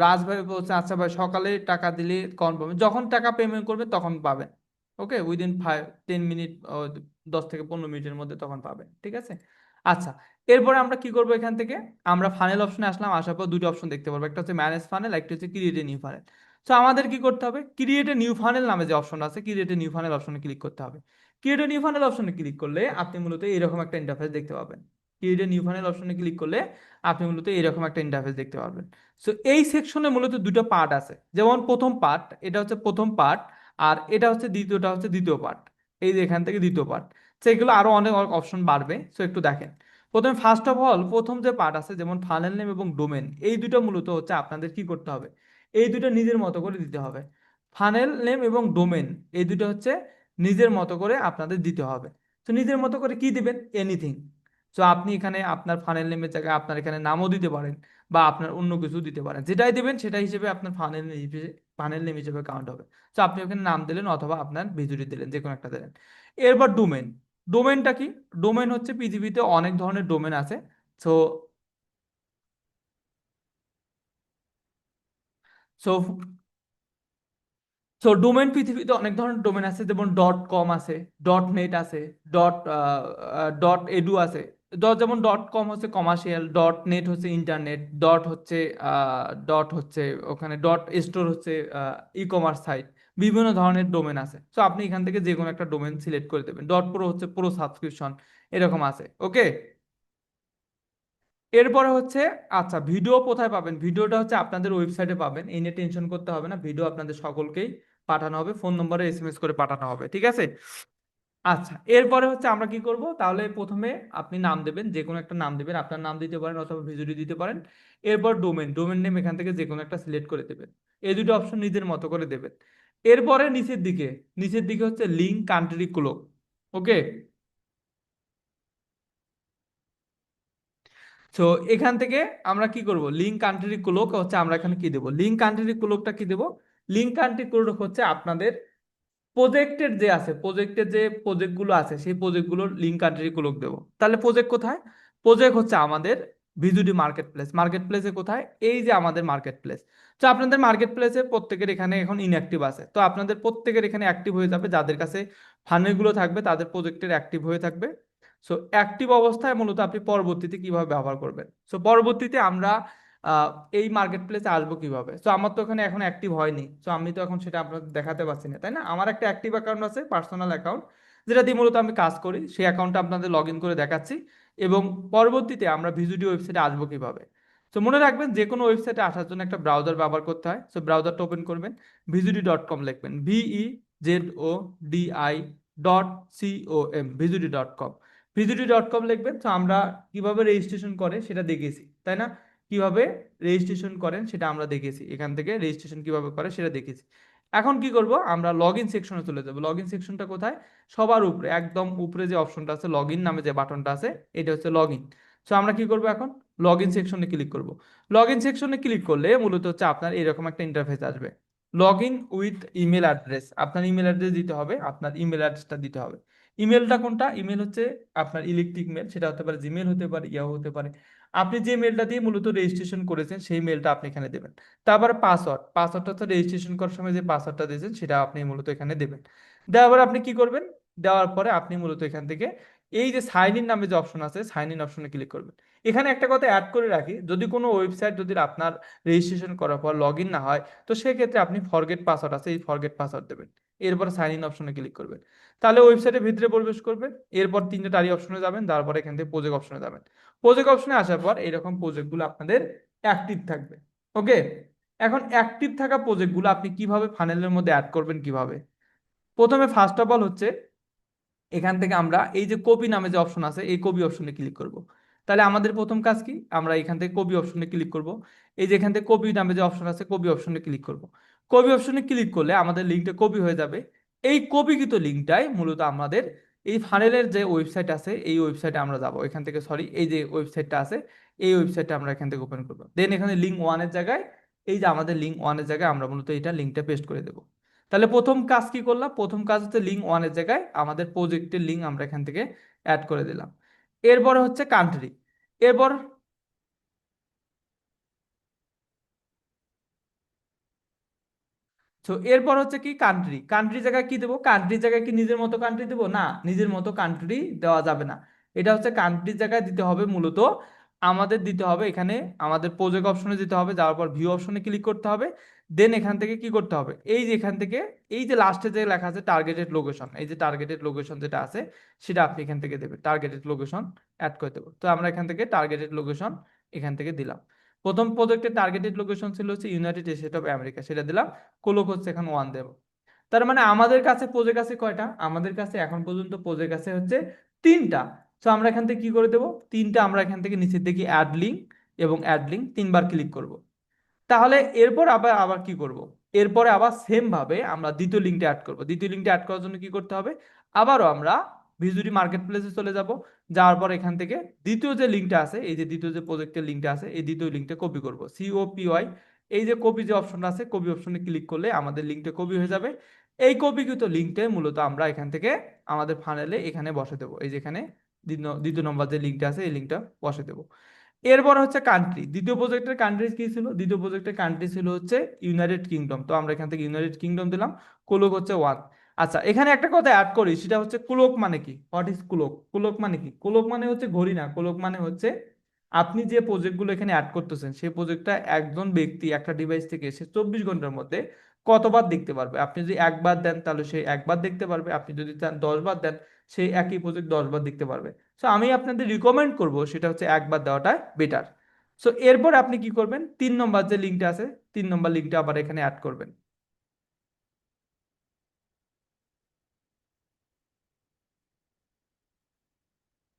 রাজ ভাই বলছে, আচ্ছা ভাই সকালে টাকা দিলে কখন পাবেন? যখন টাকা পেমেন্ট করবে তখন পাবেন। ওকে, উইদিন 5-10 মিনিট, 10 থেকে 15 মিনিটের মধ্যে তখন পাবেন, ঠিক আছে? আচ্ছা, এরপরে আমরা কি করব? এখান থেকে আমরা ফানেল অপশনে আসলাম, আসার পর দুটো অপশন দেখতে পারবো, একটা হচ্ছে ম্যানেজ ফানেল, একটা হচ্ছে ক্রিয়েট এ নিউ ফানেল। তো আমাদের কি করতে হবে? ক্রিয়েট এ নিউ ফানেল নামে যে অপশন আছে, ক্রিয়েট এ নিউ ফানেল অপশনে ক্লিক করতে হবে। ক্রিয়েট এ নিউ ফানেল অপশনে ক্লিক করলে আপনি মূলত এরকম একটা ইন্টারফেস দেখতে পাবেন। ক্রিয়েট এ নিউ ফানেল অপশনে ক্লিক করলে আপনি মূলত এরকম একটা ইন্টারফেস দেখতে পারবেন। সো এই সেকশনে মূলত দুটো পার্ট আছে, যেমন প্রথম পার্ট, এটা হচ্ছে প্রথম পার্ট, আর এটা হচ্ছে দ্বিতীয়টা হচ্ছে দ্বিতীয় পার্ট। এই যে এখান থেকে দ্বিতীয় পার্ট, সেগুলো আরো অনেক অপশন বাড়বে, সো একটু দেখেন। প্রথমে ফার্স্ট অফ অল প্রথম যে পার্ট আছে, যেমন ফানেল নেম এবং ডোমেন, এই দুটো মূলত হচ্ছে আপনাদের কি করতে হবে? এই দুটো নিজের মতো করে দিতে হবে। ফানেল নেম এবং ডোমেন, এই দুটো হচ্ছে নিজের মতো করে আপনাদের দিতে হবে। তো নিজের মতো করে কি দিবেন? এনিথিং। তো আপনি এখানে আপনার ফানেল নেমের জায়গায় আপনার এখানে নামও দিতে পারেন, বা আপনার অন্য কিছু দিতে পারেন, যেটাই দিবেন সেটা হিসেবে আপনার ফানেল নেম হিসেবে কাউন্ট হবে। তো আপনি ওখানে নাম দিলেন অথবা আপনার ভিজুরি দিলেন, যে কোনো একটা দিলেন। এরপর ডোমেন। ডোমেনটা কি? ডোমেন হচ্ছে পৃথিবীতে অনেক ধরনের ডোমেন আছে। সো সো সো ডোমেন, পৃথিবীতে অনেক ধরনের ডোমেন আছে, যেমন ডট কম আছে, ডট নেট আছে, ডট ডট এডু আছে। যেমন ডট কম হচ্ছে কমার্শিয়াল, ডট নেট হচ্ছে ইন্টারনেট, ডট হচ্ছে ওখানে ডট স্টোর হচ্ছে ই কমার্স সাইট। বিভিন্ন ধরনের ডোমেন আছে, তো আপনি এখান থেকে যে কোনো একটা ডোমেন সিলেক্ট করে দেবেন। ডট প্রো হচ্ছে প্রো সাবস্ক্রিপশন, এরকম আছে। ওকে, এরপরে হচ্ছে, আচ্ছা ভিডিও কোথায় পাবেন? ভিডিওটা হচ্ছে আপনাদের ওয়েবসাইটে পাবেন, এই নিয়ে টেনশন করতে হবে না। ভিডিও আপনাদের সকলকেই পাঠানো হবে, ফোন নম্বরে এসএমএস করে পাঠানো হবে, ঠিক আছে? আচ্ছা, এরপরে হচ্ছে আমরা কি করব? তাহলে প্রথমে আপনি নাম দেবেন, যে কোনো একটা নাম দেবেন, আপনার নাম দিতে পারেন অথবা ভিডিও দিতে পারেন। এরপর ডোমেন, ডোমেন নেম এখান থেকে যে কোনো একটা সিলেক্ট করে দেবেন। এই দুটো অপশন নিজের মতো করে দেবেন। এরপরে নিচের দিকে হচ্ছে লিঙ্ক কান্ট্রি ক্লোক। ওকে, তো এখান থেকে আমরা কি করব? লিঙ্ক কান্ট্রি ক্লোক হচ্ছে আমরা এখানে কি দেব? লিঙ্ক কান্ট্রি ক্লোকটা কি দেব? লিঙ্ক কান্ট্রি ক্লোক হচ্ছে আপনাদের প্রজেক্টের যে আছে, প্রজেক্টের যে প্রজেক্টগুলো আছে সেই প্রজেক্টগুলোর লিঙ্ক কান্ট্রি ক্লোক দেবো। তাহলে প্রজেক্ট কোথায়? প্রজেক্ট হচ্ছে আমাদের ভিজুডি মার্কেট প্লেস। মার্কেট প্লেসে কোথায়? এই যে আমাদের মার্কেট প্লেস। তো আপনাদের মার্কেট প্লেসে প্রত্যেকের এখানে এখন ইনঅ্যাক্টিভ আছে, তো আপনাদের প্রত্যেকের এখানে অ্যাক্টিভ হয়ে যাবে, যাদের কাছে ফান্ডগুলো থাকবে তাদের প্রজেক্টের অ্যাক্টিভ হয়ে থাকবে। সো অ্যাক্টিভ অবস্থায় মূলত আপনি পরবর্তীতে কিভাবে ব্যবহার করবেন? সো পরবর্তীতে আমরা আহ, এই মার্কেট প্লেসে আসবো কিভাবে? তো আমার তো ওখানে এখন অ্যাক্টিভ হয়নি, তো আমি তো এখন সেটা আপনাদের দেখাতে পারছি না, তাই না? আমার একটা অ্যাক্টিভ অ্যাকাউন্ট আছে, পার্সোনাল অ্যাকাউন্ট, যেটা দিয়ে মূলত আমি কাজ করি, সেই অ্যাকাউন্টটা আপনাদের লগ ইন করে দেখাচ্ছি। এবং পরবর্তীতে আমরা ভিজিটি ওয়েবসাইটে আসবো কিভাবে? তো মনে রাখবেন, যে কোনো ওয়েবসাইটে আসার জন্য একটা ব্রাউজার ব্যবহার করতে হয়। সো ব্রাউজারটা ওপেন করবেন, ভিজিটি.কম লিখবেন, VEZODI.com, ভিজিটি.কম। ভিজিটি.কম লিখবেন। তো আমরা কিভাবে রেজিস্ট্রেশন করে সেটা দেখেছি, তাই না? কিভাবে রেজিস্ট্রেশন করেন সেটা আমরা দেখেছি, এখান থেকে রেজিস্ট্রেশন কিভাবে করে সেটা দেখেছি। এখন কি করব? আমরা লগ ইন সেকশনে চলে যাব। লগ ইন সেকশনটা কোথায়? সবার উপরে, একদম উপরে যে অপশনটা আছে, লগ ইন নামে যে বাটনটা আছে, এটা হচ্ছে লগ ইন। সো আমরা কি করব এখন? লগ ইন সেকশনে ক্লিক করব। লগ ইন সেকশনে ক্লিক করলে মূলত হচ্ছে আপনার এরকম একটা ইন্টারফেস আসবে। Log in with email address, আপনার ইমেল অ্যাড্রেস দিতে হবে, আপনার ইমেল অ্যাড্রেসটা দিতে হবে। ইমেলটা কোনটা? ইমেল হচ্ছে আপনার ইলেকট্রিক মেল, সেটা হতে পারে জিমেল, হতে পারে ইয়াহু হতে পারে। আপনি যে মেলটা দিয়ে মূলত রেজিস্ট্রেশন করেছেন সেই মেলটা আপনি এখানে দেবেন। তারপরে পাসওয়ার্ডটা তো রেজিস্ট্রেশন করার সময় যে পাসওয়ার্ডটা দিয়েছেন সেটা আপনি মূলত এখানে দেবেন। দেওয়ার পরে আপনি কি করবেন, দেওয়ার পরে আপনি মূলত এখান থেকে এই যে সাইন ইন নামে যে অপশন আছে সাইন ইন অপশনে ক্লিক করবেন। এখানে একটা কথা অ্যাড করে রাখি, যদি কোনো ওয়েবসাইট যদি আপনার রেজিস্ট্রেশন করার পর লগ ইন না হয়, তো সেক্ষেত্রে আপনি ফরগেট পাসওয়ার্ড আছে, এই ফরগেট পাসওয়ার্ড দেবেন। এরপর সাইন ইন অপশনে ক্লিক করবেন। তাহলে ওয়েবসাইটের ভিতরে প্রবেশ করবেন। এরপর তিনটে টারি অপশনে যাবেন, তারপর এখান থেকে প্রজেক্ট অপশনে যাবেন। প্রজেক্ট অপশনে আসার পর এরকম প্রজেক্টগুলো আপনাদের অ্যাক্টিভ থাকবে। ওকে, এখন অ্যাক্টিভ থাকা প্রজেক্টগুলো আপনি কিভাবে ফানেলের মধ্যে অ্যাড করবেন কিভাবে? প্রথমে ফার্স্ট অফ অল হচ্ছে এখান থেকে আমরা এই যে কপি নামে যে অপশন আছে এই কপি অপশনে ক্লিক করব। তাহলে আমাদের প্রথম কাজ কি, আমরা এখান থেকে কপি অপশনে ক্লিক করব। এই যে এখান থেকে কপি নামে যে অপশন আছে কপি অপশনে ক্লিক করব। কপি অপশনে ক্লিক করলে আমাদের লিঙ্কটা কপি হয়ে যাবে। এই কপিকৃত লিঙ্কটাই মূলত আমাদের এই ফানেলের যে ওয়েবসাইট আছে এই ওয়েবসাইটে আমরা যাব। এখান থেকে সরি, এই যে ওয়েবসাইটটা আছে এই ওয়েবসাইটটা আমরা এখান থেকে ওপেন করব। দেন এখানে লিঙ্ক ওয়ানের জায়গায় এই যে আমাদের লিঙ্ক ওয়ানের জায়গায় আমরা মূলত এটা লিঙ্কটা পেস্ট করে দেবো। তাহলে প্রথম কাজ কি করলাম, প্রথম কাজ হচ্ছে লিঙ্ক ওয়ানের জায়গায় আমাদের প্রজেক্টের লিঙ্ক আমরা এখান থেকে অ্যাড করে দিলাম। এরপরে হচ্ছে কান্ট্রি। এরপর তো এরপর হচ্ছে কি কান্ট্রি, কান্ট্রি জায়গায় কি দেবো, কান্ট্রি জায়গায় কি নিজের মতো কান্ট্রি দেবো না, নিজের মতো কান্ট্রি দেওয়া যাবে না। এটা হচ্ছে কান্ট্রি জায়গায় দিতে হবে মূলত আমাদের দিতে হবে এখানে আমাদের প্রজেক্ট অপশনে দিতে হবে, যাওয়ার পর ভিউ অপশনে ক্লিক করতে হবে। দেন এখান থেকে কি করতে হবে, এই যে এখান থেকে এই যে লাস্টে যে লেখা আছে টার্গেটেড লোকেশন, এই যে টার্গেটেড লোকেশন যেটা আছে সেটা আপনি এখান থেকে দেবেন, টার্গেটেড লোকেশন অ্যাড করে দেবো। তো আমরা এখান থেকে টার্গেটেড লোকেশন এখান থেকে দিলাম। প্রথম প্রজেক্টের টার্গেটেড লোকেশন ছিল হচ্ছে ইউনাইটেড স্টেট অফ আমেরিকা, সেটা দিলাম। কোলক হচ্ছে এখন ওয়ান দেব। তার মানে আমাদের কাছে প্রজেক্ট আছে কয়টা, আমাদের কাছে এখন পর্যন্ত প্রজেক্ট আছে হচ্ছে তিনটা। তো আমরা এখান থেকে কি করে দেবো, তিনটা আমরা এখান থেকে নিচের দিকে অ্যাড লিঙ্ক এবং অ্যাড লিঙ্ক তিনবার ক্লিক করব। তাহলে এরপর আবার আবার কি করব, এরপরে আবার সেম ভাবে আমরা দ্বিতীয় লিঙ্কটা অ্যাড করব। দ্বিতীয় লিঙ্কটা অ্যাড করার জন্য কি করতে হবে, আবারও আমরা ভিজুরি মার্কেট প্লেসে চলে যাব। যাওয়ার পর এখান থেকে দ্বিতীয় যে লিঙ্কটা আছে এই যে দ্বিতীয় যে প্রজেক্টের লিঙ্কটা আছে এই দ্বিতীয় লিঙ্কটা কপি করব, COPY। এই যে কপি যে অপশনটা আছে কপি অপশনে ক্লিক করলে আমাদের লিঙ্কটা কপি হয়ে যাবে। এই কপিকৃত লিঙ্কটা মূলত আমরা এখান থেকে আমাদের ফানেলে এখানে বসে দেবো, এই যে এখানে দ্বিতীয় নম্বর যে লিঙ্কটা আছে এই লিঙ্কটা বসে দেবো। এরপর হচ্ছে কান্ট্রি, দ্বিতীয় প্রজেক্টের কান্ট্রি কি ছিল, দ্বিতীয় প্রজেক্টের কান্ট্রি ছিল হচ্ছে ইউনাইটেড কিংডম। তো আমরা এখান থেকে ইউনাইটেড কিংডম দিলাম। কুলক হচ্ছে ওয়ান। আচ্ছা, এখানে একটা কথা অ্যাড করি, সেটা হচ্ছে কুলক মানে কি, হোয়াট ইজ কুলক, কুলক মানে কি, কুলক মানে হচ্ছে ঘড়ি না, কুলক মানে হচ্ছে আপনি যে প্রজেক্টগুলো এখানে অ্যাড করতেছেন সেই প্রজেক্টটা একজন ব্যক্তি একটা ডিভাইস থেকে সে 24 ঘন্টার মধ্যে কতবার দেখতে পারবে। আপনি যদি একবার দেন তাহলে সে একবার দেখতে পারবে, আপনি যদি চান 10 বার দেন সেই একই প্রজেক্ট 10 বার দেখতে পারবে। সো আমি আপনাদের রিকমেন্ড করব সেটা হচ্ছে একবার দেওয়াটা বেটার। সো এরপর আপনি কি করবেন, 3 নম্বর যে লিঙ্কটা আছে 3 নম্বর লিঙ্কটা আবার এখানে অ্যাড করবেন।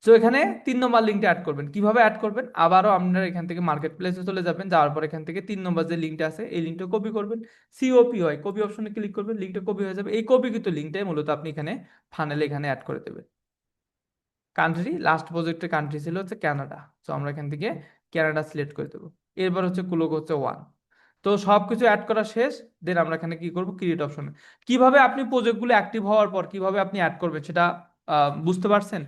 সো এখানে 3 নম্বর লিঙ্কটা অ্যাড করবেন, কিভাবে অ্যাড করবেন, আবারও আপনারা এখান থেকে মার্কেট প্লেসে চলে যাবেন। যাওয়ার পর এখান থেকে 3 নম্বর যে লিঙ্কটা আছে এই লিঙ্কটা কপি করবেন, COPY কপি অপশনে ক্লিক করবেন, লিঙ্কটা কপি হয়ে যাবে। এই কপি কিন্তু লিঙ্কটাই মূলত আপনি এখানে ফানেলে এখানে অ্যাড করে দেবেন। কান্ট্রি, লাস্ট প্রজেক্টের কান্ট্রি ছিল হচ্ছে কানাডা। তো আমরা এখান থেকে কানাডা সিলেক্ট করে দেবো। এরপর হচ্ছে কুলক হচ্ছে ওয়ান। তো সবকিছু অ্যাড করা শেষ। দেন আমরা এখানে কি করব, ক্রিয়েট অপশনে। কিভাবে আপনি প্রজেক্টগুলো অ্যাক্টিভ হওয়ার পর কিভাবে আপনি অ্যাড করবেন সেটা বুঝতে পারছেন?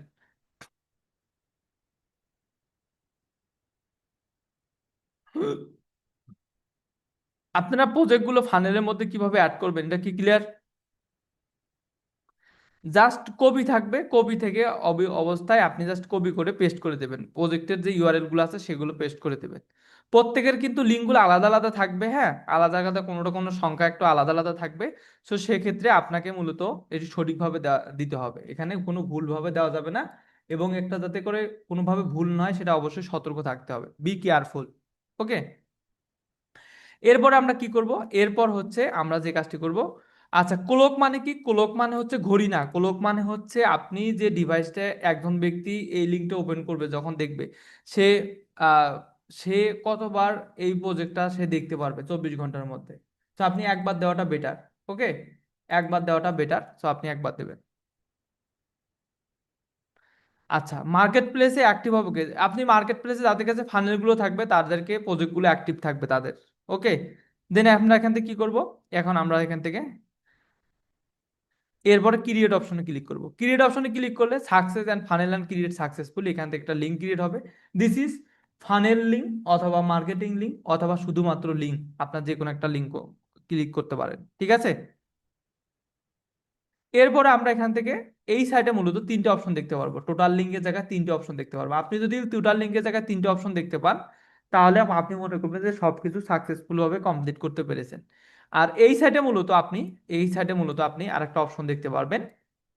আপনারা প্রজেক্টগুলো ফানেলের মধ্যে কিভাবে অ্যাড করবেন এটা কি ক্লিয়ার? জাস্ট কপি থাকবে, কপি থেকে অবস্থায় আপনি জাস্ট কপি করে পেস্ট করে দেবেন, প্রজেক্টের যে ইউআরএল গুলো আছে সেগুলো পেস্ট করে দেবেন। প্রত্যেকের কিন্তু লিঙ্কগুলো আলাদা আলাদা থাকবে, হ্যাঁ আলাদা আলাদা, কোনোটা কোনো সংখ্যা একটু আলাদা আলাদা থাকবে। সো সেক্ষেত্রে আপনাকে মূলত এটি সঠিকভাবে দিতে হবে, এখানে কোনো ভুলভাবে দেওয়া যাবে না। এবং একটা যাতে করে কোনোভাবে ভুল নয় সেটা অবশ্যই সতর্ক থাকতে হবে, বি কেয়ারফুল। ওকে, এরপর আমরা কি করব, এরপর হচ্ছে আমরা যে কাজটি করব। আচ্ছা, ক্লক মানে কি, ক্লক মানে হচ্ছে ঘড়ি না, ক্লক মানে হচ্ছে আপনি যে ডিভাইসটা একজন ব্যক্তি এই লিঙ্কটা ওপেন করবে যখন দেখবে সে আহ, সে কতবার এই প্রজেক্টটা সে দেখতে পারবে 24 ঘন্টার মধ্যে। তো আপনি একবার দেওয়াটা বেটার। ওকে, একবার দেওয়াটা বেটার, তো আপনি একবার দেবেন। আচ্ছা, মার্কেট প্লেসে অ্যাক্টিভ হবে কে? আপনি মার্কেট প্লেসে যাদের কাছে ফানেল গুলো থাকবে তাদেরকে প্রজেক্টগুলো অ্যাক্টিভ থাকবে তাদের। ওকে, দেন আমরা এখান থেকে কি করব, এখন আমরা এখান থেকে এরপরে ক্রিয়েট অপশনে ক্লিক করব। ক্রিয়েট অপশনে ক্লিক করলে success and funnel and create successful, এখান থেকে একটা লিঙ্ক ক্রিয়েট হবে। দিস ইজ ফানেল লিঙ্ক অথবা মার্কেটিং লিঙ্ক অথবা শুধুমাত্র লিঙ্ক, আপনার যে কোনো একটা লিঙ্ক ক্লিক করতে পারেন, ঠিক আছে। এরপরে আমরা এখান থেকে এই সাইটে মূলত তিনটে অপশন দেখতে পারবো, টোটাল লিঙ্কের জায়গায় তিনটে অপশন দেখতে পারবো। আপনি যদি টোটাল লিঙ্কের জায়গায় তিনটে অপশন দেখতে পান, তাহলে আপনি মনে করবেন যে সবকিছু সাকসেসফুল ভাবে কমপ্লিট করতে পেরেছেন। আর এই সাইটে মূলত আপনি আরেকটা অপশন দেখতে পারবেন।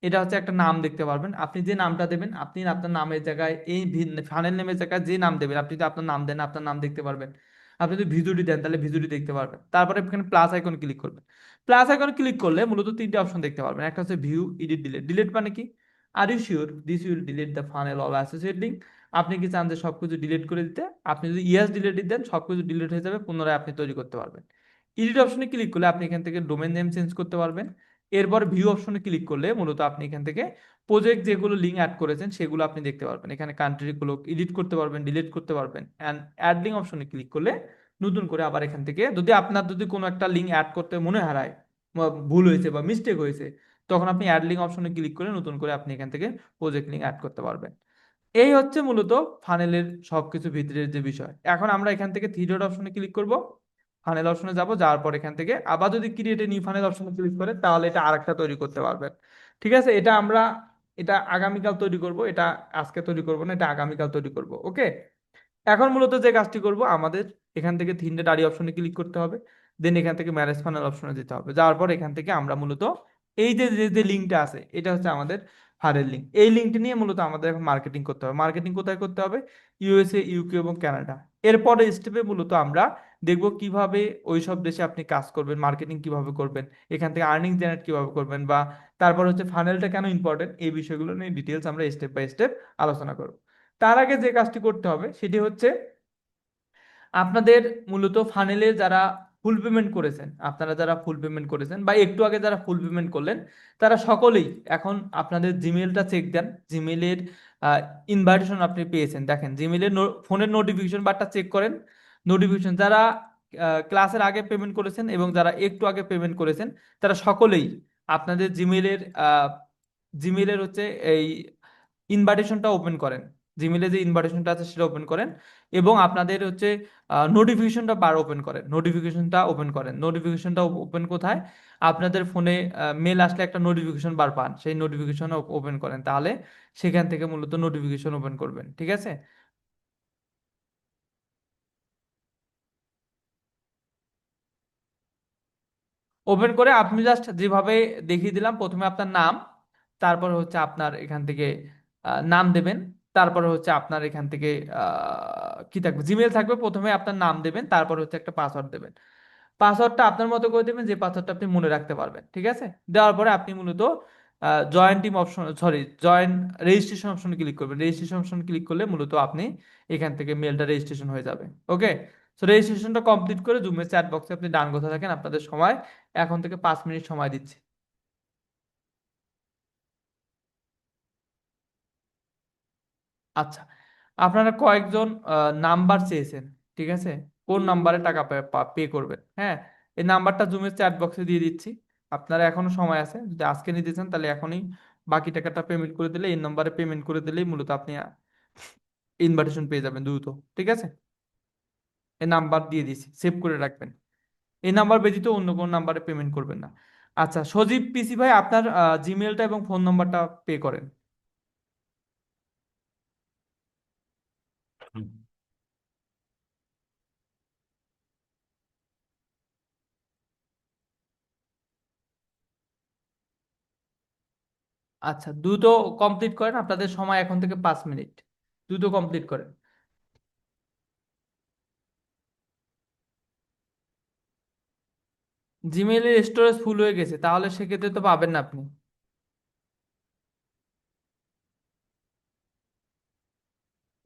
এটা হচ্ছে একটা নাম দেখতে পারবেন, আপনি যে নামটা দেবেন, আপনি আপনার নামের জায়গায় এই ফাইনাল নেমের জায়গায় যে নাম দেবেন, আপনি যদি আপনার নাম দেন আপনার নাম দেখতে পারবেন। আপনি যদি ভিডিওটি দেন তাহলে ভিডিওটি দেখতে পারবেন। তারপরে এখানে প্লাস আইকন ক্লিক করবেন। প্লাস আইকন ক্লিক করলে মূলত তিনটে অপশন দেখতে পারবেন। একটা হচ্ছে ভিউ, এডিট, ডিলিট। ডিলিট মানে কি? Are you sure this will delete the funnel all associate link? আপনি কি চান যে সবকিছু ডিলিট করে দিতে? আপনি যদি ইয়েস ডিলিট দেন সবকিছু ডিলিট হয়ে যাবে, পুনরায় আপনি তৈরি করতে পারবেন। এডিট অপশনে ক্লিক করলে আপনি এখান থেকে ডোমেন নেম চেঞ্জ করতে পারবেন। এরপর ভিউ অপশনে ক্লিক করলে মূলত আপনি এখান থেকে প্রজেক্ট যেগুলো লিঙ্ক অ্যাড করেছেন সেগুলো আপনি দেখতে পারবেন। এখানে কান্ট্রিগুলো এডিট করতে পারবেন, ডিলিট করতে পারবেন। অ্যান্ড অ্যাড লিঙ্ক অপশনে ক্লিক করলে নতুন করে আবার এখান থেকে যদি কোনো একটা লিঙ্ক অ্যাড করতে মনে হারায় বা ভুল হয়েছে বা মিস্টেক হয়েছে, তখন আপনি অ্যাড লিঙ্ক অপশনে ক্লিক করে নতুন করে আপনি এখান থেকে প্রজেক্ট লিঙ্ক অ্যাড করতে পারবেন। এই হচ্ছে মূলত ফানেলের সবকিছু ভিতরের যে বিষয়। এখন আমরা এখান থেকে থ্রি ডট অপশনে ক্লিক করব, ফানেল অপশনে যাব, যাওয়ার পর এখান থেকে আবার যদি ক্রিয়েট এ নিউ ফানেল অপশনে ক্লিক করে তাহলে এটা আরেকটা তৈরি করতে পারবেন, ঠিক আছে। এটা আগামীকাল তৈরি করব, এটা আজকে তৈরি করব না, এটা আগামীকাল তৈরি করব, ওকে। এখন মূলত যে কাজটি করব, আমাদের এখান থেকে তিনটে ডাড়ি অপশনে ক্লিক করতে হবে। দেন এখান থেকে ম্যারেজ ফানেল অপশনে যেতে হবে, যাওয়ার পর এখান থেকে আমরা মূলত এই যে যে যে লিঙ্কটা আছে এটা হচ্ছে আমাদের ফাইলের লিঙ্ক। এই লিঙ্কটি নিয়ে মূলত আমাদের এখন মার্কেটিং করতে হবে। মার্কেটিং কোথায় করতে হবে? ইউএসএ, ইউকে এবং কানাডা। এরপরে স্টেপে মূলত আমরা দেখব কিভাবে ওই সব দেশে আপনি কাজ করবেন, মার্কেটিং কিভাবে করবেন, এখান থেকে আর্নিং জেনারেট কিভাবে করবেন, বা তারপর হচ্ছে ফানেলটা কেন ইম্পর্টেন্ট, এই বিষয়গুলো নিয়ে ডিটেলস আমরা স্টেপ বাই স্টেপ আলোচনা করব। তার আগে যে কাজটি করতে হবে সেটি হচ্ছে আপনাদের মূলত ফানেলে যারা ফুল পেমেন্ট করেছেন, আপনারা যারা ফুল পেমেন্ট করেছেন বা একটু আগে যারা ফুল পেমেন্ট করলেন, তারা সকলেই এখন আপনাদের জিমেলটা চেক দেন। জিমেলের ইনভাইটেশন আপনি পেয়েছেন, দেখেন জিমেলের ফোনের নোটিফিকেশন বারটা চেক করেন। নোটিফিকেশন যারা ক্লাসের আগে পেমেন্ট করেছেন এবং যারা একটু আগে পেমেন্ট করেছেন, তারা সকলেই আপনাদের জিমেলের হচ্ছে এই ইনভাইটেশনটা ওপেন করেন। জিমেলে যে ইনভাইটেশনটা আছে সেটা ওপেন করেন এবং আপনাদের হচ্ছে নোটিফিকেশনটা বার ওপেন করেন। নোটিফিকেশনটা ওপেন কোথায়? আপনাদের ফোনে মেল আসলে একটা নোটিফিকেশন বার পান, সেই নোটিফিকেশন ওপেন করেন, তাহলে সেখান থেকে মূলত নোটিফিকেশন ওপেন করবেন, ঠিক আছে। ওপেন করে আপনি জাস্ট যেভাবে দেখিয়ে দিলাম, প্রথমে আপনার নাম, তারপর হচ্ছে আপনার এখান থেকে নাম দেবেন। তারপর হচ্ছে আপনার এখান থেকে কি থাকবে, জিমেল থাকবে। প্রথমে আপনার নাম দেবেন, তারপর হচ্ছে একটা পাসওয়ার্ড দেবেন। পাসওয়ার্ডটা আপনার মতো করে দেবেন, যে পাসওয়ার্ডটা আপনি মনে রাখতে পারবেন, ঠিক আছে। দেওয়ার পরে আপনি মূলত join team option, sorry, join registration অপশনে ক্লিক করবেন। রেজিস্ট্রেশন অপশন ক্লিক করলে মূলত আপনি এখান থেকে মেলটা রেজিস্ট্রেশন হয়ে যাবে, ওকে। তো রেজিস্ট্রেশনটা কমপ্লিট করে জুমের চ্যাট বক্সে আপনি ডান কথা থাকেন, আপনাদের সময় এখন থেকে 5 মিনিট সময় দিচ্ছি। আচ্ছা, আপনারা কয়েকজন নাম্বার চেয়েছেন, ঠিক আছে, কোন নাম্বারে টাকা পে করবেন, হ্যাঁ। এই নাম্বারটা জুমের চ্যাট বক্সে দিয়ে দিচ্ছি। আপনারা এখনো সময় আছে, যদি আজকে নিতে চান তাহলে এখনই বাকি টাকাটা পেমেন্ট করে দিলে, এই নাম্বারে পেমেন্ট করে দিলেই মূলত আপনি ইনভাইটেশন পেয়ে যাবেন দ্রুত, ঠিক আছে। এই নাম্বার দিয়ে দিচ্ছি, সেভ করে রাখবেন। এই নাম্বার ব্যতীত অন্য কোনো নাম্বারে পেমেন্ট করবেন না। আচ্ছা সজীব পিসি ভাই, আপনার জিমেলটা এবং ফোন নাম্বারটা পে করেন। আচ্ছা দ্রুত কমপ্লিট করেন, আপনাদের সময় এখন থেকে 5 মিনিট, দ্রুত কমপ্লিট করেন। জিমেইলের স্টোরেজ ফুল হয়ে গেছে, তাহলে সেক্ষেত্রে তো পাবেন না আপনি।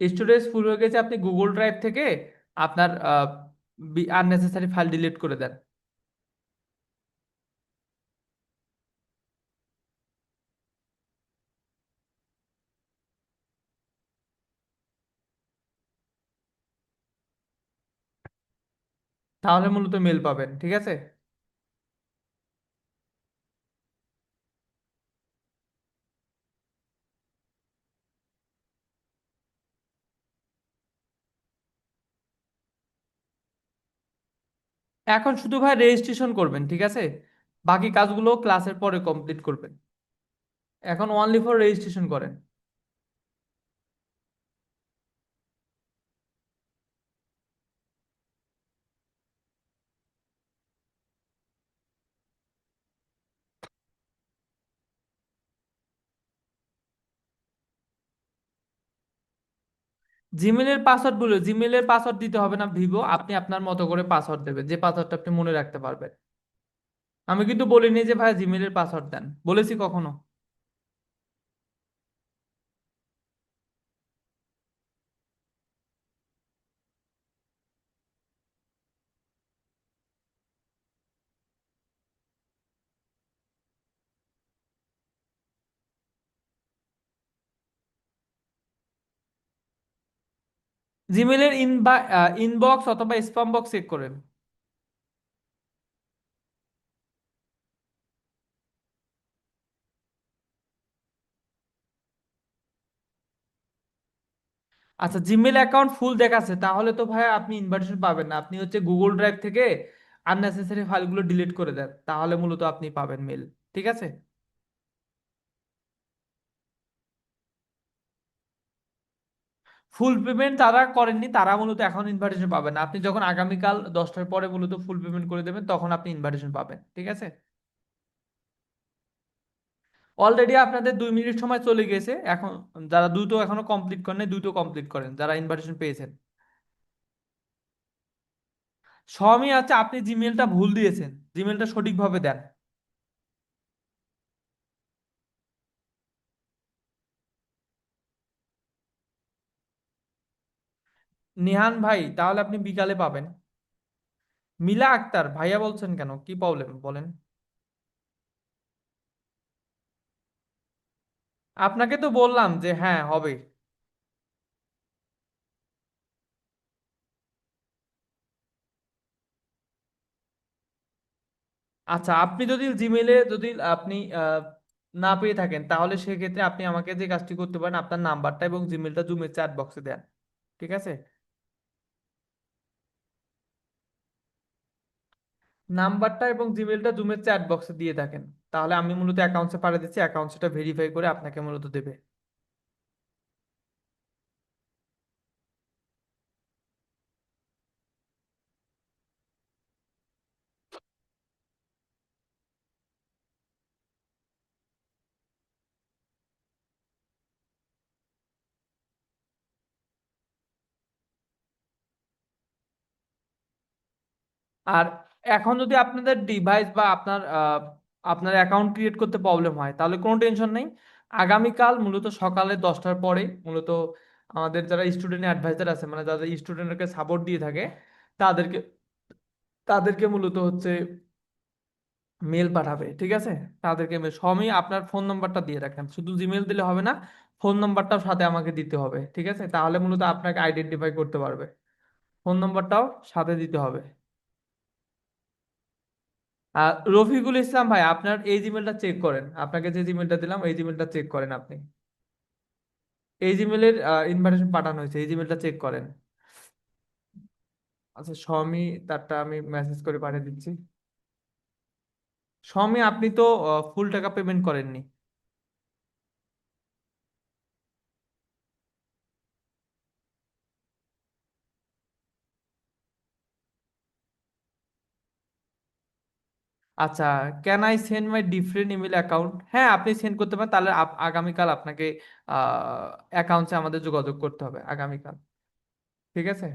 স্টোরেজ ফুল হয়ে গেছে, আপনি গুগল ড্রাইভ থেকে আপনার আননেসেসারি ফাইল ডিলিট করে দেন। তাহলে মূলত মেল পাবেন, ঠিক আছে। এখন শুধু ভাই রেজিস্ট্রেশন করবেন, ঠিক আছে? বাকি কাজগুলো ক্লাসের পরে কমপ্লিট করবেন। এখন অনলি ফর রেজিস্ট্রেশন করেন। জিমেলের পাসওয়ার্ড দিতে হবে না ভিভো, আপনি আপনার মতো করে পাসওয়ার্ড দেবেন, যে পাসওয়ার্ডটা আপনি মনে রাখতে পারবেন। আমি কিন্তু বলিনি যে ভাই জিমেলের পাসওয়ার্ড দেন, বলেছি কখনো? জিমেলের ইনবক্স অথবা স্প্যাম বক্স চেক করেন। আচ্ছা, জিমেল অ্যাকাউন্ট ফুল দেখাচ্ছে, তাহলে তো ভাই আপনি ইনভাইটেশন পাবেন না। আপনি হচ্ছে গুগল ড্রাইভ থেকে আননেসেসারি ফাইলগুলো ডিলিট করে দেন, তাহলে মূলত আপনি পাবেন মেল। ঠিক আছে? ফুল পেমেন্ট যারা করেননি তারা মূলত এখন ইনভাইটেশন পাবেন না। আপনি যখন আগামীকাল 10টার পরে মূলত ফুল পেমেন্ট করে দেবেন, তখন আপনি ইনভাইটেশন পাবেন। ঠিক আছে? অলরেডি আপনাদের 2 মিনিট সময় চলে গেছে এখন। যারা দ্রুত এখনো কমপ্লিট করেন নাই, দ্রুত কমপ্লিট করেন যারা ইনভাইটেশন পেয়েছেন। সবই আছে, আপনি জিমেলটা ভুল দিয়েছেন, জিমেলটা সঠিকভাবে দেন। নিহান ভাই, তাহলে আপনি বিকালে পাবেন। মিলা আক্তার ভাইয়া বলছেন কেন, কি প্রবলেম বলেন? আপনাকে তো বললাম যে হ্যাঁ হবে। আচ্ছা, আপনি যদি জিমেলে যদি আপনি না পেয়ে থাকেন, তাহলে সেক্ষেত্রে আপনি আমাকে যে কাজটি করতে পারেন, আপনার নাম্বারটা এবং জিমেলটা জুমের চ্যাট বক্সে দেন। ঠিক আছে? নাম্বারটা এবং জিমেলটা জুমের চ্যাট বক্সে দিয়ে থাকেন, তাহলে আমি মূলত অ্যাকাউন্টসে পাঠিয়ে দিচ্ছি, অ্যাকাউন্ট সেটা ভেরিফাই করে আপনাকে মূলত দেবে। আর এখন যদি আপনাদের ডিভাইস বা আপনার অ্যাকাউন্ট ক্রিয়েট করতে প্রবলেম হয়, তাহলে কোনো টেনশন নেই। আগামীকাল মূলত সকালে 10টার পরে মূলত আমাদের যারা স্টুডেন্ট অ্যাডভাইজার আছে, মানে যারা স্টুডেন্টকে সাপোর্ট দিয়ে থাকে, তাদেরকে তাদেরকে মূলত হচ্ছে মেল পাঠাবে। ঠিক আছে? তাদেরকে মেল সবই আপনার ফোন নাম্বারটা দিয়ে রাখেন, শুধু জিমেল দিলে হবে না, ফোন নাম্বারটাও সাথে আমাকে দিতে হবে। ঠিক আছে? তাহলে মূলত আপনাকে আইডেন্টিফাই করতে পারবে। ফোন নাম্বারটাও সাথে দিতে হবে। রফিকুল ইসলাম ভাই, আপনার এই জিমেলটা চেক করেন, আপনাকে যে জিমেলটা দিলাম এই জিমেলটা চেক করেন আপনি। এই জিমেলের ইনভাইটেশন পাঠানো হয়েছে, এই জিমেলটা চেক করেন। আচ্ছা সমি, তারটা আমি মেসেজ করে পাঠিয়ে দিচ্ছি। সমি, আপনি তো ফুল টাকা পেমেন্ট করেননি। আচ্ছা, can I send my different email account? হ্যাঁ, আপনি সেন্ড করতে পারেন, তাহলে আগামীকাল আপনাকে অ্যাকাউন্টে আমাদের যোগাযোগ করতে হবে আগামীকাল। ঠিক আছে?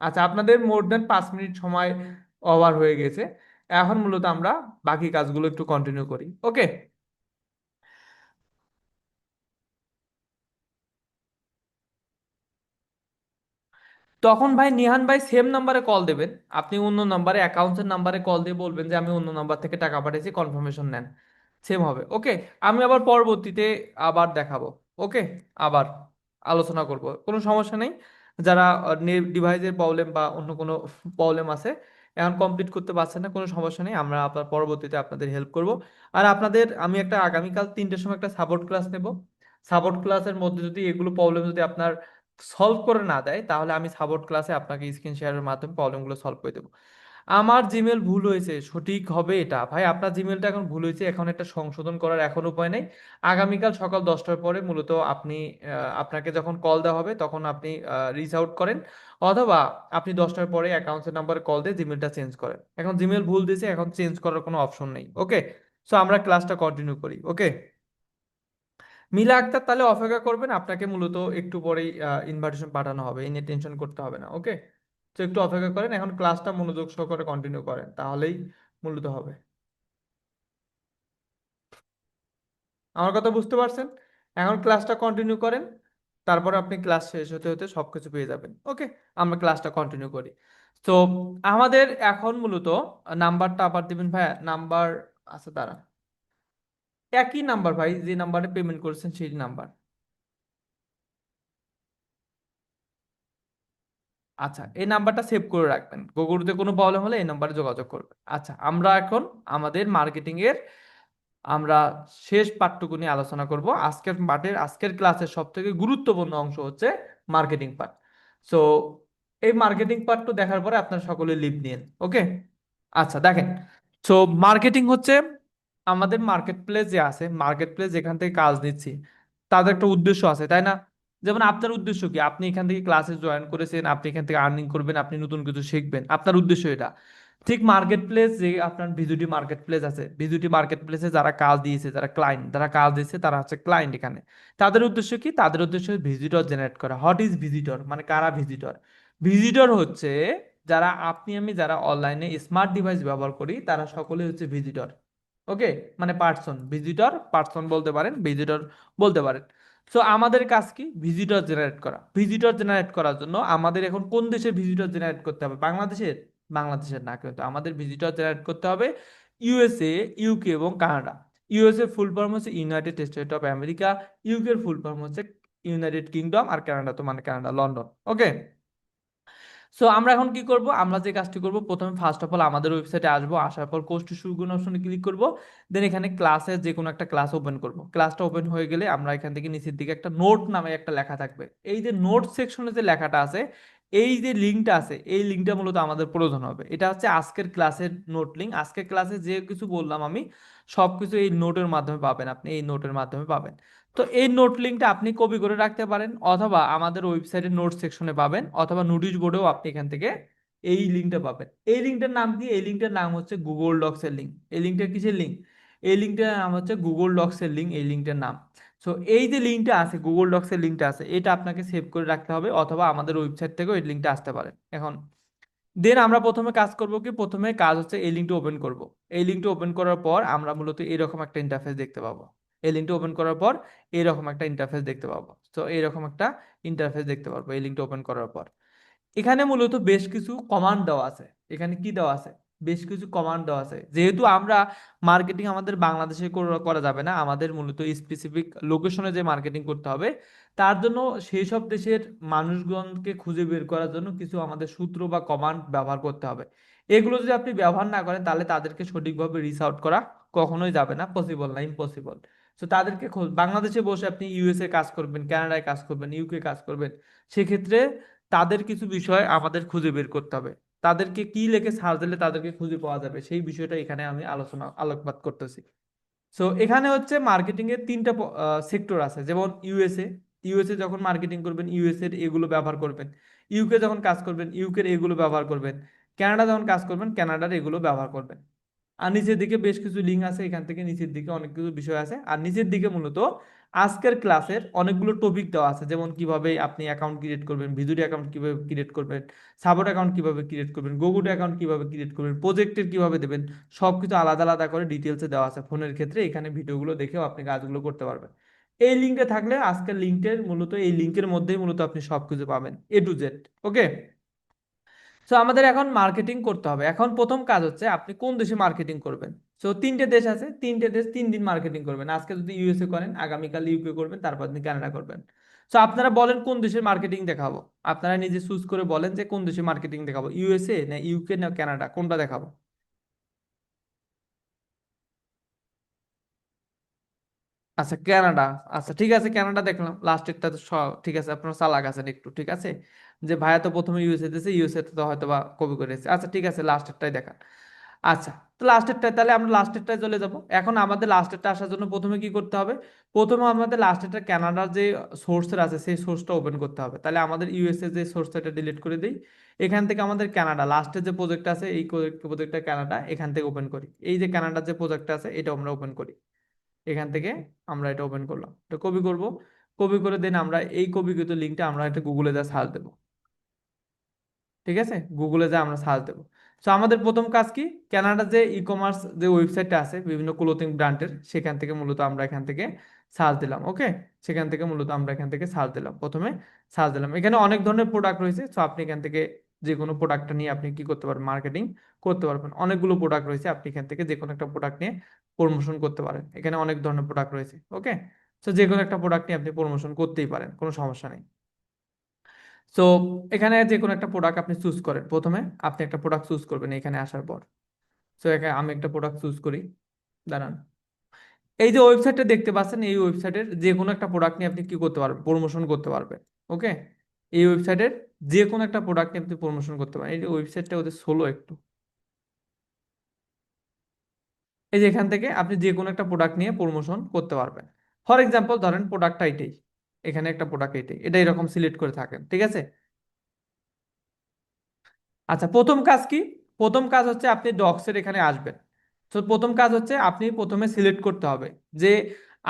আচ্ছা, আপনাদের মোর দেন 5 মিনিট সময় ওভার হয়ে গেছে। এখন মূলত আমরা বাকি কাজগুলো একটু কন্টিনিউ করি। ওকে? তখন ভাই নিহান ভাই সেম নাম্বারে কল দেবেন। আপনি অন্য নাম্বারে, অ্যাকাউন্টের নাম্বারে কল দিয়ে বলবেন যে আমি অন্য নাম্বার থেকে টাকা পাঠিয়েছি, কনফার্মেশন নেন। সেম হবে। ওকে? আমি আবার পরবর্তীতে আবার দেখাবো। ওকে? আবার আলোচনা করব, কোনো সমস্যা নেই। যারা ডিভাইসের প্রবলেম বা অন্য কোনো প্রবলেম আছে, এখন কমপ্লিট করতে পারছেন না, কোনো সমস্যা নেই, আমরা আপনার পরবর্তীতে আপনাদের হেল্প করব। আর আপনাদের আমি একটা আগামীকাল 3টের সময় একটা সাপোর্ট ক্লাস নেব। সাপোর্ট ক্লাসের মধ্যে যদি এগুলো প্রবলেম যদি আপনার সলভ করে না দেয়, তাহলে আমি সাপোর্ট ক্লাসে আপনাকে স্ক্রিন শেয়ারের মাধ্যমে প্রবলেমগুলো সলভ করে দেবো। আমার জিমেল ভুল হয়েছে, সঠিক হবে এটা ভাই। আপনার জিমেলটা এখন ভুল হয়েছে, এখন এটা সংশোধন করার এখন উপায় নেই। আগামীকাল সকাল 10টার পরে মূলত আপনি আপনাকে যখন কল দেওয়া হবে তখন আপনি রিচ আউট করেন, অথবা আপনি 10টার পরে অ্যাকাউন্টের নাম্বারে কল দিয়ে জিমেলটা চেঞ্জ করেন। এখন জিমেল ভুল দিয়েছে, এখন চেঞ্জ করার কোনো অপশন নেই। ওকে, সো আমরা ক্লাসটা কন্টিনিউ করি। ওকে, মিলা আক্তার, তাহলে অপেক্ষা করবেন, আপনাকে মূলত একটু পরেই ইনভাইটেশন পাঠানো হবে, এই নিয়ে টেনশন করতে হবে না। ওকে, তো একটু অপেক্ষা করেন, এখন ক্লাসটা মনোযোগ সহকারে কন্টিনিউ করেন, তাহলেই মূলত হবে। আমার কথা বুঝতে পারছেন? এখন ক্লাসটা কন্টিনিউ করেন, তারপর আপনি ক্লাস শেষ হতে হতে সবকিছু পেয়ে যাবেন। ওকে, আমরা ক্লাসটা কন্টিনিউ করি। তো আমাদের এখন মূলত নাম্বারটা আবার দিবেন ভাই, নাম্বার আছে তারা একই নাম্বার ভাই, যে নাম্বারে পেমেন্ট করেছেন সেই নাম্বার। আচ্ছা, এই নাম্বারটা সেভ করে রাখবেন, গুগলতে কোনো প্রবলেম হলে এই নাম্বারে যোগাযোগ করবেন। আচ্ছা, আমরা এখন আমাদের মার্কেটিং এর আমরা শেষ পাঠটুকু নিয়ে আলোচনা করব। আজকের ক্লাসের সব থেকে গুরুত্বপূর্ণ অংশ হচ্ছে মার্কেটিং পার্ট। সো এই মার্কেটিং পার্টটা দেখার পরে আপনারা সকলে লিভ নিন। ওকে, আচ্ছা দেখেন, সো মার্কেটিং হচ্ছে আমাদের মার্কেট প্লেস যে আছে, মার্কেট প্লেস যেখান থেকে কাজ নিচ্ছি, তাদের একটা উদ্দেশ্য আছে, তাই না? যেমন আপনার উদ্দেশ্য কি? আপনি এখান থেকে ক্লাসে জয়েন করেছেন, আপনি এখান থেকে আর্নিং করবেন, আপনি নতুন কিছু শিখবেন, আপনার উদ্দেশ্য এটা। ঠিক মার্কেট প্লেস যে আপনার ভিজিটি মার্কেট প্লেস আছে, ভিজিটি মার্কেট প্লেসে যারা কাজ দিয়েছে, যারা ক্লায়েন্ট, যারা কাজ দিয়েছে, তারা হচ্ছে ক্লায়েন্ট এখানে। তাদের উদ্দেশ্য কি? তাদের উদ্দেশ্য ভিজিটর জেনারেট করা। হোয়াট ইজ ভিজিটর, মানে কারা ভিজিটর? ভিজিটর হচ্ছে যারা আপনি আমি যারা অনলাইনে স্মার্ট ডিভাইস ব্যবহার করি, তারা সকলে হচ্ছে ভিজিটর। ওকে, মানে পার্সন, ভিজিটর পার্সন বলতে পারেন, ভিজিটর বলতে পারেন। সো আমাদের কাজ কি? ভিজিটর জেনারেট করা। ভিজিটর জেনারেট করার জন্য আমাদের এখন কোন দেশের ভিজিটর জেনারেট করতে হবে? বাংলাদেশের? বাংলাদেশের না, কিন্তু আমাদের ভিজিটর জেনারেট করতে হবে ইউএসএ, ইউকে এবং কানাডা। ইউএসএ ফুল ফর্ম হচ্ছে United state of America, UK এর ফুল ফর্ম হচ্ছে ইউনাইটেড কিংডম, আর কানাডা তো মানে কানাডা, লন্ডন। ওকে, সো আমরা এখন কি করব? আমরা যে কাজটি করব, প্রথমে ফার্স্ট অফ অল আমাদের ওয়েবসাইটে আসবো, আসার পর কোর্সটি শুরু করুন অপশনে ক্লিক করব। দেন এখানে ক্লাসের যে কোনো একটা ক্লাস ওপেন করব। ক্লাসটা ওপেন হয়ে গেলে আমরা এখান থেকে নিচের দিকে একটা নোট নামে একটা লেখা থাকবে, এই যে নোট সেকশনে যে লেখাটা আছে, এই যে লিঙ্কটা আছে, এই লিঙ্কটা মূলত আমাদের প্রয়োজন হবে। এটা হচ্ছে আজকের ক্লাসের নোট লিঙ্ক। আজকের ক্লাসে যে কিছু বললাম আমি, সবকিছু এই নোটের মাধ্যমে পাবেন, আপনি এই নোটের মাধ্যমে পাবেন। তো এই নোট লিঙ্কটা আপনি কপি করে রাখতে পারেন, অথবা আমাদের ওয়েবসাইটের নোট সেকশনে পাবেন, অথবা নোটিশ বোর্ডেও আপনি এখান থেকে এই লিঙ্কটা পাবেন। এই লিঙ্কটার নাম কি? এই লিঙ্কটার নাম হচ্ছে গুগল ডক্স এর লিঙ্ক। এই লিঙ্কটা কিসের লিঙ্ক? এই লিঙ্কটার নাম হচ্ছে গুগল ডক্স এর লিঙ্ক, এই লিঙ্কটার নাম। সো এই যে লিঙ্কটা আছে, গুগল ডক্স এর লিঙ্কটা আছে, এটা আপনাকে সেভ করে রাখতে হবে, অথবা আমাদের ওয়েবসাইট থেকেও এই লিঙ্কটা আসতে পারে। এখন দেন আমরা প্রথমে কাজ করব কি? প্রথমে কাজ হচ্ছে এই লিঙ্কটা ওপেন করব। এই লিঙ্কটা ওপেন করার পর আমরা মূলত এরকম একটা ইন্টারফেস দেখতে পাবো। এই লিঙ্কটা ওপেন করার পর এরকম একটা ইন্টারফেস দেখতে পাবো। তো এরকম একটা ইন্টারফেস দেখতে পারবো এই লিঙ্কটা ওপেন করার পর। এখানে মূলত বেশ কিছু কমান্ড দেওয়া আছে। এখানে কি দেওয়া আছে? বেশ কিছু কমান্ড দেওয়া আছে। যেহেতু আমরা মার্কেটিং আমাদের বাংলাদেশে করা করা যাবে না, আমাদের মূলত স্পেসিফিক লোকেশনে যে মার্কেটিং করতে হবে, তার জন্য সেই সব দেশের মানুষগণকে খুঁজে বের করার জন্য কিছু আমাদের সূত্র বা কমান্ড ব্যবহার করতে হবে। এগুলো যদি আপনি ব্যবহার না করেন, তাহলে তাদেরকে সঠিকভাবে রিচ আউট করা কখনোই যাবে না, পসিবল না, ইম্পসিবল। তো তাদেরকে বাংলাদেশে বসে আপনি ইউএসএ কাজ করবেন, কানাডায় কাজ করবেন, ইউকে কাজ করবেন, সেক্ষেত্রে তাদের কিছু বিষয় আমাদের খুঁজে বের করতে হবে। তাদেরকে কি লিখে সার্চ দিলে তাদেরকে খুঁজে পাওয়া যাবে, সেই বিষয়টা এখানে আমি আলোকপাত করতেছি। সো এখানে হচ্ছে মার্কেটিং এর তিনটা সেক্টর আছে। যেমন ইউএসএ, ইউএসএ যখন মার্কেটিং করবেন ইউএসএ এর এগুলো ব্যবহার করবেন। ইউকে যখন কাজ করবেন ইউকে এর এগুলো ব্যবহার করবেন। কানাডা যখন কাজ করবেন কানাডার এগুলো ব্যবহার করবেন। আর নিচের দিকে বেশ কিছু লিঙ্ক আছে, এখান থেকে নিচের দিকে অনেক কিছু বিষয় আছে। আর নিচের দিকে মূলত আজকের ক্লাসের অনেকগুলো টপিক দেওয়া আছে, যেমন কিভাবে আপনি অ্যাকাউন্ট ক্রিয়েট করবেন, ভিডিও অ্যাকাউন্ট কিভাবে ক্রিয়েট করবেন, সাপোর্ট অ্যাকাউন্ট কিভাবে ক্রিয়েট করবেন, গোগুট অ্যাকাউন্ট কিভাবে ক্রিয়েট করবেন, প্রজেক্টের কিভাবে দেবেন, সবকিছু আলাদা আলাদা করে ডিটেলসে দেওয়া আছে। ফোনের ক্ষেত্রে এখানে ভিডিওগুলো দেখেও আপনি কাজগুলো করতে পারবেন। এই লিঙ্কটা থাকলে আজকের লিঙ্কের মূলত এই লিঙ্কের মধ্যেই মূলত আপনি সবকিছু পাবেন, A to Z। ওকে, তো আমাদের এখন মার্কেটিং করতে হবে। এখন প্রথম কাজ হচ্ছে আপনি কোন দেশে মার্কেটিং করবেন। তো তিনটে দেশ আছে, তিনটে দেশ 3 দিন মার্কেটিং করবেন। আজকে যদি ইউএসএ করেন, আগামীকাল ইউকে করবেন, তারপর দিন কানাডা করবেন। তো আপনারা বলেন কোন দেশের মার্কেটিং দেখাবো? আপনারা নিজে চুজ করে বলেন যে কোন দেশে মার্কেটিং দেখাবো, ইউএসএ না ইউকে না কানাডা, কোনটা দেখাবো? আচ্ছা কানাডা। আচ্ছা ঠিক আছে, কানাডা দেখলাম লাস্টেরটা তো সব ঠিক আছে, আপনার চালাক আছেন একটু, ঠিক আছে। যে ভাইয়া তো প্রথমে ইউএসএ দিয়েছে, ইউএসএ তো হয়তো বা কপি করেছে। আচ্ছা ঠিক আছে, লাস্টেরটাই দেখান। আচ্ছা, তো লাস্টেরটা তাহলে আমরা লাস্টেরটায় চলে যাব। এখন আমাদের লাস্টেরটা আসার জন্য প্রথমে কি করতে হবে? প্রথমে আমাদের লাস্টেরটা কানাডার যে সোর্সের আছে সেই সোর্সটা ওপেন করতে হবে। তাহলে আমাদের ইউএসএ যে সোর্সটা, এটা ডিলিট করে দিই। এখান থেকে আমাদের কানাডা লাস্টের যে প্রজেক্ট আছে, এই প্রজেক্টটা কানাডা, এখান থেকে ওপেন করি। এই যে কানাডার যে প্রজেক্টটা আছে এটা আমরা ওপেন করি। এখান থেকে আমরা এটা ওপেন করলাম, এটা কপি করব। কপি করে দেন আমরা এই কপিকৃত লিঙ্কটা আমরা একটা গুগলে যা সার্চ দেবো। ঠিক আছে, গুগলে যা আমরা সার্চ দেবো। তো আমাদের প্রথম কাজ কি? কানাডার যে ই কমার্স যে ওয়েবসাইটটা আছে বিভিন্ন ক্লোথিং ব্র্যান্ডের, সেখান থেকে মূলত আমরা এখান থেকে সার্চ দিলাম। ওকে, সেখান থেকে মূলত আমরা এখান থেকে সার্চ দিলাম, প্রথমে সার্চ দিলাম। এখানে অনেক ধরনের প্রোডাক্ট রয়েছে, তো আপনি এখান থেকে যে কোনো প্রোডাক্টটা নিয়ে আপনি কি করতে পারবেন, মার্কেটিং করতে পারবেন। অনেকগুলো প্রোডাক্ট রয়েছে, আপনি এখান থেকে যে কোনো একটা প্রোডাক্ট নিয়ে প্রমোশন করতে পারেন। এখানে অনেক ধরনের প্রোডাক্ট রয়েছে। ওকে, তো যে কোনো একটা প্রোডাক্ট নিয়ে আপনি প্রমোশন করতেই পারেন, কোনো সমস্যা নেই। সো এখানে যে কোনো একটা প্রোডাক্ট আপনি চুজ করেন। প্রথমে আপনি একটা প্রোডাক্ট চুজ করবেন এখানে আসার পর। সো এখানে আমি একটা প্রোডাক্ট চুজ করি, দাঁড়ান। এই যে ওয়েবসাইটটা দেখতে পাচ্ছেন, এই ওয়েবসাইটের যে কোনো একটা প্রোডাক্ট নিয়ে আপনি কি করতে পারবেন, প্রমোশন করতে পারবেন। ওকে, এই ওয়েবসাইটের যে কোনো একটা প্রোডাক্ট নিয়ে আপনি প্রমোশন করতে পারেন। এই যে ওয়েবসাইটটা ওদের সোলো একটু, এই যে এখান থেকে আপনি যে কোনো একটা প্রোডাক্ট নিয়ে প্রমোশন করতে পারবেন। ফর এক্সাম্পল ধরেন প্রোডাক্টটা এটাই, এখানে একটা প্রোডাক্ট এটাই, এটা এরকম সিলেক্ট করে থাকেন, ঠিক আছে। আচ্ছা, প্রথম কাজ কি? প্রথম কাজ হচ্ছে আপনি ডক্সের এখানে আসবেন। তো প্রথম কাজ হচ্ছে আপনি প্রথমে সিলেক্ট করতে হবে যে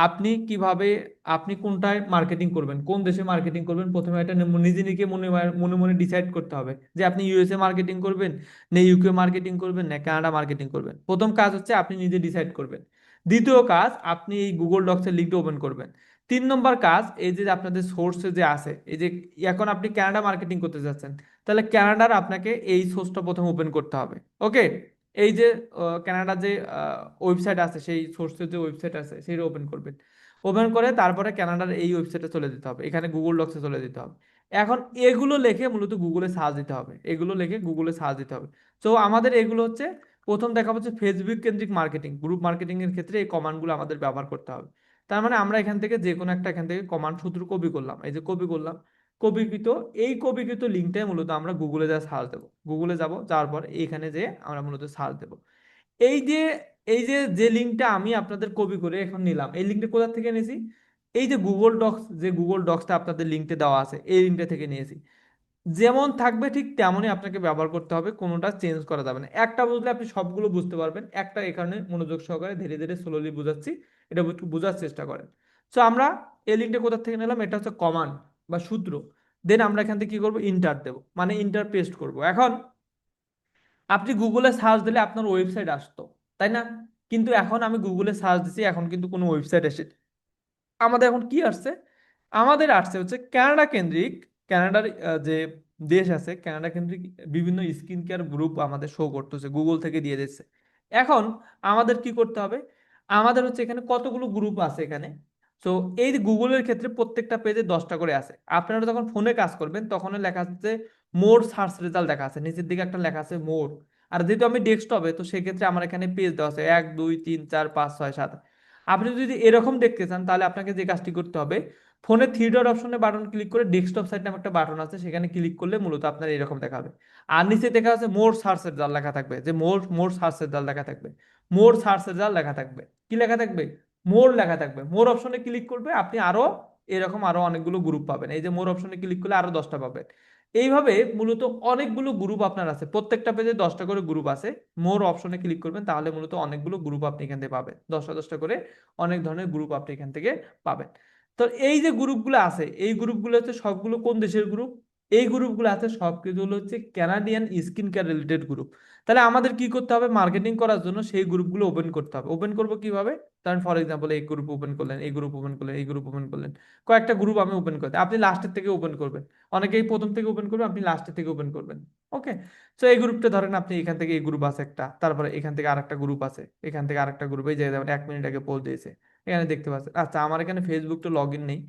আপনি কিভাবে, আপনি কোনটায় মার্কেটিং করবেন, কোন দেশে মার্কেটিং করবেন। প্রথমে এটা নিজে নিজে মনে মনে মনে ডিসাইড করতে হবে যে আপনি ইউএসএ মার্কেটিং করবেন, না ইউকে মার্কেটিং করবেন, না কানাডা মার্কেটিং করবেন। প্রথম কাজ হচ্ছে আপনি নিজে ডিসাইড করবেন। দ্বিতীয় কাজ, আপনি এই গুগল ডক্সের লিঙ্কটা ওপেন করবেন। 3 নম্বর কাজ, এই যে আপনাদের সোর্সে যে আছে, এই যে এখন আপনি কানাডা মার্কেটিং করতে যাচ্ছেন, তাহলে কানাডার আপনাকে এই সোর্সটা প্রথমে ওপেন করতে হবে। ওকে, এই যে কানাডার যে ওয়েবসাইট আছে, সেই সোর্সের যে ওয়েবসাইট আছে সেটা ওপেন করবেন। ওপেন করে তারপরে কানাডার এই ওয়েবসাইটে চলে যেতে হবে, এখানে গুগল ডক্সে চলে যেতে হবে। এখন এগুলো লিখে মূলত গুগলে সার্চ দিতে হবে, এগুলো লিখে গুগলে সার্চ দিতে হবে। তো আমাদের এগুলো হচ্ছে প্রথম দেখা হচ্ছে ফেসবুক কেন্দ্রিক মার্কেটিং, গ্রুপ মার্কেটিং এর ক্ষেত্রে এই কমান্ডগুলো আমাদের ব্যবহার করতে হবে। তার মানে আমরা এখান থেকে যে কোনো একটা এখান থেকে কমান্ড সূত্র কপি করলাম, এই যে কপি করলাম। কপিকৃত, এই কপিকৃত লিঙ্কটাই মূলত আমরা গুগলে যা সার্চ দেবো, গুগলে যাব, যাওয়ার পর এইখানে যে আমরা মূলত সার্চ দেবো। এই যে এই যে যে লিঙ্কটা আমি আপনাদের কপি করে এখন নিলাম, এই লিঙ্কটা কোথা থেকে নিয়েছি? এই যে গুগল ডক্স, যে গুগল ডক্সটা আপনাদের লিঙ্কটা দেওয়া আছে, এই লিঙ্কটা থেকে নিয়েছি। যেমন থাকবে ঠিক তেমনই আপনাকে ব্যবহার করতে হবে, কোনোটা চেঞ্জ করা যাবে না। একটা বুঝলে আপনি সবগুলো বুঝতে পারবেন। একটা এখানে মনোযোগ সহকারে ধীরে ধীরে স্লোলি বুঝাচ্ছি, এটা একটু বোঝার চেষ্টা করেন। তো আমরা এই লিঙ্কটা কোথা থেকে নিলাম, এটা হচ্ছে কমান্ড বা সূত্র। দেন আমরা এখান থেকে কি করবো, ইন্টার দেবো, মানে ইন্টার পেস্ট করবো। এখন আপনি গুগলে সার্চ দিলে আপনার ওয়েবসাইট আসতো, তাই না? কিন্তু এখন আমি গুগলে সার্চ দিছি, এখন কিন্তু কোনো ওয়েবসাইট এসে, আমাদের এখন কি আসছে? আমাদের আসছে হচ্ছে কানাডা কেন্দ্রিক, কানাডার যে দেশ আছে, কানাডা কেন্দ্রিক বিভিন্ন স্কিন কেয়ার গ্রুপ আমাদের শো করতেছে, গুগল থেকে দিয়ে দিচ্ছে। এখন আমাদের কি করতে হবে? আমাদের হচ্ছে এখানে কতগুলো গ্রুপ আছে এখানে। তো এই গুগলের ক্ষেত্রে প্রত্যেকটা পেজে 10টা করে আছে। আপনারা যখন ফোনে কাজ করবেন তখন লেখা আছে মোর সার্চ রেজাল্ট, লেখা আছে নিচের দিকে একটা লেখা আছে মোর। আর যেহেতু আমি ডেস্কটপে, তো সেক্ষেত্রে আমার এখানে পেজ দেওয়া আছে 1 2 3 4 5 6 7। আপনি যদি এরকম দেখতে চান তাহলে আপনাকে যে কাজটি করতে হবে, ফোনে থ্রি ডট অপশনে বাটন ক্লিক করে ডেস্কটপ সাইড নামে একটা বাটন আছে, সেখানে ক্লিক করলে মূলত আপনার এরকম দেখাবে। আর নিচে দেখা আছে মোর সার্চ রেজাল্ট লেখা থাকবে, যে মোর মোর সার্চ রেজাল্ট লেখা থাকবে, মোর সার্চ রেজাল্ট লেখা থাকবে। কি লেখা থাকবে? মোর লেখা থাকবে। মোর অপশনে ক্লিক করবে, আপনি আরো এরকম আরো অনেকগুলো গ্রুপ পাবেন। এই যে মোর অপশনে ক্লিক করলে আরো 10টা পাবেন। এইভাবে মূলত অনেকগুলো গ্রুপ আপনার আছে, প্রত্যেকটা পেজে 10টা করে গ্রুপ আছে। মোর অপশনে ক্লিক করবেন, তাহলে মূলত অনেকগুলো গ্রুপ আপনি এখান থেকে পাবেন, 10টা 10টা করে অনেক ধরনের গ্রুপ আপনি এখান থেকে পাবেন। তো এই যে গ্রুপগুলো আছে, এই গ্রুপগুলো হচ্ছে সবগুলো কোন দেশের গ্রুপ? এই গ্রুপগুলো আছে সবকিছু হলো হচ্ছে Canadian skin care related group. তাহলে আমাদের কি করতে হবে, মার্কেটিং করার জন্য সেই গ্রুপগুলো ওপেন করতে হবে। ওপেন করবো কিভাবে? কারণ ফর এক্সাম্পল এই গ্রুপ ওপেন করলেন, এই গ্রুপ ওপেন করলেন, এই গ্রুপ ওপেন করলেন, কয়েকটা গ্রুপ আমি ওপেন করতে, আপনি লাস্টের থেকে ওপেন করবেন। অনেকেই প্রথম থেকে ওপেন করবে, আপনি লাস্টের থেকে ওপেন করবেন। ওকে, তো এই গ্রুপটা ধরেন আপনি এখান থেকে, এই গ্রুপ আছে একটা, তারপরে এখান থেকে আরেকটা গ্রুপ আছে, এখান থেকে আরেকটা গ্রুপ, এই যে যেমন 1 মিনিট আগে পোস্ট দিয়েছে, এখানে দেখতে পাচ্ছেন। আচ্ছা, আমার এখানে ফেসবুকটা লগ ইন নেই।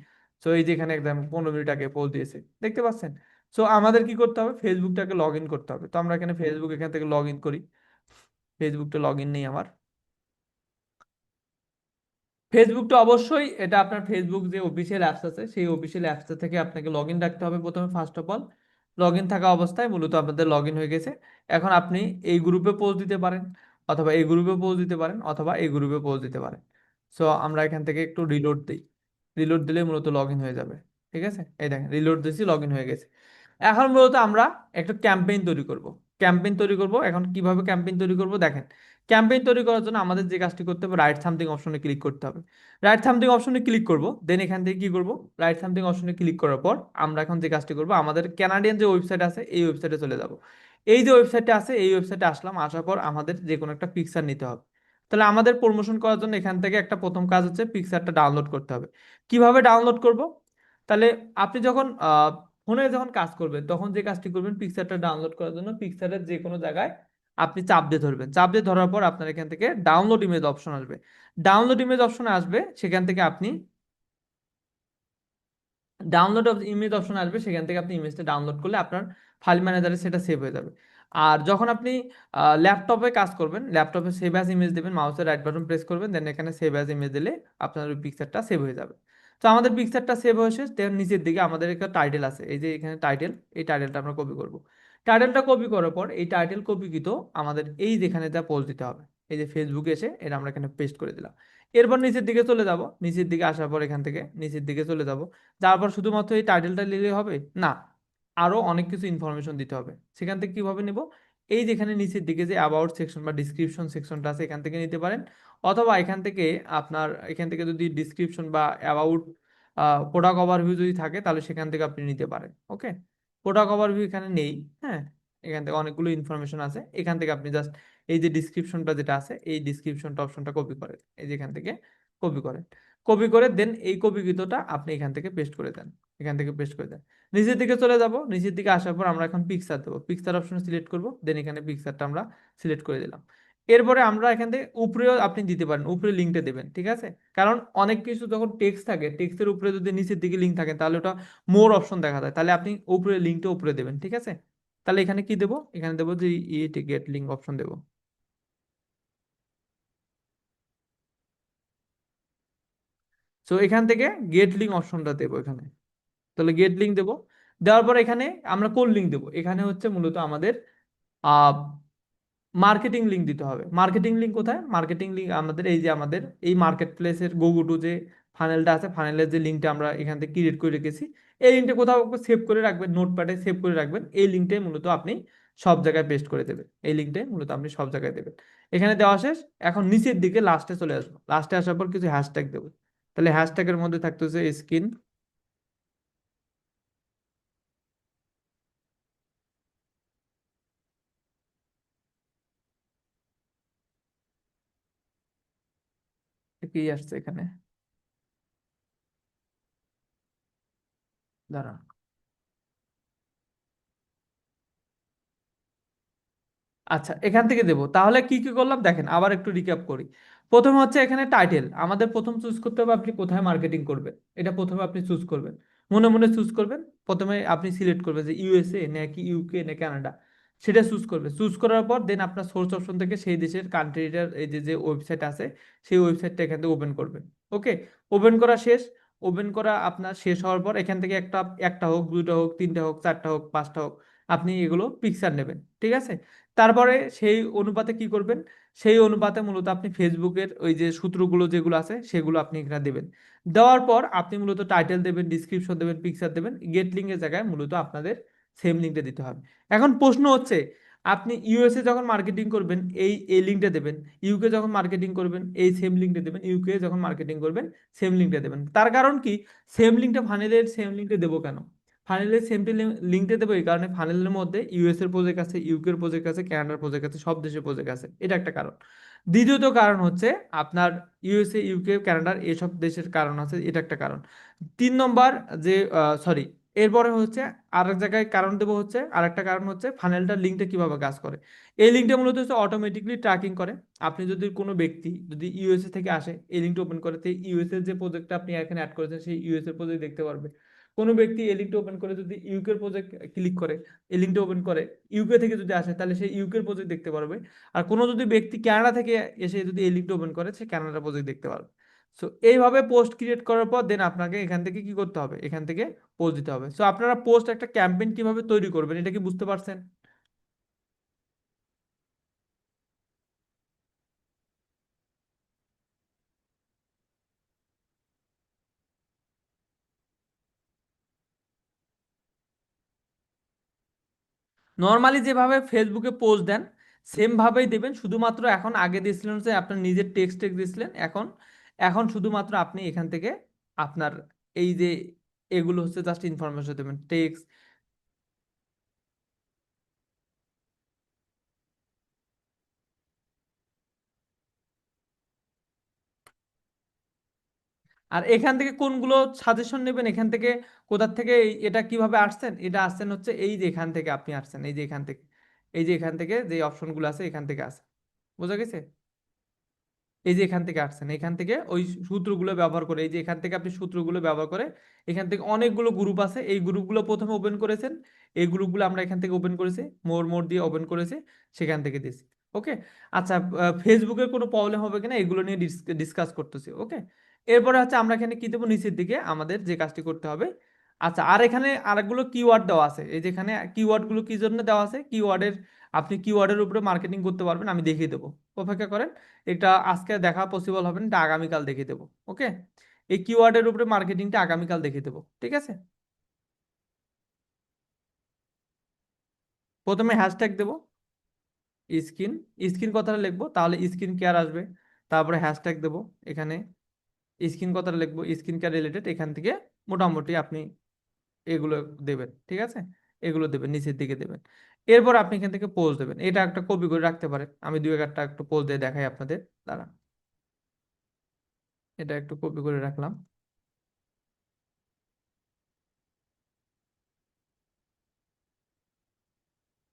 তো এই যে এখানে একদম 15 মিনিট আগে পোস্ট দিয়েছে, দেখতে পাচ্ছেন। সো আমাদের কি করতে হবে, ফেসবুকটাকে লগ ইন করতে হবে। তো আমরা এখানে ফেসবুক এখান থেকে লগ ইন করি। ফেসবুকটা লগ ইন নেই আমার। ফেসবুকটা অবশ্যই, এটা আপনার ফেসবুক যে অফিসিয়াল অ্যাপস আছে সেই অফিসিয়াল অ্যাপস থেকে আপনাকে লগ ইন রাখতে হবে প্রথমে। First of all log in থাকা অবস্থায় মূলত আপনাদের লগ ইন হয়ে গেছে। এখন আপনি এই গ্রুপে পোস্ট দিতে পারেন, অথবা এই গ্রুপে পোস্ট দিতে পারেন, অথবা এই গ্রুপে পোস্ট দিতে পারেন। সো আমরা এখান থেকে একটু রিলোড দিই। রিলোড দিলে মূলত লগ ইন হয়ে যাবে। ঠিক আছে, এই দেখেন রিলোড দিয়েছি, লগ ইন হয়ে গেছে। এখন মূলত আমরা একটা ক্যাম্পেইন তৈরি করব। ক্যাম্পেইন তৈরি করব। এখন কিভাবে ক্যাম্পেইন তৈরি করব দেখেন। ক্যাম্পেইন তৈরি করার জন্য আমাদের যে কাজটি করতে হবে, রাইট সামথিং অপশনে ক্লিক করতে হবে। রাইট সামথিং অপশনে ক্লিক করব, দেন এখান থেকে কি করব, রাইট সামথিং অপশনে ক্লিক করার পর আমরা এখন যে কাজটি করব, আমাদের কানাডিয়ান যে ওয়েবসাইট আছে এই ওয়েবসাইটে চলে যাব। এই যে ওয়েবসাইটে আছে এই ওয়েবসাইটে আসলাম, আসার পর আমাদের যে কোনো একটা পিকচার নিতে হবে। তাহলে আমাদের প্রমোশন করার জন্য এখান থেকে একটা প্রথম কাজ হচ্ছে পিকচারটা ডাউনলোড করতে হবে। কিভাবে ডাউনলোড করব? তাহলে আপনি যখন ফোনে যখন কাজ করবেন তখন যে কাজটি করবেন, পিকচারটা ডাউনলোড করার জন্য পিকচারের যে কোনো জায়গায় আপনি চাপ দিয়ে ধরবেন। চাপ দিয়ে ধরার পর আপনার এখান থেকে ডাউনলোড ইমেজ অপশন আসবে। ডাউনলোড ইমেজ অপশনে আসবে, সেখান থেকে আপনি ডাউনলোড ইমেজ অপশন আসবে, সেখান থেকে আপনি ইমেজটা ডাউনলোড করলে আপনার ফাইল ম্যানেজারে সেটা সেভ হয়ে যাবে। আর যখন আপনি ল্যাপটপে কাজ করবেন, ল্যাপটপে সেভ অ্যাজ ইমেজ দেবেন, মাউসের রাইট বাটন প্রেস করবেন, দেন এখানে সেভ অ্যাজ ইমেজ দিলে আপনার ওই পিকচারটা সেভ হয়ে যাবে। তো আমাদের পিকচারটা সেভ হয়ে শেষ। দেন নিচের দিকে আমাদের একটা টাইটেল আছে, এই যে এখানে টাইটেল, এই টাইটেলটা আমরা কপি করব। টাইটেলটা কপি করার পর এই টাইটেল কপিকৃত আমাদের এই যেখানে যা পোস্ট দিতে হবে, এই যে ফেসবুকে এসে এটা আমরা এখানে পেস্ট করে দিলাম। এরপর নিচের দিকে চলে যাব, নিচের দিকে আসার পর এখান থেকে নিচের দিকে চলে যাব। তারপর শুধুমাত্র এই টাইটেলটা নিলেই হবে না, আরো অনেক কিছু ইনফরমেশন দিতে হবে। সেখান থেকে কিভাবে নিব, এই যেখানে নিচের দিকে যে অ্যাবাউট সেকশন বা ডিসক্রিপশন সেকশনটা আছে এখান থেকে নিতে পারেন, অথবা এখান থেকে আপনার এখান থেকে যদি ডিসক্রিপশন বা অ্যাবাউট প্রোডাক্ট ওভারভিউ যদি থাকে তাহলে সেখান থেকে আপনি নিতে পারেন। ওকে, প্রোডাক্ট ওভারভিউ এখানে নেই। হ্যাঁ, এখান থেকে অনেকগুলো ইনফরমেশন আছে, এখান থেকে আপনি জাস্ট এই যে ডিসক্রিপশনটা যেটা আছে এই ডিসক্রিপশনটা অপশনটা কপি করেন, এই যে এখান থেকে কপি করেন। কপি করে দেন এই কপিকৃতটা আপনি এখান থেকে পেস্ট করে দেন, এখান থেকে পেস্ট করে দেন। নিচের দিকে চলে যাব, নিচের দিকে আসার পর আমরা এখন পিকচার দেবো, পিকচার অপশন সিলেক্ট করব, দেন এখানে পিকচারটা আমরা সিলেক্ট করে দিলাম। এরপরে আমরা এখান থেকে উপরেও আপনি দিতে পারেন, উপরে লিঙ্কটা দেবেন। ঠিক আছে, কারণ অনেক কিছু যখন টেক্সট থাকে, টেক্সটের উপরে যদি নিচের দিকে লিঙ্ক থাকে তাহলে ওটা মোর অপশন দেখা যায়, তাহলে আপনি উপরে লিঙ্কটা উপরে দেবেন। ঠিক আছে, তাহলে এখানে কি দেবো, এখানে দেবো যে গেট লিঙ্ক অপশন দেবো। সো এখান থেকে গেট লিঙ্ক অপশনটা দেবো এখানে। তাহলে গেট লিঙ্ক দেবো। দেওয়ার পর এখানে আমরা কোন লিঙ্ক দেবো, এখানে হচ্ছে মূলত আমাদের মার্কেটিং লিঙ্ক দিতে হবে। মার্কেটিং লিঙ্ক কোথায়, মার্কেটিং লিঙ্ক আমাদের এই যে আমাদের এই মার্কেট প্লেসের গোগো টু যে ফানেলটা আছে, ফানেলের যে লিঙ্কটা আমরা এখান থেকে ক্রিয়েট করে রেখেছি, এই লিঙ্কটা কোথাও সেভ করে রাখবেন, নোটপ্যাডে সেভ করে রাখবেন। এই লিঙ্কটাই মূলত আপনি সব জায়গায় পেস্ট করে দেবেন, এই লিঙ্কটাই মূলত আপনি সব জায়গায় দেবেন। এখানে দেওয়া শেষ। এখন নিচের দিকে লাস্টে চলে আসবো, লাস্টে আসার পর কিছু হ্যাশট্যাগ দেবো। তাহলে হ্যাশট্যাগের মধ্যে থাকতেছে স্কিন, কি আসছে এখানে, দাঁড়ান। আচ্ছা, এখান থেকে দেবো। তাহলে কি কি করলাম দেখেন, আবার একটু রিক্যাপ করি। প্রথমে হচ্ছে এখানে টাইটেল, আমাদের প্রথম চুজ করতে হবে আপনি কোথায় মার্কেটিং করবেন। এটা প্রথমে আপনি চুজ করবেন, মনে মনে চুজ করবেন। প্রথমে আপনি সিলেক্ট করবেন যে ইউএসএ নাকি ইউকে না কানাডা, সেটা চুজ করবে। চুজ করার পর দেন আপনার সোর্স অপশন থেকে সেই দেশের কান্ট্রিটার এই যে যে ওয়েবসাইট আছে সেই ওয়েবসাইটটা এখান থেকে ওপেন করবেন। ওকে, ওপেন করা শেষ। ওপেন করা আপনার শেষ হওয়ার পর এখান থেকে একটা একটা হোক, দুইটা হোক, তিনটা হোক, চারটা হোক, পাঁচটা হোক, আপনি এগুলো পিকচার নেবেন। ঠিক আছে, তারপরে সেই অনুপাতে কি করবেন, সেই অনুপাতে মূলত আপনি ফেসবুকের ওই যে সূত্রগুলো যেগুলো আছে সেগুলো আপনি এখানে দেবেন। দেওয়ার পর আপনি মূলত টাইটেল দেবেন, ডিসক্রিপশন দেবেন, পিকচার দেবেন। গেট লিঙ্কের জায়গায় মূলত আপনাদের সেম লিঙ্কটা দিতে হবে। এখন প্রশ্ন হচ্ছে, আপনি ইউএসএ যখন মার্কেটিং করবেন এই লিঙ্কটা দেবেন, ইউকে যখন মার্কেটিং করবেন এই সেম লিঙ্কটা দেবেন, ইউকে যখন মার্কেটিং করবেন সেম লিঙ্কটা দেবেন। তার কারণ কি, সেম লিঙ্কটা ফানেলের সেম লিঙ্কটা দেবো কেন, ফানেলের সেমটি লিঙ্কটা দেবো এই কারণে, ফানেলের মধ্যে ইউএস এর প্রজেক্ট আছে, ইউকে এর প্রজেক্ট আছে, কানাডার প্রজেক্ট আছে, সব দেশের প্রজেক্ট আছে, এটা একটা কারণ। দ্বিতীয়ত কারণ হচ্ছে আপনার ইউএসএ, ইউকে, কানাডার এসব দেশের কারণ আছে, এটা একটা কারণ। 3 নম্বর যে সরি, এরপরে হচ্ছে আরেক জায়গায় কারণ দেবো, হচ্ছে আরেকটা কারণ হচ্ছে ফানেলটার লিঙ্কটা কিভাবে কাজ করে। এই লিঙ্কটা মূলত হচ্ছে অটোমেটিকলি ট্র্যাকিং করে। আপনি যদি কোনো ব্যক্তি যদি ইউএসএ থেকে আসে, এই লিঙ্কটা ওপেন করে, তো ইউএসএ যে প্রজেক্টটা আপনি এখানে অ্যাড করেছেন সেই ইউএসএ প্রজেক্ট দেখতে পারবে। কোনো ব্যক্তি এই লিঙ্কটা ওপেন করে যদি ইউকের প্রজেক্ট ক্লিক করে, এই লিঙ্কটা ওপেন করে, ইউকে থেকে যদি আসে তাহলে সেই ইউকের প্রজেক্ট দেখতে পারবে। আর কোনো যদি ব্যক্তি কানাডা থেকে এসে যদি এই লিঙ্কটা ওপেন করে সে কানাডার প্রজেক্ট দেখতে পারবে। সো এইভাবে পোস্ট ক্রিয়েট করার পর দেন আপনাকে এখান থেকে কি করতে হবে, এখান থেকে পোস্ট দিতে হবে। সো আপনারা পোস্ট একটা ক্যাম্পেইন কিভাবে তৈরি করবেন এটা কি বুঝতে পারছেন? নর্মালি যেভাবে ফেসবুকে পোস্ট দেন সেম ভাবেই দেবেন, শুধুমাত্র এখন আগে দিয়েছিলেন যে আপনার নিজের টেক্সট টেক্সট দিয়েছিলেন, এখন এখন শুধুমাত্র আপনি এখান থেকে আপনার এই যে এগুলো হচ্ছে জাস্ট ইনফরমেশন দেবেন, টেক্সট। আর এখান থেকে কোনগুলো সাজেশন নেবেন, এখান থেকে কোথা থেকে এটা কিভাবে আসছেন, এটা আসছেন হচ্ছে এই যে এখান থেকে আপনি আসছেন, এই যে এখান থেকে, এই যে এখান থেকে যে অপশনগুলো আছে এখান থেকে আসে, বোঝা গেছে? এই যে এখান থেকে আসছেন, এখান থেকে ওই সূত্রগুলো ব্যবহার করে, এই যে এখান থেকে আপনি সূত্রগুলো ব্যবহার করে এখান থেকে অনেকগুলো গ্রুপ আছে, এই গ্রুপগুলো প্রথমে ওপেন করেছেন, এই গ্রুপগুলো আমরা এখান থেকে ওপেন করেছি, মোর মোর দিয়ে ওপেন করেছি, সেখান থেকে দিছি। ওকে। আচ্ছা, ফেসবুকের কোনো প্রবলেম হবে কিনা এগুলো নিয়ে ডিসকাস করতেছি। ওকে। এরপরে হচ্ছে আমরা এখানে কি দেবো, নিচের দিকে আমাদের যে কাজটি করতে হবে। আচ্ছা, আর এখানে আরেকগুলো কিওয়ার্ড দেওয়া আছে, এই যেখানে কিওয়ার্ডগুলো কি জন্য দেওয়া আছে, কিওয়ার্ডের আপনি কিওয়ার্ডের উপরে মার্কেটিং করতে পারবেন, আমি দেখিয়ে দেবো। অপেক্ষা করেন, এটা আজকে দেখা পসিবল হবে না, এটা আগামীকাল দেখিয়ে দেবো। ওকে। এই কিওয়ার্ডের উপরে মার্কেটিংটা আগামীকাল দেখিয়ে দেবো, ঠিক আছে? প্রথমে হ্যাশট্যাগ দেবো, স্কিন, স্কিন কথাটা লিখবো, তাহলে স্কিন কেয়ার আসবে। তারপরে হ্যাশট্যাগ দেবো এখানে, স্কিন কথাটা লিখবো, স্কিন কেয়ার রিলেটেড, এখান থেকে মোটামুটি আপনি এগুলো দেবেন, ঠিক আছে? এগুলো দেবেন, নিচের দিকে দেবেন। এরপর আপনি এখান থেকে পোজ দেবেন, এটা একটা কপি করে রাখতে পারেন, আমি দুই একটা একটু পোজ দিয়ে দেখাই আপনাদের দ্বারা। এটা একটু কপি করে রাখলাম।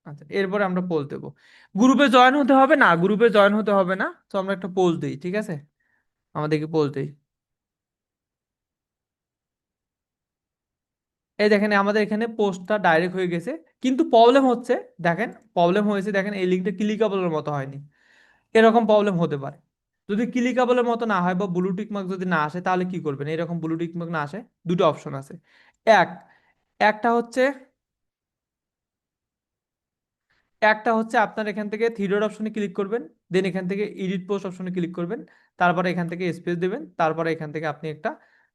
আচ্ছা, এরপরে আমরা পোজ দেবো। গ্রুপে জয়েন হতে হবে না, গ্রুপে জয়েন হতে হবে না, তো আমরা একটা পোজ দিই, ঠিক আছে? আমাদেরকে পোজ দিই। এই দেখেন আমাদের এখানে পোস্টটা ডাইরেক্ট হয়ে গেছে, কিন্তু প্রবলেম হচ্ছে, দেখেন প্রবলেম হয়েছে, দেখেন এই লিঙ্কটা ক্লিকেবলের মতো হয়নি। এরকম প্রবলেম হতে পারে। যদি ক্লিকেবলের মতো না হয় বা ব্লু টিক মার্ক যদি না আসে তাহলে কি করবেন, এরকম ব্লু টিক মার্ক না আসে, দুটো অপশন আছে। এক, একটা হচ্ছে, একটা হচ্ছে আপনার এখান থেকে থ্রি ডট অপশনে ক্লিক করবেন, দেন এখান থেকে এডিট পোস্ট অপশনে ক্লিক করবেন, তারপরে এখান থেকে স্পেস দেবেন, তারপরে এখান থেকে আপনি একটা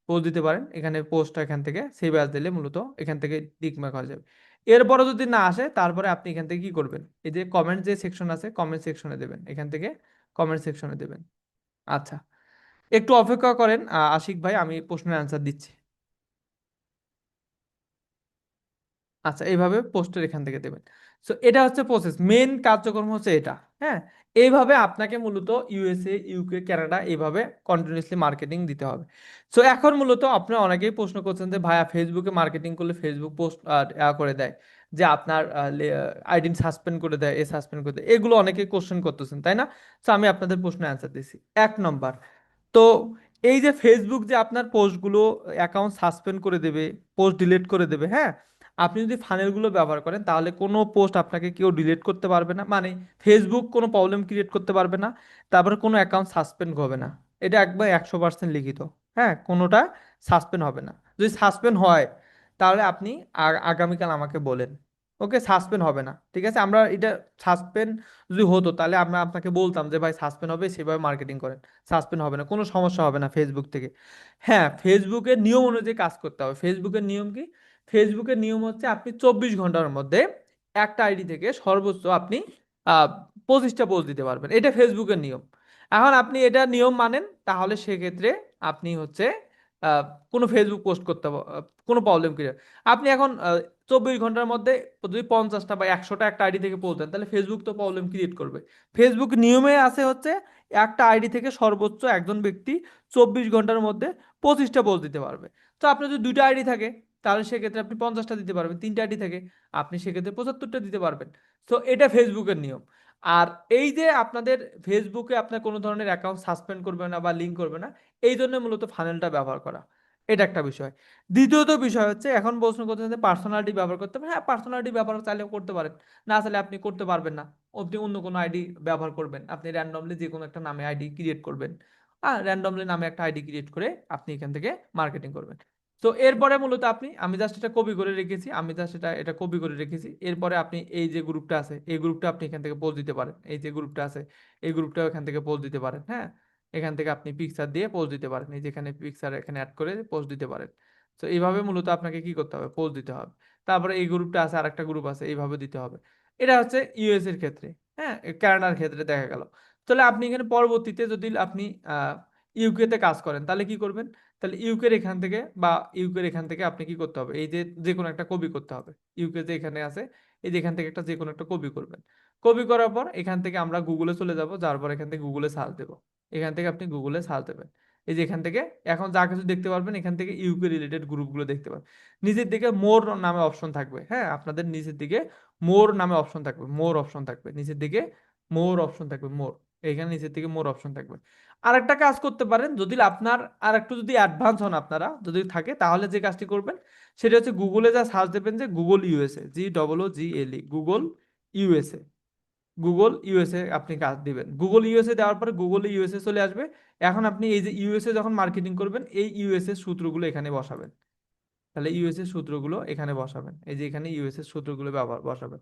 পোস্ট দিতে পারেন, এখানে পোস্টটা এখান থেকে সেভ অ্যাজ দিলে মূলত এখান থেকে টিক মার্ক হয়ে যাবে। এরপরও যদি না আসে তারপরে আপনি এখান থেকে কি করবেন, এই যে কমেন্ট যে সেকশন আছে কমেন্ট সেকশনে দেবেন, এখান থেকে কমেন্ট সেকশনে দেবেন। আচ্ছা, একটু অপেক্ষা করেন আশিক ভাই, আমি প্রশ্নের অ্যান্সার দিচ্ছি। আচ্ছা, এইভাবে পোস্টের এখান থেকে দেবেন। সো এটা হচ্ছে প্রসেস, মেন কার্যক্রম হচ্ছে এটা। হ্যাঁ, এইভাবে আপনাকে মূলত ইউএসএ, ইউকে, কানাডা এইভাবে কন্টিনিউসলি মার্কেটিং দিতে হবে। সো এখন মূলত আপনি অনেকেই প্রশ্ন করছেন যে ভাইয়া ফেসবুকে মার্কেটিং করলে ফেসবুক পোস্ট করে দেয় যে আপনার আইডি সাসপেন্ড করে দেয়, এ সাসপেন্ড করে দেয়, এগুলো অনেকেই কোশ্চেন করতেছেন, তাই না? সো আমি আপনাদের প্রশ্নের অ্যান্সার দিচ্ছি। এক নম্বর, তো এই যে ফেসবুক যে আপনার পোস্টগুলো অ্যাকাউন্ট সাসপেন্ড করে দেবে, পোস্ট ডিলিট করে দেবে, হ্যাঁ, আপনি যদি ফানেলগুলো ব্যবহার করেন তাহলে কোনো পোস্ট আপনাকে কেউ ডিলিট করতে পারবে না, মানে ফেসবুক কোনো প্রবলেম ক্রিয়েট করতে পারবে না, তারপরে কোনো অ্যাকাউন্ট সাসপেন্ড হবে না। এটা একবার 100% লিখিত। হ্যাঁ, কোনোটা সাসপেন্ড হবে না। যদি সাসপেন্ড হয় তাহলে আপনি আগামীকাল আমাকে বলেন। ওকে, সাসপেন্ড হবে না, ঠিক আছে? আমরা এটা সাসপেন্ড যদি হতো তাহলে আমরা আপনাকে বলতাম যে ভাই সাসপেন্ড হবে, সেভাবে মার্কেটিং করেন। সাসপেন্ড হবে না, কোনো সমস্যা হবে না ফেসবুক থেকে। হ্যাঁ, ফেসবুকের নিয়ম অনুযায়ী কাজ করতে হবে। ফেসবুকের নিয়ম কি? ফেসবুকের নিয়ম হচ্ছে আপনি 24 ঘন্টার মধ্যে একটা আইডি থেকে সর্বোচ্চ আপনি 25টা পোস্ট দিতে পারবেন, এটা ফেসবুকের নিয়ম। এখন আপনি এটা নিয়ম মানেন তাহলে সেক্ষেত্রে আপনি হচ্ছে আহ, কোনো ফেসবুক পোস্ট করতে কোনো প্রবলেম ক্রিয়েট, আপনি এখন 24 ঘন্টার মধ্যে যদি 50টা বা 100টা একটা আইডি থেকে পোস্ট দেন তাহলে ফেসবুক তো প্রবলেম ক্রিয়েট করবে। ফেসবুক নিয়মে আছে হচ্ছে একটা আইডি থেকে সর্বোচ্চ একজন ব্যক্তি 24 ঘন্টার মধ্যে 25টা পোস্ট দিতে পারবে। তো আপনার যদি দুইটা আইডি থাকে তাহলে সেক্ষেত্রে আপনি 50টা দিতে পারবেন, তিনটা আইডি থাকে আপনি সেক্ষেত্রে 75টা দিতে পারবেন। তো এটা ফেসবুকের নিয়ম। আর এই যে আপনাদের ফেসবুকে আপনার কোনো ধরনের অ্যাকাউন্ট সাসপেন্ড করবে না বা লিঙ্ক করবে না, এই জন্য মূলত ফানেলটা ব্যবহার করা, এটা একটা বিষয়। দ্বিতীয়ত বিষয় হচ্ছে এখন প্রশ্ন করতে যে পার্সোনালিটি ব্যবহার করতে হবে, হ্যাঁ পার্সোনালিটি ব্যবহার চাইলেও করতে পারেন, না চাইলে আপনি করতে পারবেন না। আপনি অন্য কোনো আইডি ব্যবহার করবেন, আপনি র্যান্ডমলি যে কোনো একটা নামে আইডি ক্রিয়েট করবেন, র্যান্ডমলি নামে একটা আইডি ক্রিয়েট করে আপনি এখান থেকে মার্কেটিং করবেন। তো এরপরে মূলত আমি জাস্ট এটা কপি করে রেখেছি, আমি জাস্ট এটা কপি করে রেখেছি। এরপরে আপনি এই যে গ্রুপটা আছে, এই গ্রুপটা আপনি এখান থেকে পোস্ট দিতে পারেন। এই যে গ্রুপটা আছে, এই গ্রুপটাও এখান থেকে পোস্ট দিতে পারেন। হ্যাঁ, এখান থেকে আপনি পিকচার দিয়ে পোস্ট দিতে পারেন। এই যে এখানে পিকচার এখানে অ্যাড করে পোস্ট দিতে পারেন। তো এইভাবে মূলত আপনাকে কি করতে হবে, পোস্ট দিতে হবে। তারপরে এই গ্রুপটা আছে, আরেকটা গ্রুপ আছে, এইভাবে দিতে হবে। এটা হচ্ছে ইউএস এর ক্ষেত্রে। হ্যাঁ, কানাডার ক্ষেত্রে দেখা গেল। তাহলে আপনি এখানে পরবর্তীতে যদি আপনি ইউকে তে কাজ করেন তাহলে কি করবেন? তাহলে ইউকের এখান থেকে বা ইউকের এখান থেকে আপনি কি করতে হবে, এই যে যে কোনো একটা কপি করতে হবে। ইউকে যে এখানে আছে, এই যে এখান থেকে একটা যে কোনো একটা কপি করবেন। কপি করার পর এখান থেকে আমরা গুগলে চলে যাব, যাওয়ার পর এখান থেকে গুগলে সার্চ দেবো। এখান থেকে আপনি গুগলে সার্চ দেবেন। এই যে এখান থেকে এখন যা কিছু দেখতে পারবেন, এখান থেকে ইউকে রিলেটেড গ্রুপগুলো দেখতে পাবেন। নিচের দিকে মোর নামে অপশন থাকবে। হ্যাঁ, আপনাদের নিচের দিকে মোর নামে অপশন থাকবে, মোর অপশন থাকবে নিচের দিকে, মোর অপশন থাকবে, মোর। এখানে নিচের দিকে মোর অপশন থাকবে। আরেকটা কাজ করতে পারেন, যদি আপনার আর একটু যদি অ্যাডভান্স হন, আপনারা যদি থাকে, তাহলে যে কাজটি করবেন সেটা হচ্ছে গুগলে যা সার্চ দেবেন যে Google USA, GOOGLE, Google USA. Google USA আপনি কাজ দিবেন। গুগল ইউএসএ দেওয়ার পরে গুগল ইউএসএ চলে আসবে। এখন আপনি এই যে ইউএসএ যখন মার্কেটিং করবেন, এই ইউএসএ সূত্রগুলো এখানে বসাবেন। তাহলে ইউএসএ সূত্রগুলো এখানে বসাবেন। এই যে এখানে ইউএসএ সূত্রগুলো ব্যবহার বসাবেন।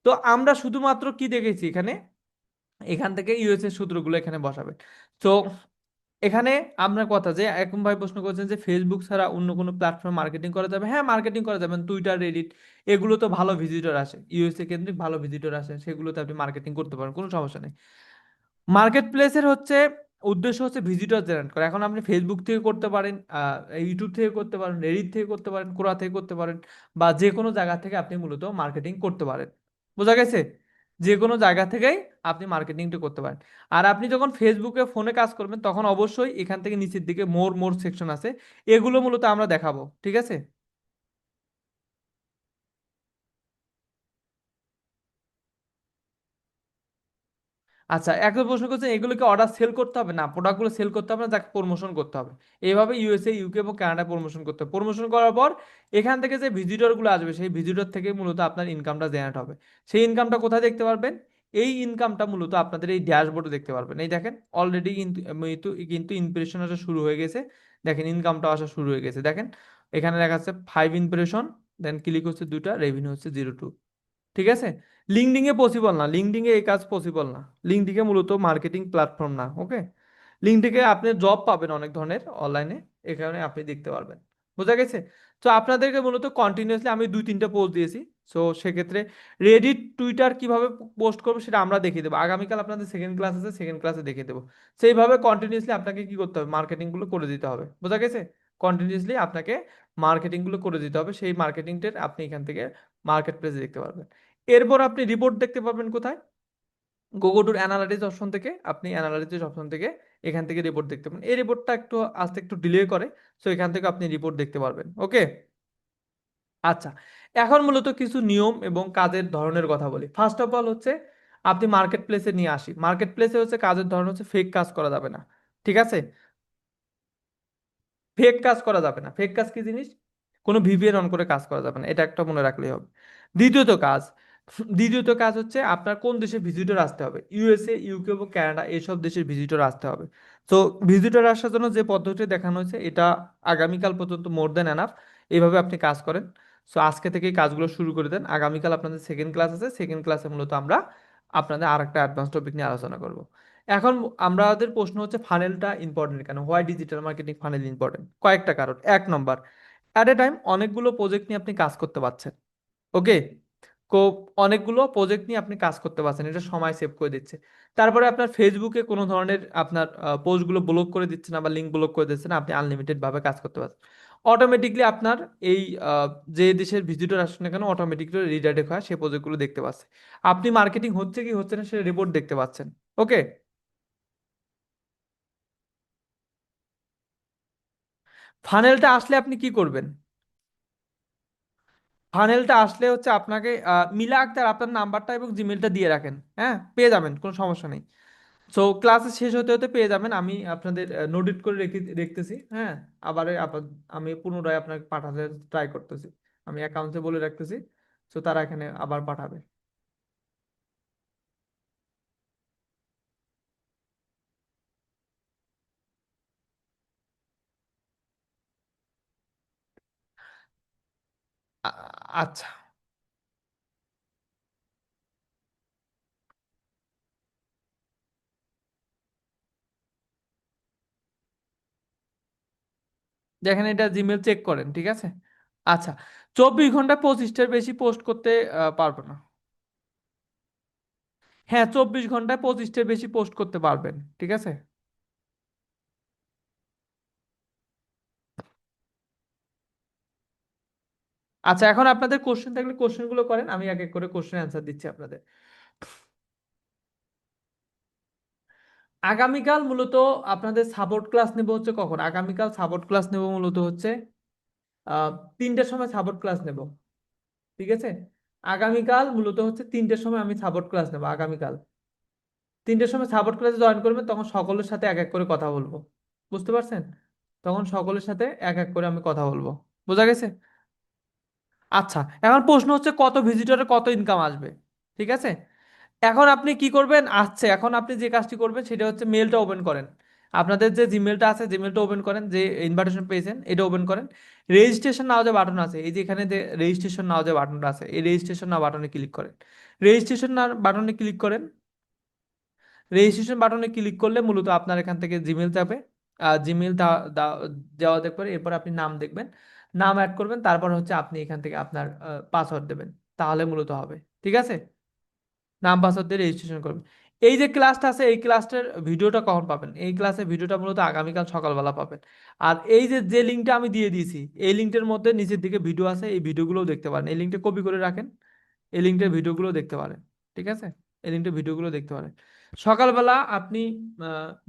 তো আমরা শুধুমাত্র কি দেখেছি এখানে, এখান থেকে ইউএসএ সূত্রগুলো এখানে বসাবেন। তো এখানে আপনার কথা যে এখন ভাই প্রশ্ন করছেন যে ফেসবুক ছাড়া অন্য কোনো প্ল্যাটফর্ম মার্কেটিং করা যাবে। হ্যাঁ, মার্কেটিং করা যাবে। টুইটার, রেডিট, এগুলো তো ভালো ভিজিটর আসে, ইউএসএ কেন্দ্রিক ভালো ভিজিটর আসে, সেগুলোতে আপনি মার্কেটিং করতে পারেন, কোনো সমস্যা নেই। মার্কেট প্লেসের হচ্ছে উদ্দেশ্য হচ্ছে ভিজিটর জেনারেট করা। এখন আপনি ফেসবুক থেকে করতে পারেন, ইউটিউব থেকে করতে পারেন, রেডিট থেকে করতে পারেন, কোরা থেকে করতে পারেন, বা যে কোনো জায়গা থেকে আপনি মূলত মার্কেটিং করতে পারেন। বোঝা গেছে? যে কোনো জায়গা থেকেই আপনি মার্কেটিংটা করতে পারেন। আর আপনি যখন ফেসবুকে ফোনে কাজ করবেন তখন অবশ্যই এখান থেকে নিচের দিকে মোর মোর সেকশন আছে, এগুলো মূলত আমরা দেখাবো। ঠিক আছে? আচ্ছা, একটা প্রশ্ন করছেন এগুলোকে অর্ডার সেল করতে হবে? না, প্রোডাক্টগুলো সেল করতে হবে না, যাকে প্রমোশন করতে হবে। এইভাবে ইউএসএ, ইউকে এবং কানাডায় প্রমোশন করতে হবে। প্রমোশন করার পর এখান থেকে যে ভিজিটর গুলো আসবে, সেই ভিজিটর থেকে মূলত আপনার ইনকামটা জেনারেট হবে। সেই ইনকামটা কোথায় দেখতে পারবেন? এই ইনকামটা মূলত আপনাদের এই ড্যাশবোর্ডে দেখতে পারবেন। এই দেখেন, অলরেডি কিন্তু কিন্তু ইমপ্রেশন আসা শুরু হয়ে গেছে। দেখেন, ইনকামটা আসা শুরু হয়ে গেছে। দেখেন, এখানে দেখা যাচ্ছে 5 ইমপ্রেশন, দেন ক্লিক হচ্ছে 2টা, রেভিনিউ হচ্ছে 0 2। ঠিক আছে? লিঙ্কডিং এ পসিবল না, লিঙ্কডিং এ এই কাজ পসিবল না। লিঙ্কডিং এ মূলত মার্কেটিং প্ল্যাটফর্ম না। ওকে, লিঙ্কডিং এ আপনি জব পাবেন অনেক ধরনের অনলাইনে, এখানে আপনি দেখতে পারবেন। বোঝা গেছে? তো আপনাদেরকে মূলত কন্টিনিউয়াসলি আমি 2 3টা পোস্ট দিয়েছি। সো সেক্ষেত্রে রেডিট, টুইটার কিভাবে পোস্ট করবো সেটা আমরা দেখিয়ে দেবো। আগামীকাল আপনাদের সেকেন্ড ক্লাস আছে, সেকেন্ড ক্লাসে দেখিয়ে দেবো। সেইভাবে কন্টিনিউয়াসলি আপনাকে কি করতে হবে, মার্কেটিং গুলো করে দিতে হবে। বোঝা গেছে? কন্টিনিউয়াসলি আপনাকে মার্কেটিং গুলো করে দিতে হবে। সেই মার্কেটিংটার আপনি এখান থেকে মার্কেট প্লেসে দেখতে পারবেন। এরপর আপনি রিপোর্ট দেখতে পাবেন কোথায়? গুগল টুর অ্যানালাইটিক্স অপশন থেকে আপনি অ্যানালাইটিক্স অপশন থেকে এখান থেকে রিপোর্ট দেখতে পাবেন। এই রিপোর্টটা একটু আসতে একটু ডিলে করে, সো এখান থেকে আপনি রিপোর্ট দেখতে পারবেন। ওকে, আচ্ছা। এখন মূলত কিছু নিয়ম এবং কাজের ধরনের কথা বলি। ফার্স্ট অফ অল হচ্ছে আপনি মার্কেট প্লেসে নিয়ে আসি। মার্কেট প্লেসে হচ্ছে কাজের ধরন হচ্ছে ফেক কাজ করা যাবে না। ঠিক আছে? ফেক কাজ করা যাবে না। ফেক কাজ কি জিনিস? কোনো ভিপিএন অন করে কাজ করা যাবে না, এটা একটা মনে রাখলেই হবে। দ্বিতীয়ত কাজ, দ্বিতীয়ত কাজ হচ্ছে আপনার কোন দেশে ভিজিটর আসতে হবে। ইউএসএ, ইউকে এবং কানাডা এইসব দেশের ভিজিটর আসতে হবে। তো ভিজিটর আসার জন্য যে পদ্ধতি দেখানো হয়েছে এটা আগামীকাল পর্যন্ত মোর দেন এনাফ। এইভাবে আপনি কাজ করেন। সো আজকে থেকেই কাজগুলো শুরু করে দেন। আগামীকাল আপনাদের সেকেন্ড ক্লাস আছে, সেকেন্ড ক্লাসে মূলত আমরা আপনাদের আর একটা অ্যাডভান্স টপিক নিয়ে আলোচনা করব। এখন আমাদের প্রশ্ন হচ্ছে ফানেলটা ইম্পর্টেন্ট কেন, why digital marketing funnel important? কয়েকটা কারণ। 1 নম্বর, অ্যাট এ টাইম অনেকগুলো প্রজেক্ট নিয়ে আপনি কাজ করতে পারছেন। ওকে, কো অনেকগুলো প্রজেক্ট নিয়ে আপনি কাজ করতে পারছেন, এটা সময় সেভ করে দিচ্ছে। তারপরে আপনার ফেসবুকে কোনো ধরনের আপনার পোস্টগুলো ব্লক করে দিচ্ছে না বা লিঙ্ক ব্লক করে দিচ্ছে না, আপনি আনলিমিটেড ভাবে কাজ করতে পারছেন। অটোমেটিকলি আপনার এই যে দেশের ভিজিটর আসছে না কেন, অটোমেটিকলি রিডাইরেক্ট হয় সেই প্রজেক্টগুলো দেখতে পাচ্ছে। আপনি মার্কেটিং হচ্ছে কি হচ্ছে না সেটা রিপোর্ট দেখতে পাচ্ছেন। ওকে, ফানেলটা আসলে আপনি কি করবেন? ফানেলটা আসলে হচ্ছে আপনাকে মিলা আক্তার আপনার নাম্বারটা এবং জিমেলটা দিয়ে রাখেন। হ্যাঁ, পেয়ে যাবেন, কোনো সমস্যা নেই। সো ক্লাস শেষ হতে হতে পেয়ে যাবেন। আমি আপনাদের নোটেট করে রেখতেছি। হ্যাঁ, আমি পুনরায় আপনাকে পাঠাতে ট্রাই করতেছি। আমি অ্যাকাউন্টে বলে রাখতেছি, সো তারা এখানে আবার পাঠাবে। আচ্ছা, দেখেন এটা জিমেল চেক করেন, ঠিক আছে। আচ্ছা, 24 ঘন্টা 25টার বেশি পোস্ট করতে পারবো না। হ্যাঁ, 24 ঘন্টায় 25টার বেশি পোস্ট করতে পারবেন, ঠিক আছে। আচ্ছা, এখন আপনাদের কোশ্চেন থাকলে কোশ্চেনগুলো করেন, আমি এক এক করে কোশ্চেন অ্যান্সার দিচ্ছি আপনাদের। আগামীকাল মূলত আপনাদের সাপোর্ট ক্লাস নেব হচ্ছে কখন? আগামীকাল সাপোর্ট ক্লাস নেব মূলত হচ্ছে আহ 3টের সময় সাপোর্ট ক্লাস নেব, ঠিক আছে। আগামীকাল মূলত হচ্ছে 3টের সময় আমি সাপোর্ট ক্লাস নেব আগামীকাল। 3টের সময় সাপোর্ট ক্লাসে জয়েন করবেন, তখন সকলের সাথে এক এক করে কথা বলবো, বুঝতে পারছেন? তখন সকলের সাথে এক এক করে আমি কথা বলবো, বোঝা গেছে? আচ্ছা, এখন প্রশ্ন হচ্ছে কত ভিজিটরে কত ইনকাম আসবে, ঠিক আছে। এখন আপনি কি করবেন, আচ্ছা এখন আপনি যে কাজটি করবেন সেটা হচ্ছে মেলটা ওপেন করেন। আপনাদের যে জিমেলটা আছে, জিমেলটা ওপেন করেন, যে ইনভাইটেশন পেয়েছেন এটা ওপেন করেন। রেজিস্ট্রেশন নাও যে বাটন আছে, এই যে এখানে যে রেজিস্ট্রেশন নাও যে বাটনটা আছে, এই রেজিস্ট্রেশন নাও বাটনে ক্লিক করেন। রেজিস্ট্রেশন নাও বাটনে ক্লিক করেন। রেজিস্ট্রেশন বাটনে ক্লিক করলে মূলত আপনার এখান থেকে জিমেল যাবে। জিমেল দেওয়া দেখবেন, এরপর আপনি নাম দেখবেন, নাম অ্যাড করবেন, তারপর হচ্ছে আপনি এখান থেকে আপনার পাসওয়ার্ড দেবেন, তাহলে মূলত হবে, ঠিক আছে। নাম পাসওয়ার্ড দিয়ে রেজিস্ট্রেশন করবেন। এই যে ক্লাসটা আছে, এই ক্লাসটার ভিডিওটা কখন পাবেন? এই ক্লাসের ভিডিওটা মূলত আগামীকাল সকালবেলা পাবেন। আর এই যে যে লিঙ্কটা আমি দিয়ে দিয়েছি, এই লিঙ্কটার মধ্যে নিচের দিকে ভিডিও আছে, এই ভিডিওগুলোও দেখতে পারেন, এই লিঙ্কটা কপি করে রাখেন, এই লিঙ্কের ভিডিওগুলো দেখতে পারেন, ঠিক আছে। এই লিঙ্কের ভিডিওগুলো দেখতে পারেন। সকালবেলা আপনি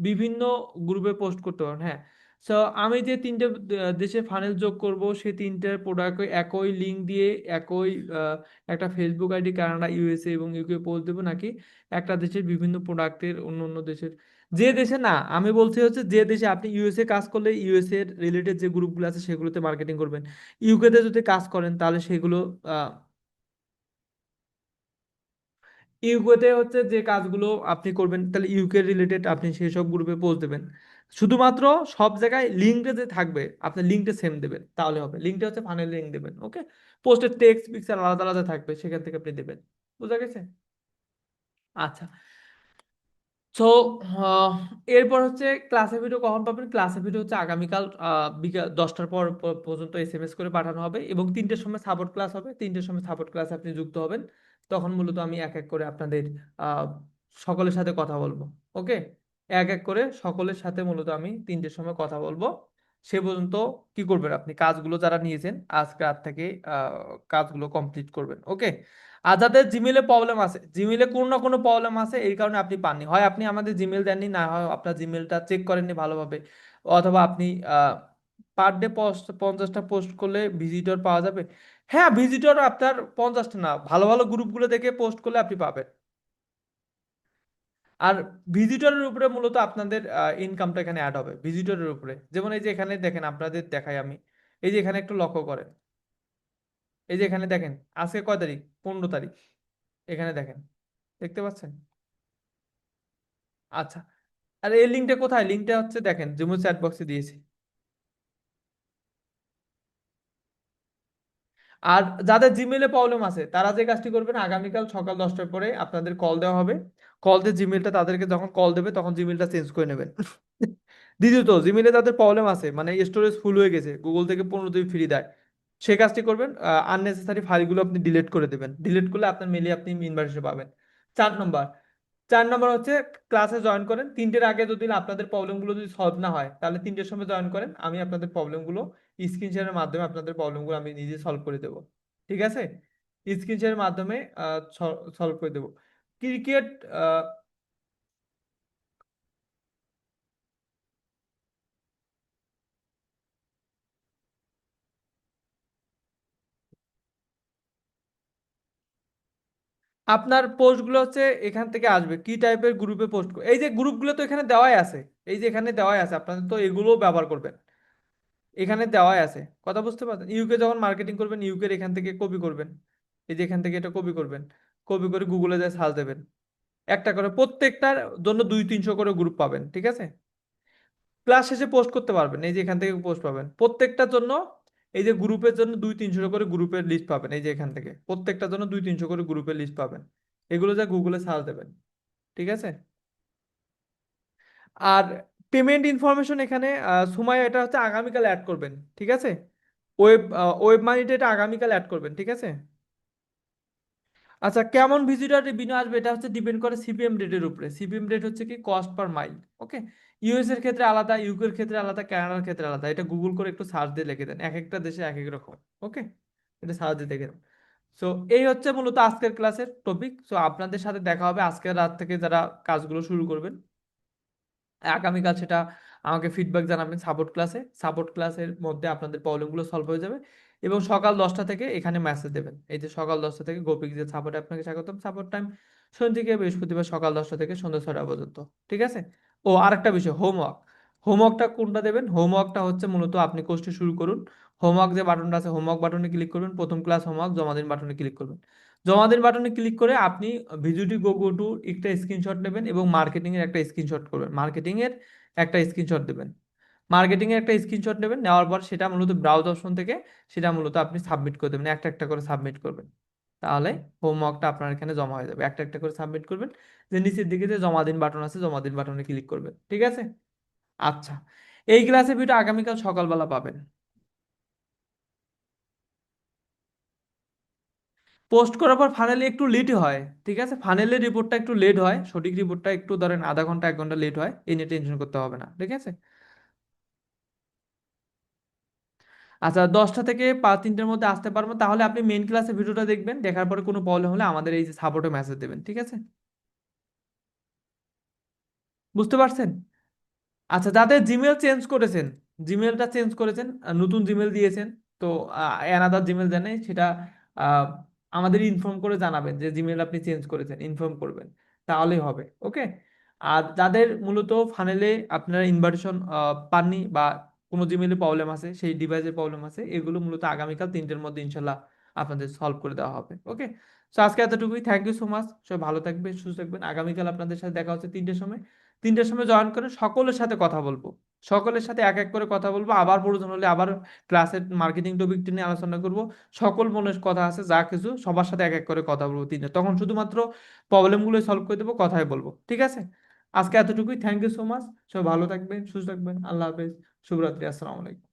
বিভিন্ন গ্রুপে পোস্ট করতে পারেন, হ্যাঁ। সো আমি যে 3টে দেশে ফানেল যোগ করব, সেই 3টের প্রোডাক্ট একই লিঙ্ক দিয়ে একই একটা ফেসবুক আইডি কানাডা, ইউএসএ এবং ইউকে পোস্ট দেবো, নাকি একটা দেশের বিভিন্ন প্রোডাক্টের অন্য অন্য দেশের, যে দেশে না, আমি বলছি হচ্ছে যে দেশে আপনি ইউএসএ কাজ করলে ইউএসএ এর রিলেটেড যে গ্রুপগুলো আছে সেগুলোতে মার্কেটিং করবেন। ইউকেতে যদি কাজ করেন তাহলে সেগুলো ইউকেতে হচ্ছে যে কাজগুলো আপনি করবেন, তাহলে ইউকে রিলেটেড আপনি সেই সব গ্রুপে পোস্ট দেবেন। শুধুমাত্র সব জায়গায় লিঙ্কটা যে থাকবে, আপনি লিঙ্কটা সেম দেবেন, তাহলে হবে। লিঙ্কটা হচ্ছে ফানেল লিঙ্ক দেবেন, ওকে। পোস্টের টেক্সট পিকচার আলাদা আলাদা থাকবে, সেখান থেকে আপনি দেবেন, বুঝা গেছে? আচ্ছা। সো এরপর হচ্ছে ক্লাসের ভিডিও কখন পাবেন? ক্লাসের ভিডিও হচ্ছে আগামীকাল বিকাল 10টার পর পর্যন্ত এসএমএস করে পাঠানো হবে, এবং 3টের সময় সাপোর্ট ক্লাস হবে। 3টের সময় সাপোর্ট ক্লাসে আপনি যুক্ত হবেন। তখন মূলত আমি এক এক করে আপনাদের আহ, সকলের সাথে কথা বলবো, ওকে। এক এক করে সকলের সাথে মূলত আমি 3টের সময় কথা বলবো। সে পর্যন্ত কি করবেন, আপনি কাজগুলো যারা নিয়েছেন আজকে রাত থেকে কাজগুলো কমপ্লিট করবেন, ওকে। আর যাদের জিমেলে প্রবলেম আছে, জিমেলে কোনো না কোনো প্রবলেম আছে, এই কারণে আপনি পাননি, হয় আপনি আমাদের জিমেল দেননি, না হয় আপনার জিমেলটা চেক করেননি ভালোভাবে, অথবা আপনি পার ডে পোস্ট 50টা পোস্ট করলে ভিজিটর পাওয়া যাবে। হ্যাঁ, ভিজিটর আপনার 50টা না, ভালো ভালো গ্রুপগুলো দেখে পোস্ট করলে আপনি পাবেন। আর ভিজিটরের উপরে মূলত আপনাদের ইনকামটা এখানে অ্যাড হবে, ভিজিটরের উপরে। যেমন এই যে এখানে দেখেন, আপনাদের দেখাই আমি, এই যে এখানে একটু লক্ষ্য করেন, এই যে এখানে দেখেন, আজকে কয় তারিখ? 15 তারিখ। এখানে দেখেন, দেখতে পাচ্ছেন? আচ্ছা, আর এই লিঙ্কটা কোথায়? লিঙ্কটা হচ্ছে দেখেন জুমো চ্যাট বক্সে দিয়েছি। আর যাদের জিমেলে প্রবলেম আছে তারা যে কাজটি করবেন, আগামীকাল সকাল 10টার পরে আপনাদের কল দেওয়া হবে। কল দিয়ে জিমেলটা, তাদেরকে যখন কল দেবে তখন জিমেলটা চেঞ্জ করে নেবেন। দ্বিতীয়ত, জিমেলে তাদের প্রবলেম আছে, মানে স্টোরেজ ফুল হয়ে গেছে, গুগল থেকে 15 দিন ফ্রি দেয়, সে কাজটি করবেন। আননেসেসারি ফাইলগুলো আপনি ডিলিট করে দেবেন, ডিলিট করলে আপনার মেলে আপনি ইনভাইটেশন পাবেন। 4 নম্বর, 4 নম্বর হচ্ছে ক্লাসে জয়েন করেন। 3টের আগে যদি আপনাদের প্রবলেমগুলো যদি সলভ না হয়, তাহলে 3টের সময় জয়েন করেন, আমি আপনাদের প্রবলেমগুলো স্ক্রিন শেয়ারের মাধ্যমে আপনাদের প্রবলেমগুলো আমি নিজে সলভ করে দেবো, ঠিক আছে। স্ক্রিন শেয়ারের মাধ্যমে সলভ করে দেবো। ক্রিকেট, আপনার পোস্টগুলো হচ্ছে এখান থেকে আসবে, কি টাইপের গ্রুপে পোস্ট, এই যে গ্রুপগুলো তো এখানে দেওয়াই আছে, এই যে এখানে দেওয়াই আছে, আপনাদের তো এগুলোও ব্যবহার করবেন, এখানে দেওয়াই আছে। কথা বুঝতে পারছেন? ইউকে যখন মার্কেটিং করবেন, ইউকের এখান থেকে কপি করবেন, এই যে এখান থেকে এটা কপি করবেন, কপি করে গুগলে যায় সার্চ দেবেন। একটা করে প্রত্যেকটার জন্য 200-300 করে গ্রুপ পাবেন, ঠিক আছে। ক্লাস শেষে পোস্ট করতে পারবেন, এই যে এখান থেকে পোস্ট পাবেন প্রত্যেকটার জন্য। এই যে গ্রুপের জন্য 200-300 করে গ্রুপের লিস্ট পাবেন, এই যে এখান থেকে প্রত্যেকটার জন্য 200-300 করে গ্রুপের লিস্ট পাবেন। এগুলো যা গুগলে সার্চ দেবেন, ঠিক আছে? আর পেমেন্ট ইনফরমেশন এখানে সময় এটা হচ্ছে আগামীকাল অ্যাড করবেন, ঠিক আছে? ওয়েব ওয়েব মানিটা এটা আগামীকাল অ্যাড করবেন, ঠিক আছে? আচ্ছা, কেমন ভিজিটর রিভিনিউ আসবে এটা হচ্ছে ডিপেন্ড করে সিপিএম রেটের উপরে। সিপিএম রেট হচ্ছে কি কস্ট পার মাইল। ওকে, ইউএস এর ক্ষেত্রে আলাদা, ইউকে এর ক্ষেত্রে আলাদা, কানাডার ক্ষেত্রে আলাদা। এটা গুগল করে একটু সার্চ দিয়ে লিখে দেন, এক একটা দেশে এক এক রকম। ওকে, এটা সার্চ দিয়ে দেখে দেন। সো এই হচ্ছে মূলত আজকের ক্লাসের টপিক। সো আপনাদের সাথে দেখা হবে আজকের রাত থেকে যারা কাজগুলো শুরু করবেন। আগামীকাল সেটা আমাকে ফিডব্যাক জানাবেন সাপোর্ট ক্লাসে। সাপোর্ট ক্লাসের মধ্যে আপনাদের প্রবলেমগুলো সলভ হয়ে যাবে। এবং সকাল 10টা থেকে এখানে মেসেজ দেবেন, এই যে সকাল 10টা থেকে গোপিক যে সাপোর্টে আপনাকে স্বাগতম। সাপোর্ট টাইম শনি থেকে বৃহস্পতিবার সকাল 10টা থেকে সন্ধ্যা 6টা পর্যন্ত, ঠিক আছে? ও আরেকটা বিষয়, হোমওয়ার্ক। হোমওয়ার্কটা কোনটা দেবেন? হোমওয়ার্কটা হচ্ছে মূলত আপনি কোর্সটি শুরু করুন। হোমওয়ার্ক যে বাটনটা আছে, হোমওয়ার্ক বাটনে ক্লিক করবেন, প্রথম ক্লাস হোমওয়ার্ক জমা দিন বাটনে ক্লিক করবেন। জমা দিন বাটনে ক্লিক করে আপনি ভিডিওটি গো টু একটা স্ক্রিনশট নেবেন এবং মার্কেটিং এর একটা স্ক্রিনশট করবেন, মার্কেটিং এর একটা স্ক্রিনশট দেবেন। মার্কেটিং এর একটা স্ক্রিনশট নেবেন, নেওয়ার পর সেটা মূলত ব্রাউজ অপশন থেকে সেটা মূলত আপনি সাবমিট করে দেবেন, একটা একটা করে সাবমিট করবেন। তাহলে হোমওয়ার্কটা আপনার এখানে জমা হয়ে যাবে। একটা একটা করে সাবমিট করবেন, যে নিচের দিকে যে জমা দিন বাটন আছে, জমা দিন বাটনে ক্লিক করবেন, ঠিক আছে? আচ্ছা, এই ক্লাসের ভিডিও আগামীকাল সকালবেলা পাবেন। পোস্ট করার পর ফাইনালি একটু লেট হয়, ঠিক আছে? ফাইনালি রিপোর্টটা একটু লেট হয়, সঠিক রিপোর্টটা একটু ধরেন আধা ঘন্টা 1 ঘন্টা লেট হয়, এই নিয়ে টেনশন করতে হবে না, ঠিক আছে? আচ্ছা, 10টা থেকে 3টের মধ্যে আসতে পারবো, তাহলে আপনি মেইন ক্লাসে ভিডিওটা দেখবেন, দেখার পরে কোনো প্রবলেম হলে আমাদের এই যে সাপোর্টে মেসেজ দেবেন, ঠিক আছে? বুঝতে পারছেন? আচ্ছা, যাদের জিমেল চেঞ্জ করেছেন, জিমেলটা চেঞ্জ করেছেন, নতুন জিমেল দিয়েছেন, তো অ্যানাদার জিমেল দেন নাই, সেটা আহ, আমাদের ইনফর্ম করে জানাবেন যে জিমেল আপনি চেঞ্জ করেছেন, ইনফর্ম করবেন, তাহলেই হবে। ওকে। আর যাদের মূলত ফানেলে আপনারা ইনভাইটেশন পাননি বা কোনো জিমেলে প্রবলেম আছে, সেই ডিভাইসের প্রবলেম আছে, এগুলো মূলত আগামীকাল 3টের মধ্যে ইনশাল্লাহ আপনাদের সলভ করে দেওয়া হবে। ওকে। তো আজকে এতটুকুই, থ্যাংক ইউ সো মাচ। সবাই ভালো থাকবেন, সুস্থ থাকবেন। আগামীকাল আপনাদের সাথে দেখা হচ্ছে 3টের সময়। 3টের সময় জয়েন করে সকলের সাথে কথা বলবো, সকলের সাথে এক এক করে কথা বলবো, আবার প্রয়োজন হলে আবার ক্লাসের মার্কেটিং টপিকটি নিয়ে আলোচনা করব। সকল মনের কথা আছে যা কিছু সবার সাথে এক এক করে কথা বলবো 3টে, তখন শুধুমাত্র প্রবলেমগুলো সলভ করে দেবো, কথাই বলবো, ঠিক আছে? আজকে এতটুকুই, থ্যাংক ইউ সো মাচ। সবাই ভালো থাকবেন, সুস্থ থাকবেন, আল্লাহ হাফেজ, শুভরাত্রি, আসসালামু আলাইকুম।